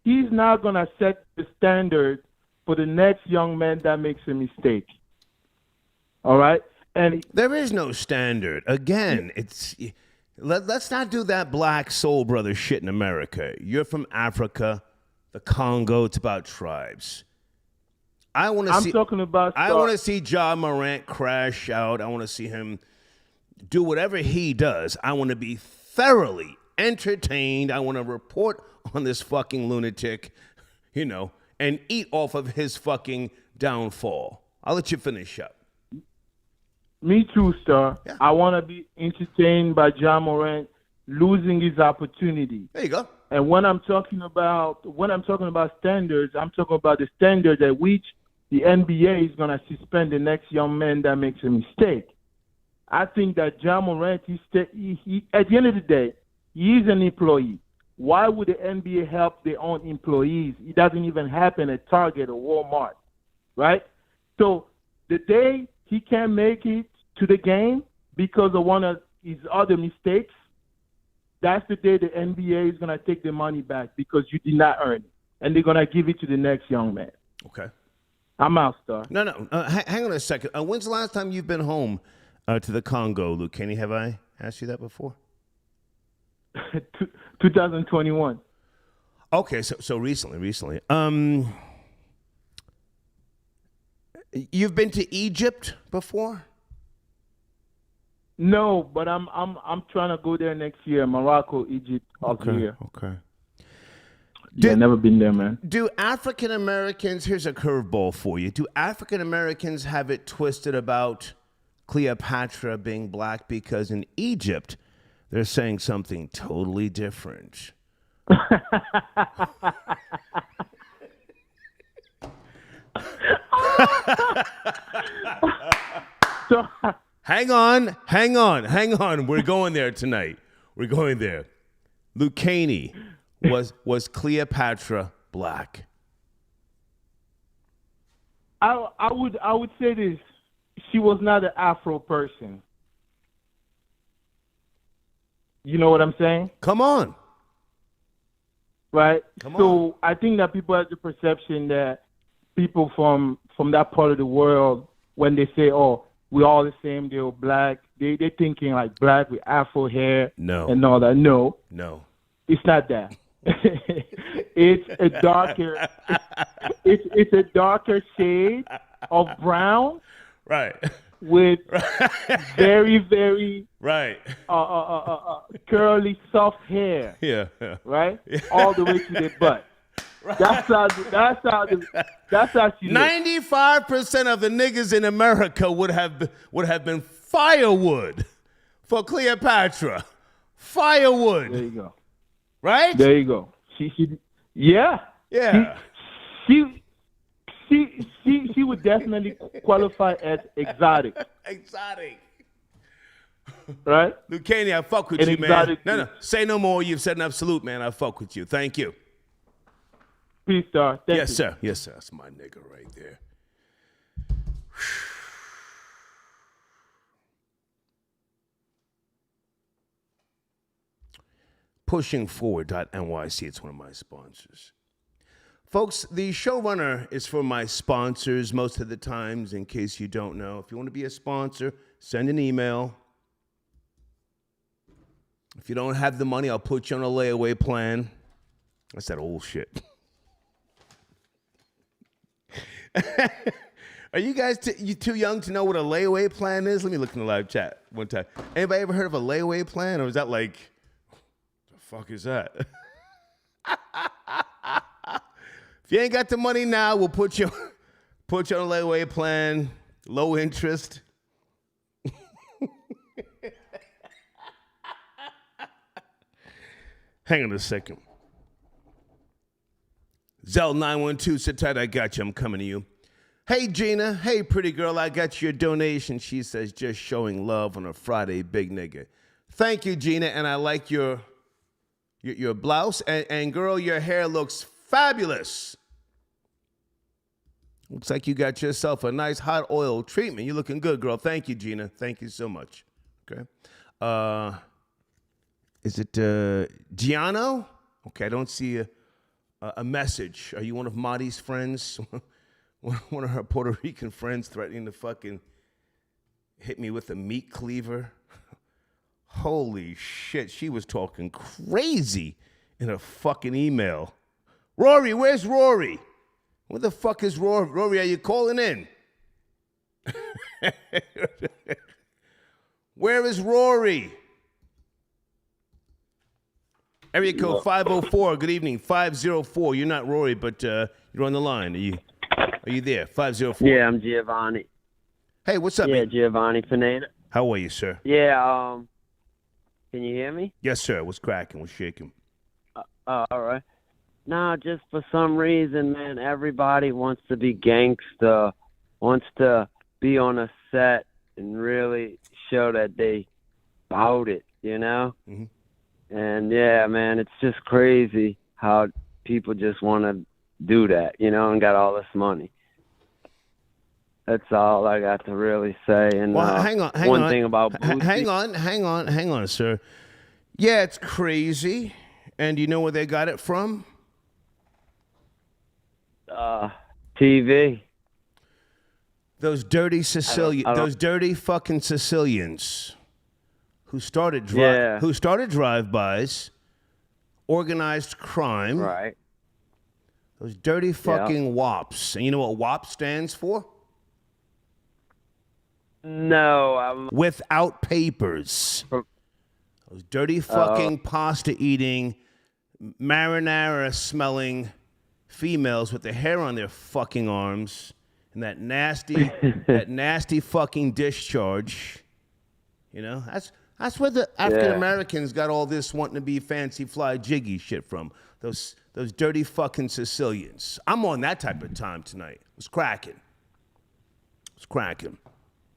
he's not going to set the standard for the next young man that makes a mistake, all right? And there is no standard. Again, let's not do that black soul brother shit in America. You're from Africa, the Congo. It's about tribes. I want to see Ja Morant crash out. I want to see him do whatever he does. I want to be thoroughly entertained. I want to report on this fucking lunatic, and eat off of his fucking downfall. I'll let you finish up. Me too, Star. Yeah. I want to be entertained by Ja Morant losing his opportunity. There you go. And when I'm talking about standards, I'm talking about the standard at which the NBA is going to suspend the next young man that makes a mistake. I think that Ja Morant, he at the end of the day, he is an employee. Why would the NBA help their own employees? It doesn't even happen at Target or Walmart, right? So the day he can't make it to the game because of one of his other mistakes, that's the day the NBA is going to take the money back because you did not earn it. And they're going to give it to the next young man. Okay. I'm out, Star. No. Hang on a second. When's the last time you've been home to the Congo, Luke Kenny? Have I asked you that before? 2021. Okay, so recently. You've been to Egypt before? No, but I'm trying to go there next year. Morocco, Egypt, Algeria. Okay. Yeah, never been there, man. Do African Americans, here's a curveball for you. Do African Americans have it twisted about Cleopatra being black? Because in Egypt, they're saying something totally different. So, hang on. We're going there tonight. We're going there. Luke Caney, was Cleopatra black? I would say this. She was not an Afro person. You know what I'm saying? Come on. Right? Come so on. I think that people have the perception that people from that part of the world, when they say, oh, we're all the same, they're black, they're thinking like black with Afro hair and all that. No. It's not that. It's a darker it's a darker shade of brown. Right. With very, very right curly, soft hair. Yeah. Right? Yeah. All the way to the butt. Right. That's how she 95% of the niggas in America would have been firewood for Cleopatra. Firewood. There you go. Right? There you go. She would definitely qualify as exotic. Exotic. Right? Luke Caney, I fuck with you, man. No. Say no more. You've said an absolute, man. I fuck with you. Thank you. Peace, Star. Thank you. Sir. Yes, sir. That's my nigga right there. pushingforward.nyc. It's one of my sponsors. Folks, the showrunner is for my sponsors most of the times, in case you don't know. If you want to be a sponsor, send an email. If you don't have the money, I'll put you on a layaway plan. That's that old shit. Are you guys you too young to know what a layaway plan is? Let me look in the live chat one time. Anybody ever heard of a layaway plan? Or is that like, the fuck is that? If you ain't got the money now, we'll put you on a layaway plan, low interest. Hang on a second. Zell 912, sit tight, I got you, I'm coming to you. Hey, Gina. Hey, pretty girl, I got your donation. She says, just showing love on a Friday, big nigga. Thank you, Gina, and I like your blouse. And girl, your hair looks fabulous. Looks like you got yourself a nice hot oil treatment. You're looking good, girl. Thank you, Gina. Thank you so much. Okay. Is it Giano? Okay, I don't see a message. Are you one of Marty's friends? One of her Puerto Rican friends threatening to fucking hit me with a meat cleaver. Holy shit, she was talking crazy in a fucking email. Rory, where's Rory? Where the fuck is Rory? Rory, are you calling in? Where is Rory? Area code 504. Good evening. 504. You're not Rory, but you're on the line. Are you there? 504. Yeah, I'm Giovanni. Hey, what's up? Yeah, man? Giovanni Pineda. How are you, sir? Yeah. Can you hear me? Yes, sir. What's cracking? What's shaking? All right. No, just for some reason, man, everybody wants to be gangsta, wants to be on a set and really show that they bought it, you know? Mm-hmm. And, yeah, man, it's just crazy how people just want to do that, you know, and got all this money. That's all I got to really say. And well, hang on. One thing about Boosie. Hang on, sir. Yeah, it's crazy. And you know where they got it from? TV. Those dirty those dirty fucking Sicilians who started drive-bys, organized crime. Right. Those dirty fucking WAPs. And you know what WAP stands for? No, Without papers. Those dirty fucking pasta-eating, marinara-smelling females with the hair on their fucking arms and that nasty fucking discharge. You know, that's where the African Americans got all this wanting to be fancy fly jiggy shit from. Those dirty fucking Sicilians. I'm on that type of time tonight. It's cracking.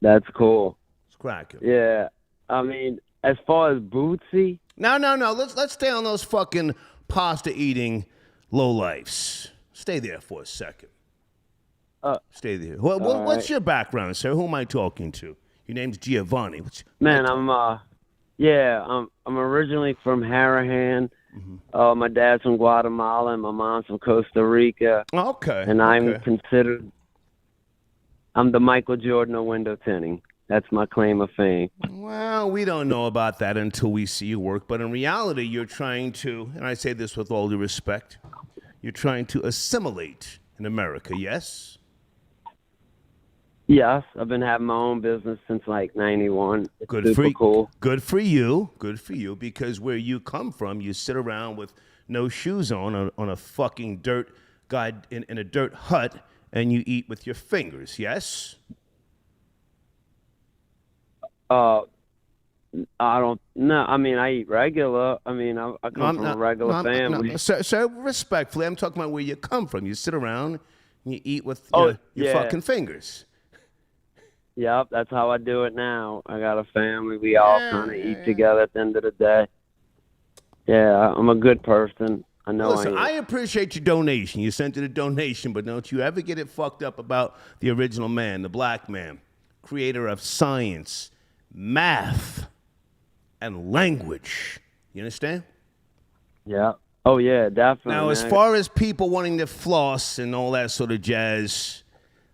That's cool. It's cracking. Yeah. I mean, as far as Bootsy. No. Let's stay on those fucking pasta eating lowlifes. Stay there for a second. Stay there. What's your background, sir? Who am I talking to? Your name's Giovanni. I'm originally from Harahan. Mm-hmm. My dad's from Guatemala and my mom's from Costa Rica. Okay. And I'm the Michael Jordan of window tinting. That's my claim of fame. Well, we don't know about that until we see you work. But in reality, you're trying to, and I say this with all due respect, you're trying to assimilate in America, yes? Yes, I've been having my own business since like 91. It's cool. Good for you, because where you come from, you sit around with no shoes on a fucking dirt guy in a dirt hut, and you eat with your fingers, yes? I don't know. I mean, I eat regular. I mean, I come from a regular family. No. So respectfully, I'm talking about where you come from. You sit around and you eat with your fucking fingers. Yep, that's how I do it now. I got a family. We all kind of eat together at the end of the day. Yeah, I'm a good person. I know. Listen, I appreciate your donation. You sent it a donation, but don't you ever get it fucked up about the original man, the black man, creator of science, math, and language. You understand? Yeah. Oh yeah, definitely. Now, as man. far as people wanting to floss and all that sort of jazz,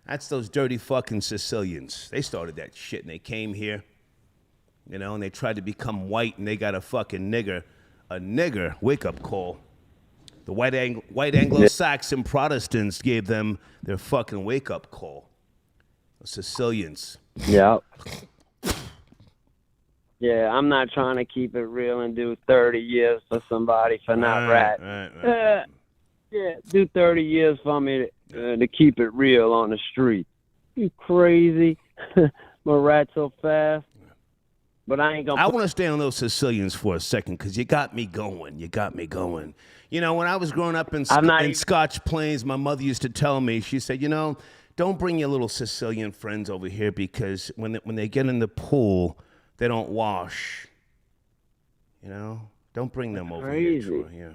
that's those dirty fucking Sicilians. They started that shit, and they came here, and they tried to become white, and they got a fucking nigger wake-up call. The white Anglo-Saxon Protestants gave them their fucking wake-up call. The Sicilians. Yeah. Yeah, I'm not trying to keep it real and do 30 years for somebody for not ratting. Right. Yeah, do 30 years for me to keep it real on the street. You crazy? My rat so fast. But I ain't gonna. I want to stay on those Sicilians for a second because you got me going. When I was growing up in Scotch Plains, my mother used to tell me, she said, don't bring your little Sicilian friends over here because when they get in the pool, they don't wash. Don't bring them over here, Troy. Yeah.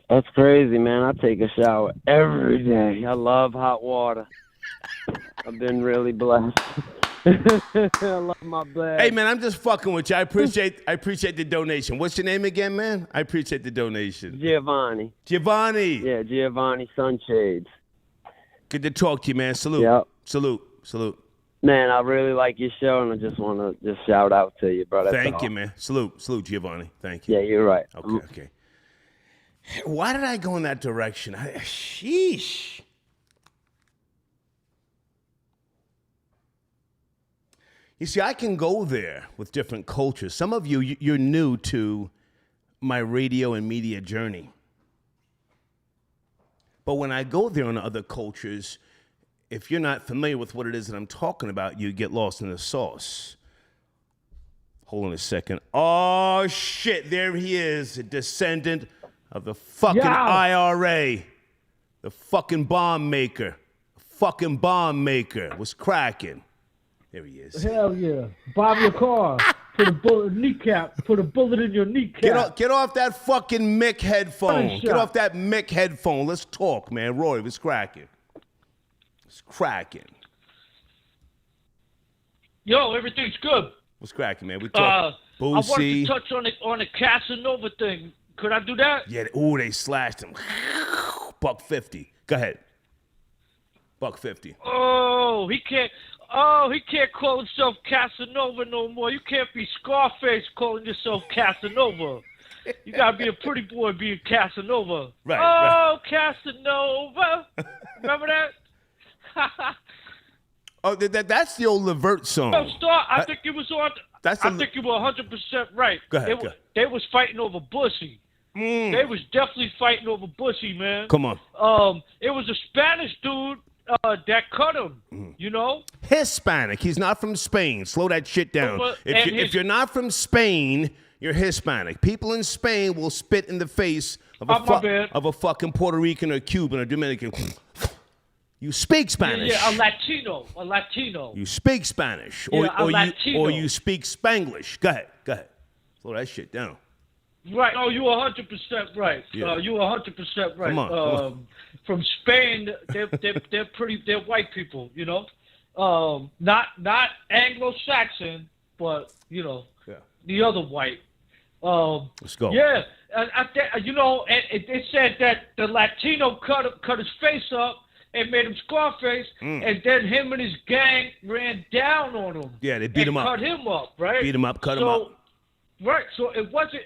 That's crazy, man. I take a shower every day. I love hot water. I've been really blessed. I love my blood. Hey, man, I'm just fucking with you. I appreciate the donation. What's your name again, man? I appreciate the donation. Giovanni. Yeah, Giovanni Sunshades. Good to talk to you, man. Salute. Yep. Salute. Man, I really like your show, and I just want to just shout out to you, brother. Thank you, man. Salute, Giovanni. Thank you. Yeah, you're right. Okay. Why did I go in that direction? Sheesh. You see, I can go there with different cultures. Some of you're new to my radio and media journey. But when I go there on other cultures, if you're not familiar with what it is that I'm talking about, you get lost in the sauce. Hold on a second. Oh, shit. There he is, a descendant of the fucking IRA. The fucking bomb maker. Was cracking. There he is. Hell yeah. Bob your car. Put a bullet in your kneecap. Get off that fucking mic headphone. Get off that mic headphone. Let's talk, man. Roy, what's cracking? Yo, everything's good. What's cracking, man? We talk Boosie. I wanted to touch on the Casanova thing. Could I do that? Yeah. They slashed him. $150. Go ahead. $150. He can't call himself Casanova no more. You can't be Scarface calling yourself Casanova. You gotta be a pretty boy being Casanova. Right. Casanova. Remember that? That's the old Levert song. I think it was on. I think you were 100% right. Go ahead. They was fighting over Boosie. They was definitely fighting over Boosie, man. Come on. It was a Spanish dude that cut him. Hispanic. He's not from Spain. Slow that shit down. If you're not from Spain, you're Hispanic. People in Spain will spit in the face of a fucking Puerto Rican or Cuban or Dominican. You speak Spanish. Yeah, a Latino. You speak Spanish. Or you speak Spanglish. Go ahead. Slow that shit down. Right. Oh, you 100% right. Yeah. You 100% right. Come on. From Spain, they're white people, not Anglo-Saxon, but the other white. Let's go. Yeah, it said that the Latino cut his face up and made him Scarface, and then him and his gang ran down on him. Yeah, they beat him up. Cut him up, right? Beat him up, cut him up. Right. So it wasn't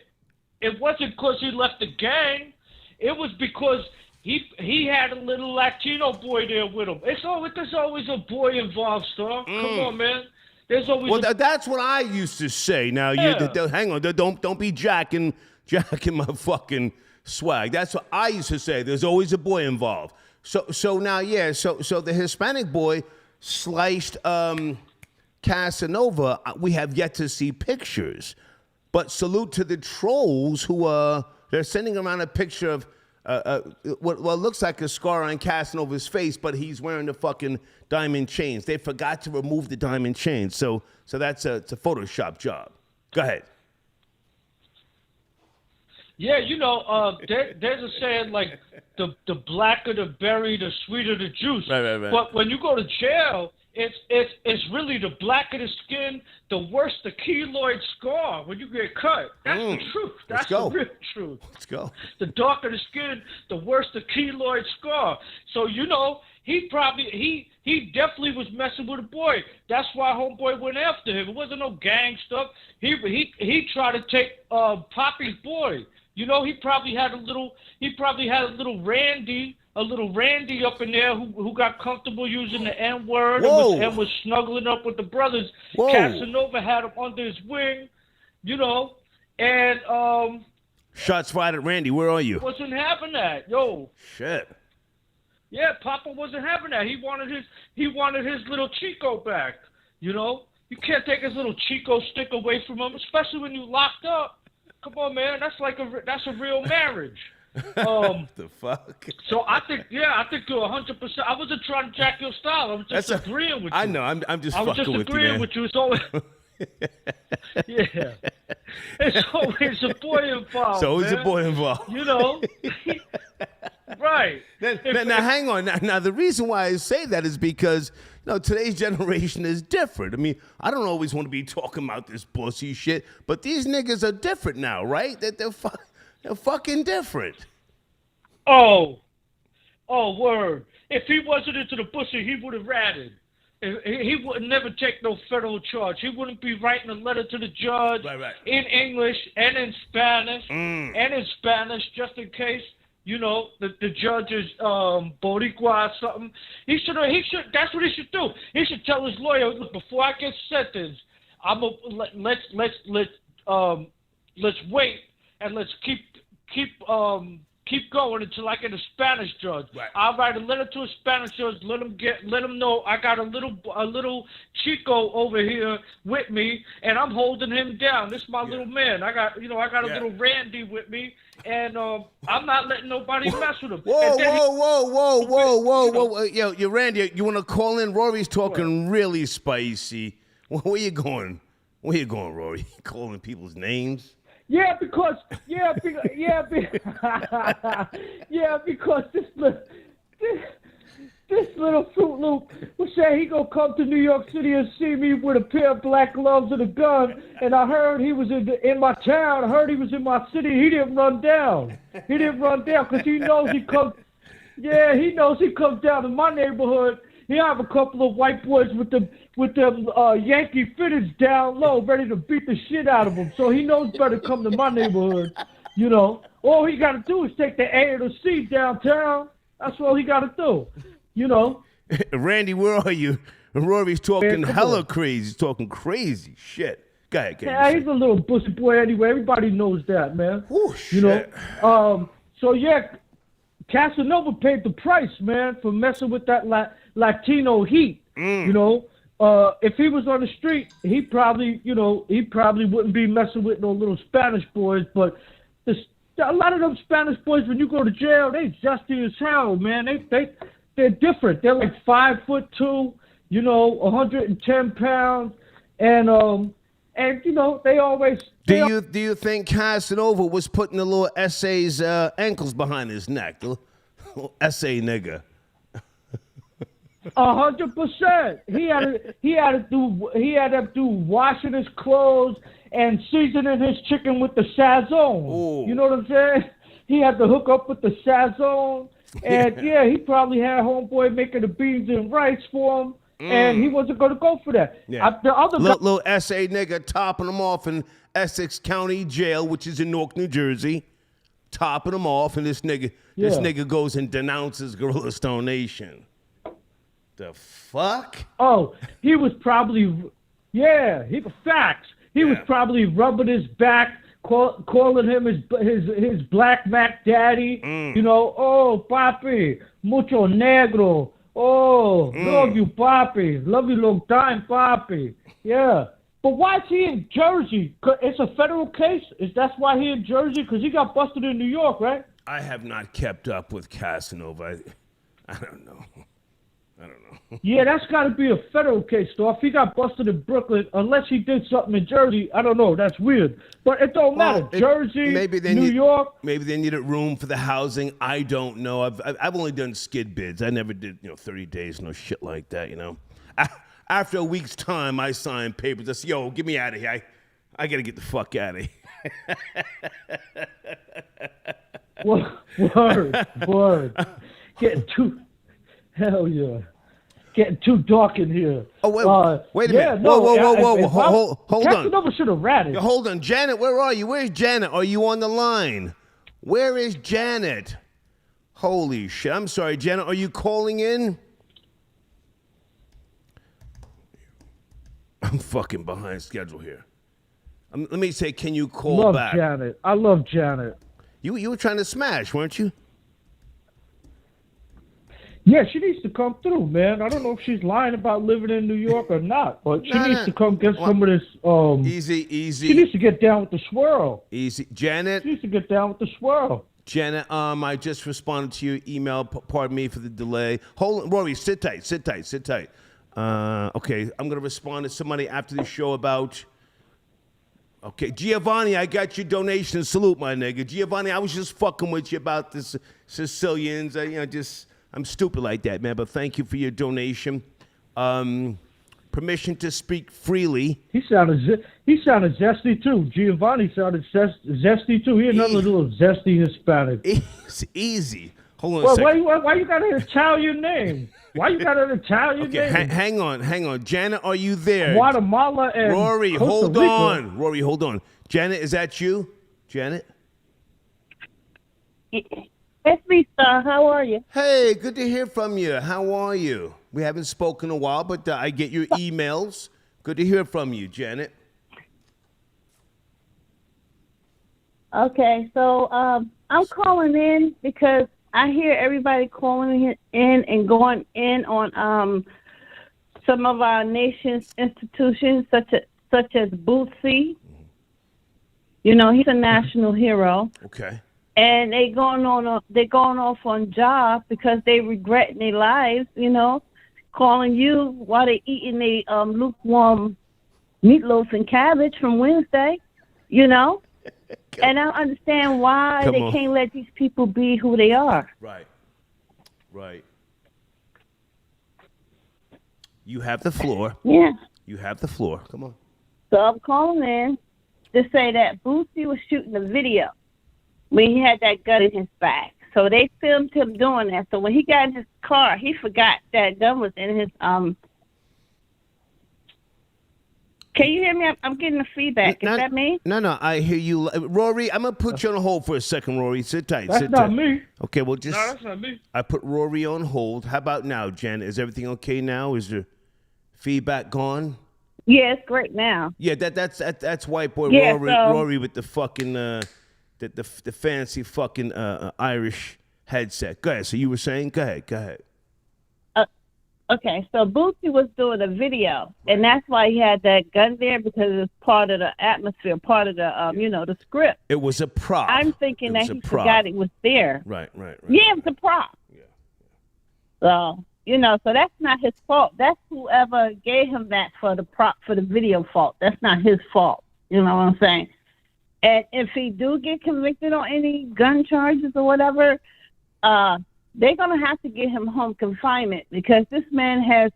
because he left the gang. It was because he had a little Latino boy there with him. There's always a boy involved, Star. Come on, man. There's always. That's what I used to say. Now hang on. Don't be jacking my fucking swag. That's what I used to say. There's always a boy involved. So now, so the Hispanic boy sliced Casanova. We have yet to see pictures, but salute to the trolls who they're sending around a picture of what looks like a scar on Casanova's face, but he's wearing the fucking diamond chains. They forgot to remove the diamond chains, so it's a Photoshop job. Go ahead. Yeah, there's a saying like the blacker the berry, the sweeter the juice. Right. But when you go to jail, it's really the blacker the skin, the worse the keloid scar when you get cut. That's the truth. That's the real truth. Let's go. The darker the skin, the worse the keloid scar. So he definitely was messing with a boy. That's why homeboy went after him. It wasn't no gang stuff. He tried to take Poppy's boy. He probably had a little Randy up in there who got comfortable using the N-word and was snuggling up with the brothers. Whoa. Casanova had him under his wing, and Shots fired at Randy. Where are you? wasn't having that. Yo. Shit. Yeah, Papa wasn't having that. He wanted his little Chico back. You can't take his little Chico stick away from him, especially when you locked up. Come on, man. That's a real marriage. The fuck? So I think you're 100%. I wasn't trying to jack your style. I was just agreeing with you. I know. I'm just I was fucking just with you, agreeing man. with you. It's always, yeah. It's always a boy involved. It's always man. a boy involved. Right. Now, hang on. Now, the reason why I say that is because today's generation is different. I mean, I don't always want to be talking about this pussy shit, but these niggas are different now, right? They're fucking different. Oh, word. If he wasn't into the pussy, he would have ratted. He would never take no federal charge. He wouldn't be writing a letter to the judge in English and in Spanish, just in case. The judge is Boricua or something. He should. That's what he should do. He should tell his lawyer, look, before I get sentenced, let's wait and let's keep going until I get a Spanish judge. Right. I'll write a letter to a Spanish judge. Let him know I got a little Chico over here with me, and I'm holding him down. This is my little man. I got a little Randy with me, and I'm not letting nobody mess with him. Whoa. Yo, Randy, you want to call in? Rory's talking really spicy. Where you going? Rory? Calling people's names? Because this little Fruit Loop was saying he gonna come to New York City and see me with a pair of black gloves and a gun, and I heard he was in my town. I heard he was in my city. He didn't run down because he knows he comes. Yeah, he knows he comes down to my neighborhood. He have a couple of white boys with them Yankee fitteds down low, ready to beat the shit out of him. So he knows better come to my neighborhood. All he got to do is take the A or the C downtown. That's all he got to do. Randy, where are you? Rory's talking hella crazy. He's talking crazy shit. Go ahead, yeah, he's a little pussy boy anyway. Everybody knows that, man. Ooh, shit. So yeah, Casanova paid the price, man, for messing with that Latino heat. If he was on the street, he probably wouldn't be messing with no little Spanish boys. But a lot of them Spanish boys, when you go to jail, they zesty as hell, man. They're different. They're like 5'2", 110 pounds, and they always. Do you think Casanova was putting the little SA's ankles behind his neck, the little SA nigga? 100%. He had to do washing his clothes and seasoning his chicken with the Sazon. Ooh. You know what I'm saying? He had to hook up with the Sazon, and he probably had homeboy making the beans and rice for him, and he wasn't going to go for that. Yeah. The other little SA nigga topping him off in Essex County Jail, which is in Newark, New Jersey, topping him off, and this nigga goes and denounces Gorilla Stone Nation. The fuck? Oh, he was probably, facts. He was probably rubbing his back, calling him his black Mac daddy. Oh, papi, mucho negro. Oh, love you, papi. Love you long time, papi. Yeah. But why is he in Jersey? It's a federal case. That's why he in Jersey? Because he got busted in New York, right? I have not kept up with Casanova. I don't know. Yeah, that's got to be a federal case, though. If he got busted in Brooklyn, unless he did something in Jersey, I don't know. That's weird. But it don't matter. Jersey, New York. Maybe they needed room for the housing. I don't know. I've only done skid bids. I never did 30 days, no shit like that. After a week's time, I sign papers. I say, yo, get me out of here. I got to get the fuck out of here. Word. Getting too, hell yeah. Getting too dark in here. Oh, wait a minute. No, whoa. Hold on. Casanova should have ratted. Hold on. Janet, where are you? Where's Janet? Are you on the line? Where is Janet? Holy shit. I'm sorry, Janet. Are you calling in? I'm fucking behind schedule here. Let me say, can you call back? Janet. I love Janet. You were trying to smash, weren't you? Yeah, she needs to come through, man. I don't know if she's lying about living in New York or not, but she needs to come get some of this. Easy. She needs to get down with the swirl. Easy, Janet. She needs to get down with the swirl. Janet, I just responded to your email. Pardon me for the delay. Hold on, Rory, sit tight. Okay, I'm gonna respond to somebody after the show about. Okay, Giovanni, I got your donation. Salute, my nigga. Giovanni, I was just fucking with you about the Sicilians. I'm stupid like that, man. But thank you for your donation. Permission to speak freely. He sounded zesty too. Giovanni sounded zesty too. He another little zesty Hispanic. It's easy. Hold on a second. Why you got an Italian name? Why you got an Italian name? Hang on. Janet, are you there? Guatemala and Rory, Costa hold Rica. on. Rory, hold on. Janet, is that you? Janet? It's me, sir. How are you? Hey, good to hear from you. How are you? We haven't spoken in a while, but I get your emails. Good to hear from you, Janet. Okay, so I'm calling in because I hear everybody calling in and going in on some of our nation's institutions, such as Boosie. You know, he's a national hero. Okay. And they're going off on jobs because they regret their lives, you know, calling you while they're eating their lukewarm meatloaf and cabbage from Wednesday, you know. And I don't understand why they can't let these people be who they are. Right. You have the floor. Yeah. You have the floor. Come on. So I'm calling in to say that Boosie was shooting a video when he had that gun in his back. So they filmed him doing that. So when he got in his car, he forgot that gun was in his Can you hear me? I'm getting the feedback. Is that me? No, I hear you. Rory, I'm going to put you on hold for a second, Rory. Sit tight. That's not me. Okay, well, just... No, that's not me. I put Rory on hold. How about now, Jen? Is everything okay now? Is the feedback gone? Yeah, it's great now. Yeah, that's white boy Rory with the fucking... the fancy fucking Irish headset. Go ahead. So you were saying? Go ahead. Okay, so Boosie was doing a video, and that's why he had that gun there, because it's part of the atmosphere, part of the the script. It was a prop. I'm thinking that he forgot it was there. Right. Yeah, it was a prop. Yeah. So so that's not his fault. That's whoever gave him that for the prop for the video fault. That's not his fault. You know what I'm saying? And if he do get convicted on any gun charges or whatever, they're going to have to get him home confinement, because this man has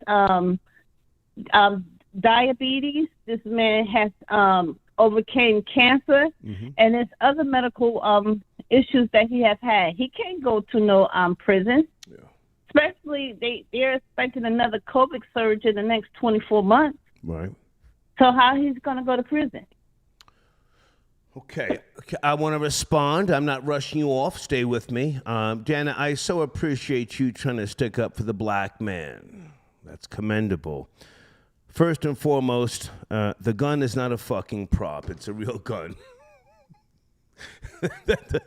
diabetes. This man has overcame cancer, and there's other medical issues that he has had. He can't go to no prison. Yeah. Especially they're expecting another COVID surge in the next 24 months. Right. So how he's going to go to prison? Okay, I want to respond. I'm not rushing you off. Stay with me. Jana, I so appreciate you trying to stick up for the black man. That's commendable. First and foremost, the gun is not a fucking prop. It's a real gun. the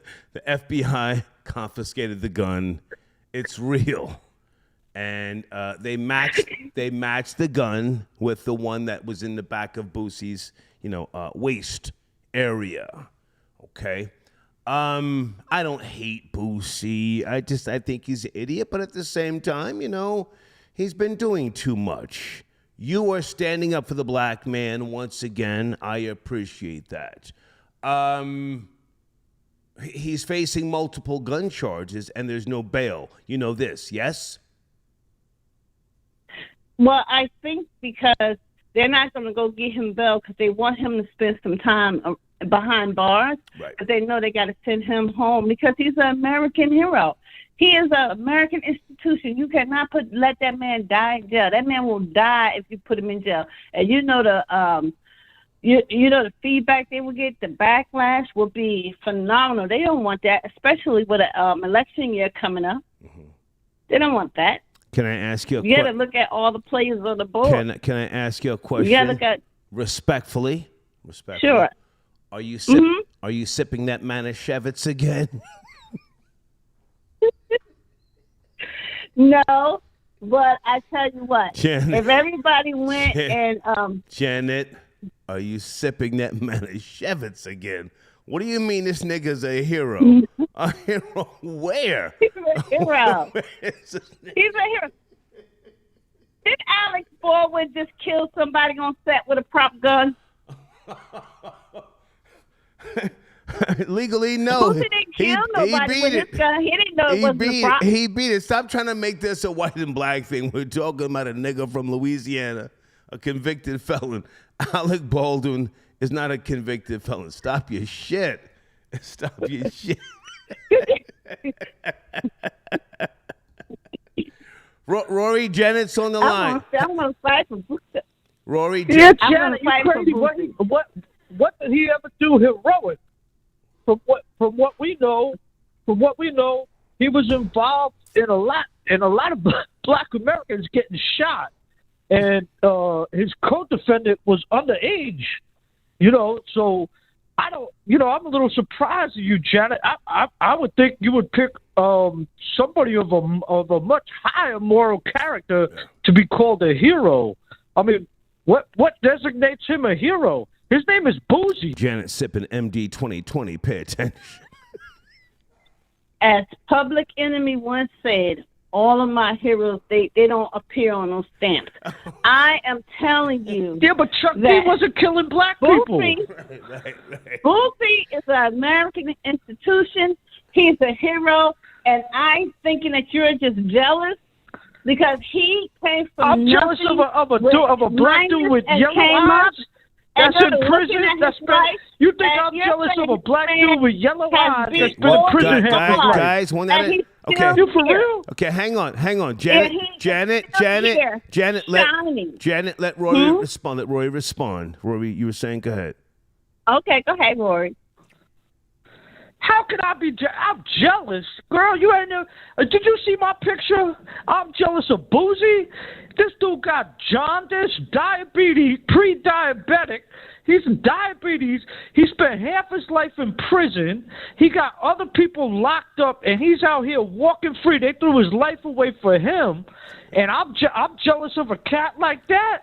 FBI confiscated the gun. It's real. And they matched the gun with the one that was in the back of Boosie's, waist area. Okay. I don't hate Boosie. I think he's an idiot, but at the same time, he's been doing too much. You are standing up for the black man once again. I appreciate that. He's facing multiple gun charges and there's no bail. You know this, yes? Well, I think because they're not going to go get him bail because they want him to spend some time behind bars. Right. Because they know they got to send him home because he's an American hero. He is an American institution. You cannot let that man die in jail. That man will die if you put him in jail. And you know the the feedback they will get, the backlash will be phenomenal. They don't want that, especially with an election year coming up. Mm-hmm. They don't want that. Can I ask you a question? You got to look at all the players on the board. Can I ask you a question? You got to look at respectfully. Sure. Are you Are you sipping that Manischewitz again? No, but I tell you what, Janet, if everybody went Janet, are you sipping that Manischewitz again? What do you mean this nigga's a hero? A hero where? He's a hero. He's a hero. Did Alex Baldwin just kill somebody on set with a prop gun? Legally, no. Boosie didn't kill nobody with his gun. He didn't know it wasn't a prop. He beat it. Stop trying to make this a white and black thing. We're talking about a nigga from Louisiana, a convicted felon. Alec Baldwin is not a convicted felon. Stop your shit. Stop your shit. Rory, Janet's on the line. I'm going to fight for Boosie. Rory, yeah, Janet, you crazy. What did he ever do heroic? From what we know, he was involved in a lot of black Americans getting shot, and his co-defendant was underage. So I don't. I'm a little surprised at you, Janet. I would think you would pick somebody of a much higher moral character to be called a hero. I mean, what designates him a hero? His name is Boosie. Janet sipping MD 2020. Pay attention. As Public Enemy once said, all of my heroes, they don't appear on those stamps. I am telling you. Yeah, but Chuck D wasn't killing black people. Boosie is an American institution. He's a hero. And I'm thinking that you're just jealous because he came from I'm jealous of a black dude with yellow eyes. That's in prison. You think I'm jealous of a black dude with yellow eyes that's been in prison half his life? Guys, one at a okay. You for real? Okay, hang on. Janet, let Rory respond. Let Rory respond. Rory, you were saying, go ahead. Okay, go ahead, Rory. How could I be? I'm jealous, girl. You ain't know. Did you see my picture? I'm jealous of Boosie. This dude got jaundice, diabetes, pre-diabetic. He's diabetes. He spent half his life in prison. He got other people locked up, and he's out here walking free. They threw his life away for him, and I'm jealous of a cat like that.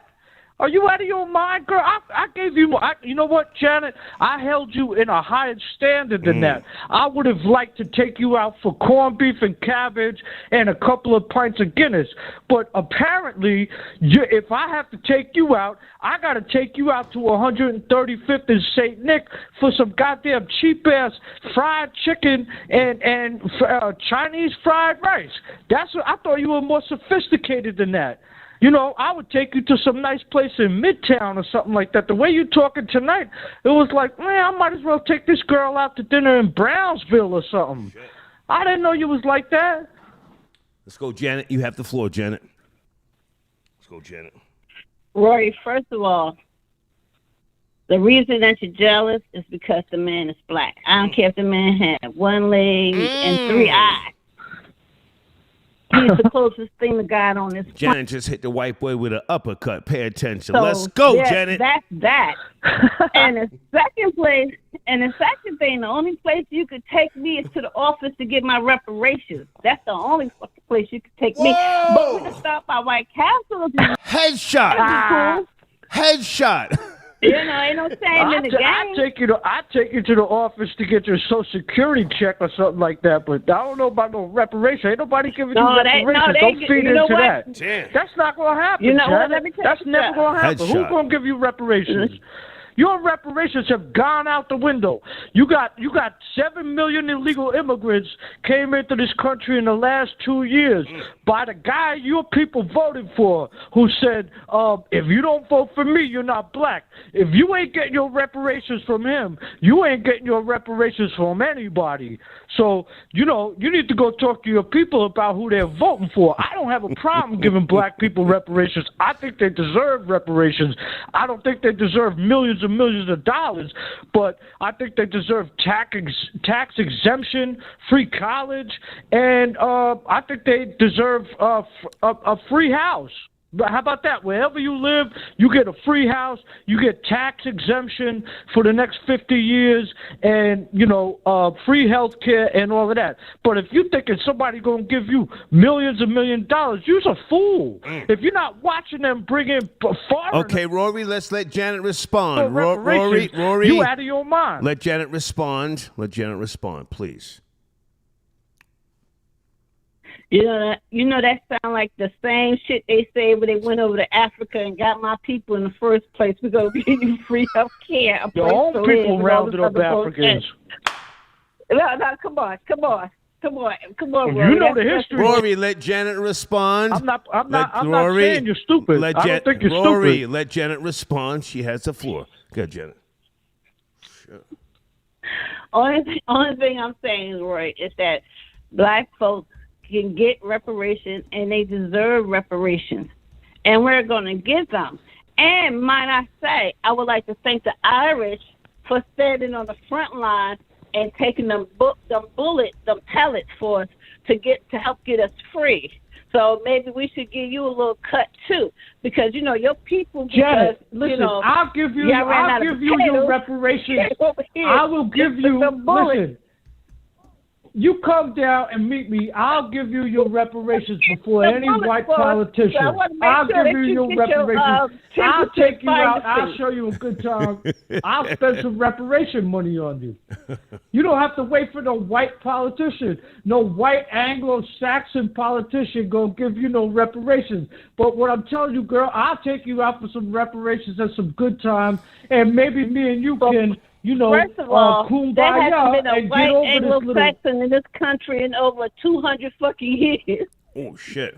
Are you out of your mind, girl? I gave you, you know what, Janet? I held you in a higher standard than that. I would have liked to take you out for corned beef and cabbage and a couple of pints of Guinness. But apparently, if I have to take you out, I got to take you out to 135th and St. Nick for some goddamn cheap-ass fried chicken and Chinese fried rice. I thought you were more sophisticated than that. I would take you to some nice place in Midtown or something like that. The way you're talking tonight, it was like, man, I might as well take this girl out to dinner in Brownsville or something. I didn't know you was like that. Let's go, Janet. You have the floor, Janet. Let's go, Janet. Rory, first of all, the reason that you're jealous is because the man is black. I don't care if the man had one leg and 3 eyes. He's the closest thing to God on this planet. Janet just hit the white boy with an uppercut. Pay attention. So let's go, Janet. That's that. And the second thing, the only place you could take me is to the office to get my reparations. That's the only fucking place you could take me. But we're going to stop by White Castle. Headshot. Headshot. Ain't no shame in the game. I take you to the office to get your Social Security check or something like that. But I don't know about no reparation. Ain't nobody giving you reparations. Don't feed into that. That's not gonna happen. Let me tell That's never gonna happen. Headshot. Who's gonna give you reparations? Your reparations have gone out the window. You got 7 million illegal immigrants came into this country in the last 2 years by the guy your people voted for, who said, if you don't vote for me, you're not black. If you ain't getting your reparations from him, you ain't getting your reparations from anybody. So, you need to go talk to your people about who they're voting for. I don't have a problem giving black people reparations. I think they deserve reparations. I don't think they deserve millions and millions of dollars, but I think they deserve tax exemption, free college, and I think they deserve a free house. How about that? Wherever you live, you get a free house, you get tax exemption for the next 50 years, and, free health care and all of that. But if you thinking somebody going to give you millions and millions of dollars, you're a fool. If you're not watching them bring in foreigners. Okay, Rory, let's let Janet respond. Rory, you out of your mind. Let Janet respond. Please. That sound like the same shit they say when they went over to Africa and got my people in the first place. We're going to give you free health care. Your own people rounded up Africans. No, come on, Rory. You know the history. Rory, let Janet respond. I'm not saying you're stupid. I don't think you're Rory, stupid. let Janet respond. She has the floor. Go, Janet. Sure. Only thing I'm saying, Roy, is that black folks can get reparations, and they deserve reparations, and we're going to give them. And might I say, I would like to thank the Irish for standing on the front line and taking them pellets for us to help get us free. So maybe we should give you a little cut too, because your people. Janet, listen, I'll give you your reparations. I will give you. Listen. You come down and meet me. I'll give you your reparations before any white politician. I'll give you your reparations. I'll take you out. I'll show you a good time. I'll spend some reparation money on you. You don't have to wait for no white politician, no white Anglo-Saxon politician gonna give you no reparations. But what I'm telling you, girl, I'll take you out for some reparations and some good time, and maybe me and you can. First of all, there hasn't been a white Anglo-Saxon in this country in over 200 fucking years. Oh, shit.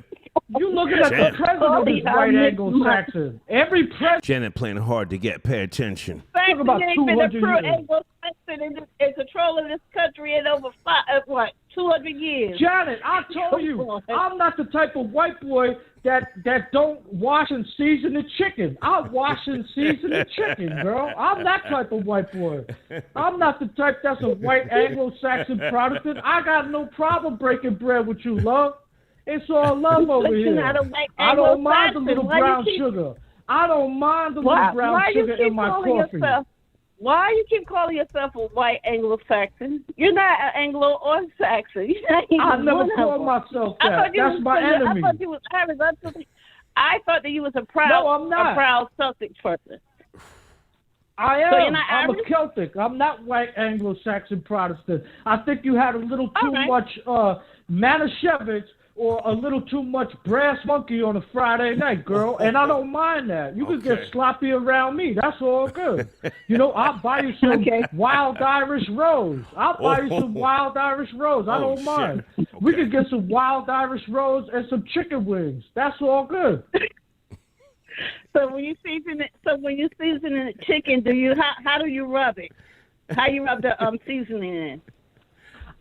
You looking at the president is white Anglo-Saxon. Every president. Janet playing hard to get. Pay attention. Talk about 200 years. Anglo-Saxon in control of this country in over 200 years. Janet, I told you, I'm not the type of white boy that don't wash and season the chicken. I wash and season the chicken, girl. I'm that type of white boy. I'm not the type that's a white Anglo-Saxon Protestant. I got no problem breaking bread with you, love. It's all love over here. I don't mind the little brown sugar. I don't mind the little brown sugar in my coffee. Why you keep calling yourself a white Anglo-Saxon? You're not an Anglo or Saxon. I never called myself that. That's my enemy. I thought that you was a proud Celtic person. I am. So you're not I'm Irish? a Celtic. I'm not white Anglo-Saxon Protestant. I think you had a little too much Manischewitz or a little too much brass monkey on a Friday night, girl, and I don't mind that. You can get sloppy around me. That's all good. I'll buy you some wild Irish rose. I'll buy you some wild Irish rose. I don't mind. Okay. We can get some wild Irish rose and some chicken wings. That's all good. So when you season the chicken, how do you rub it? How you rub the seasoning in?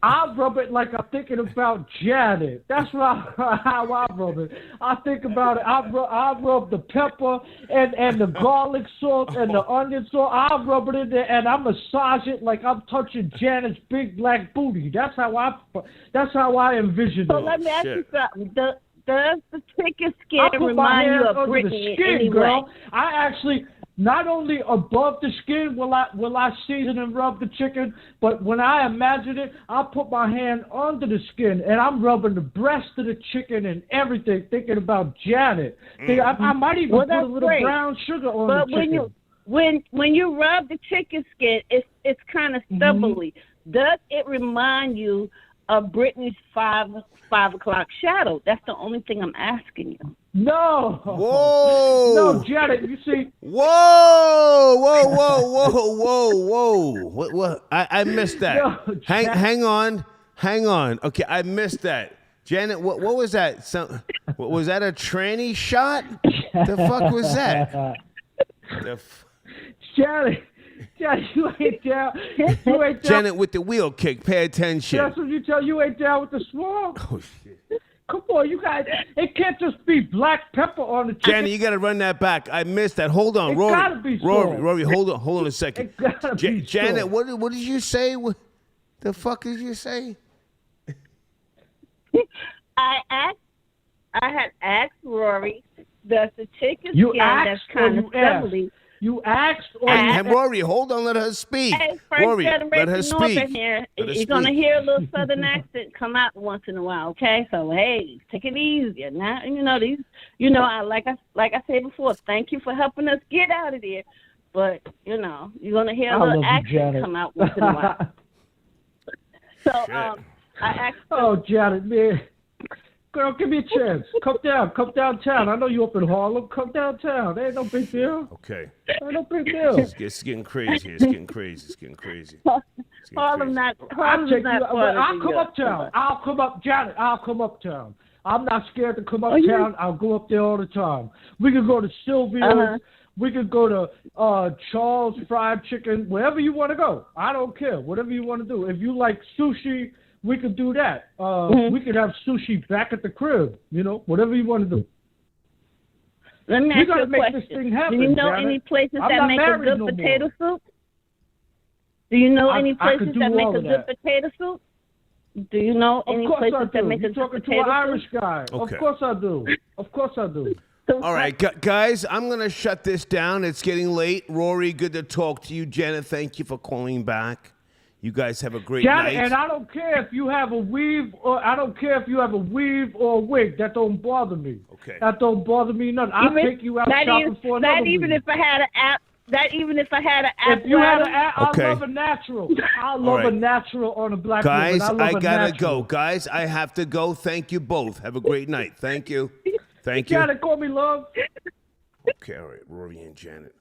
I rub it like I'm thinking about Janet. That's how I rub it. I think about it. I rub the pepper and the garlic salt and the onion salt. I rub it in there and I massage it like I'm touching Janet's big black booty. That's how I envision it. So let me ask you something. Does the chicken skin remind you of Brittany in any girl. way? I actually. Not only above the skin will I season and rub the chicken, but when I imagine it, I'll put my hand under the skin and I'm rubbing the breast of the chicken and everything, thinking about Janet. I might even put a little brown sugar on the chicken. When you rub the chicken skin, it's kind of stubbly. Does it remind you of Brittany's 5 o'clock shadow? That's the only thing I'm asking you. No. Whoa. No, Janet, you see. Whoa. What? I missed that. No, hang on. Okay, I missed that. Janet, what was that? Was that a tranny shot? The fuck was that? Janet, you ain't down. You ain't down. Janet with the wheel kick. Pay attention. That's what you tell you ain't down with the swamp. Oh shit. Come on, you guys. It can't just be black pepper on the chicken. Janet, you got to run that back. I missed that. Hold on, It Rory. gotta be salt. Rory, hold on a second. It gotta be Janet, salt. what did you say? What the fuck did you say? I had asked Rory, does the chicken You skin asked that's or kind of you asked? silly? You asked or And Rory, hold on, let her speak. Hey, first Rory, let generation her speak. Northern here. Let her You're gonna speak. hear a little southern accent come out once in a while, okay? So hey, take it easy. Now I like I said before, thank you for helping us get out of there. But you're gonna hear a I little love you, accent Janet. come out once in a while. So I asked Oh, Janet, man. Girl, give me a chance. Come downtown. I know you up in Harlem. Come downtown. Ain't no big deal. Okay. Ain't no big deal. It's getting crazy. It's getting crazy. Harlem's not I'll take you. part of I'll the come uptown. I'll come up, Janet. I'll come uptown. I'm not scared to come Oh, yeah. uptown. I'll go up there all the time. We could go to Sylvia's. Uh-huh. We could go to Charles Fried Chicken. Wherever you want to go. I don't care. Whatever you want to do. If you like sushi, we could do that. We could have sushi back at the crib. Whatever you want to do. Let me We ask you gotta a make question. this thing happen, Do you know Janet. any places I'm that not make a married good no potato more. soup? Do you know I- any I could places do that make all a of good that. potato soup? Do you know any Of course I places do. that make a You're good talking to potato an Irish soup? guy. Okay. Of course I do. Of course I do. All right, guys, I'm going to shut this down. It's getting late. Rory, good to talk to you. Janet, thank you for calling back. You guys have a great Janet, night. and I don't care if you have a weave or a wig. That don't bother me. Okay. That don't bother me none. I'll take you out shopping for another Not even wig. if I had an app. That even if I had an app. If you had an I Okay. love a natural. I love right. a natural on a black Guys, woman. I love I a gotta natural. go. Guys, I have to go. Thank you both. Have a great night. Thank you. Thank you. Janet, call me love. Okay, all right. Rory and Janet.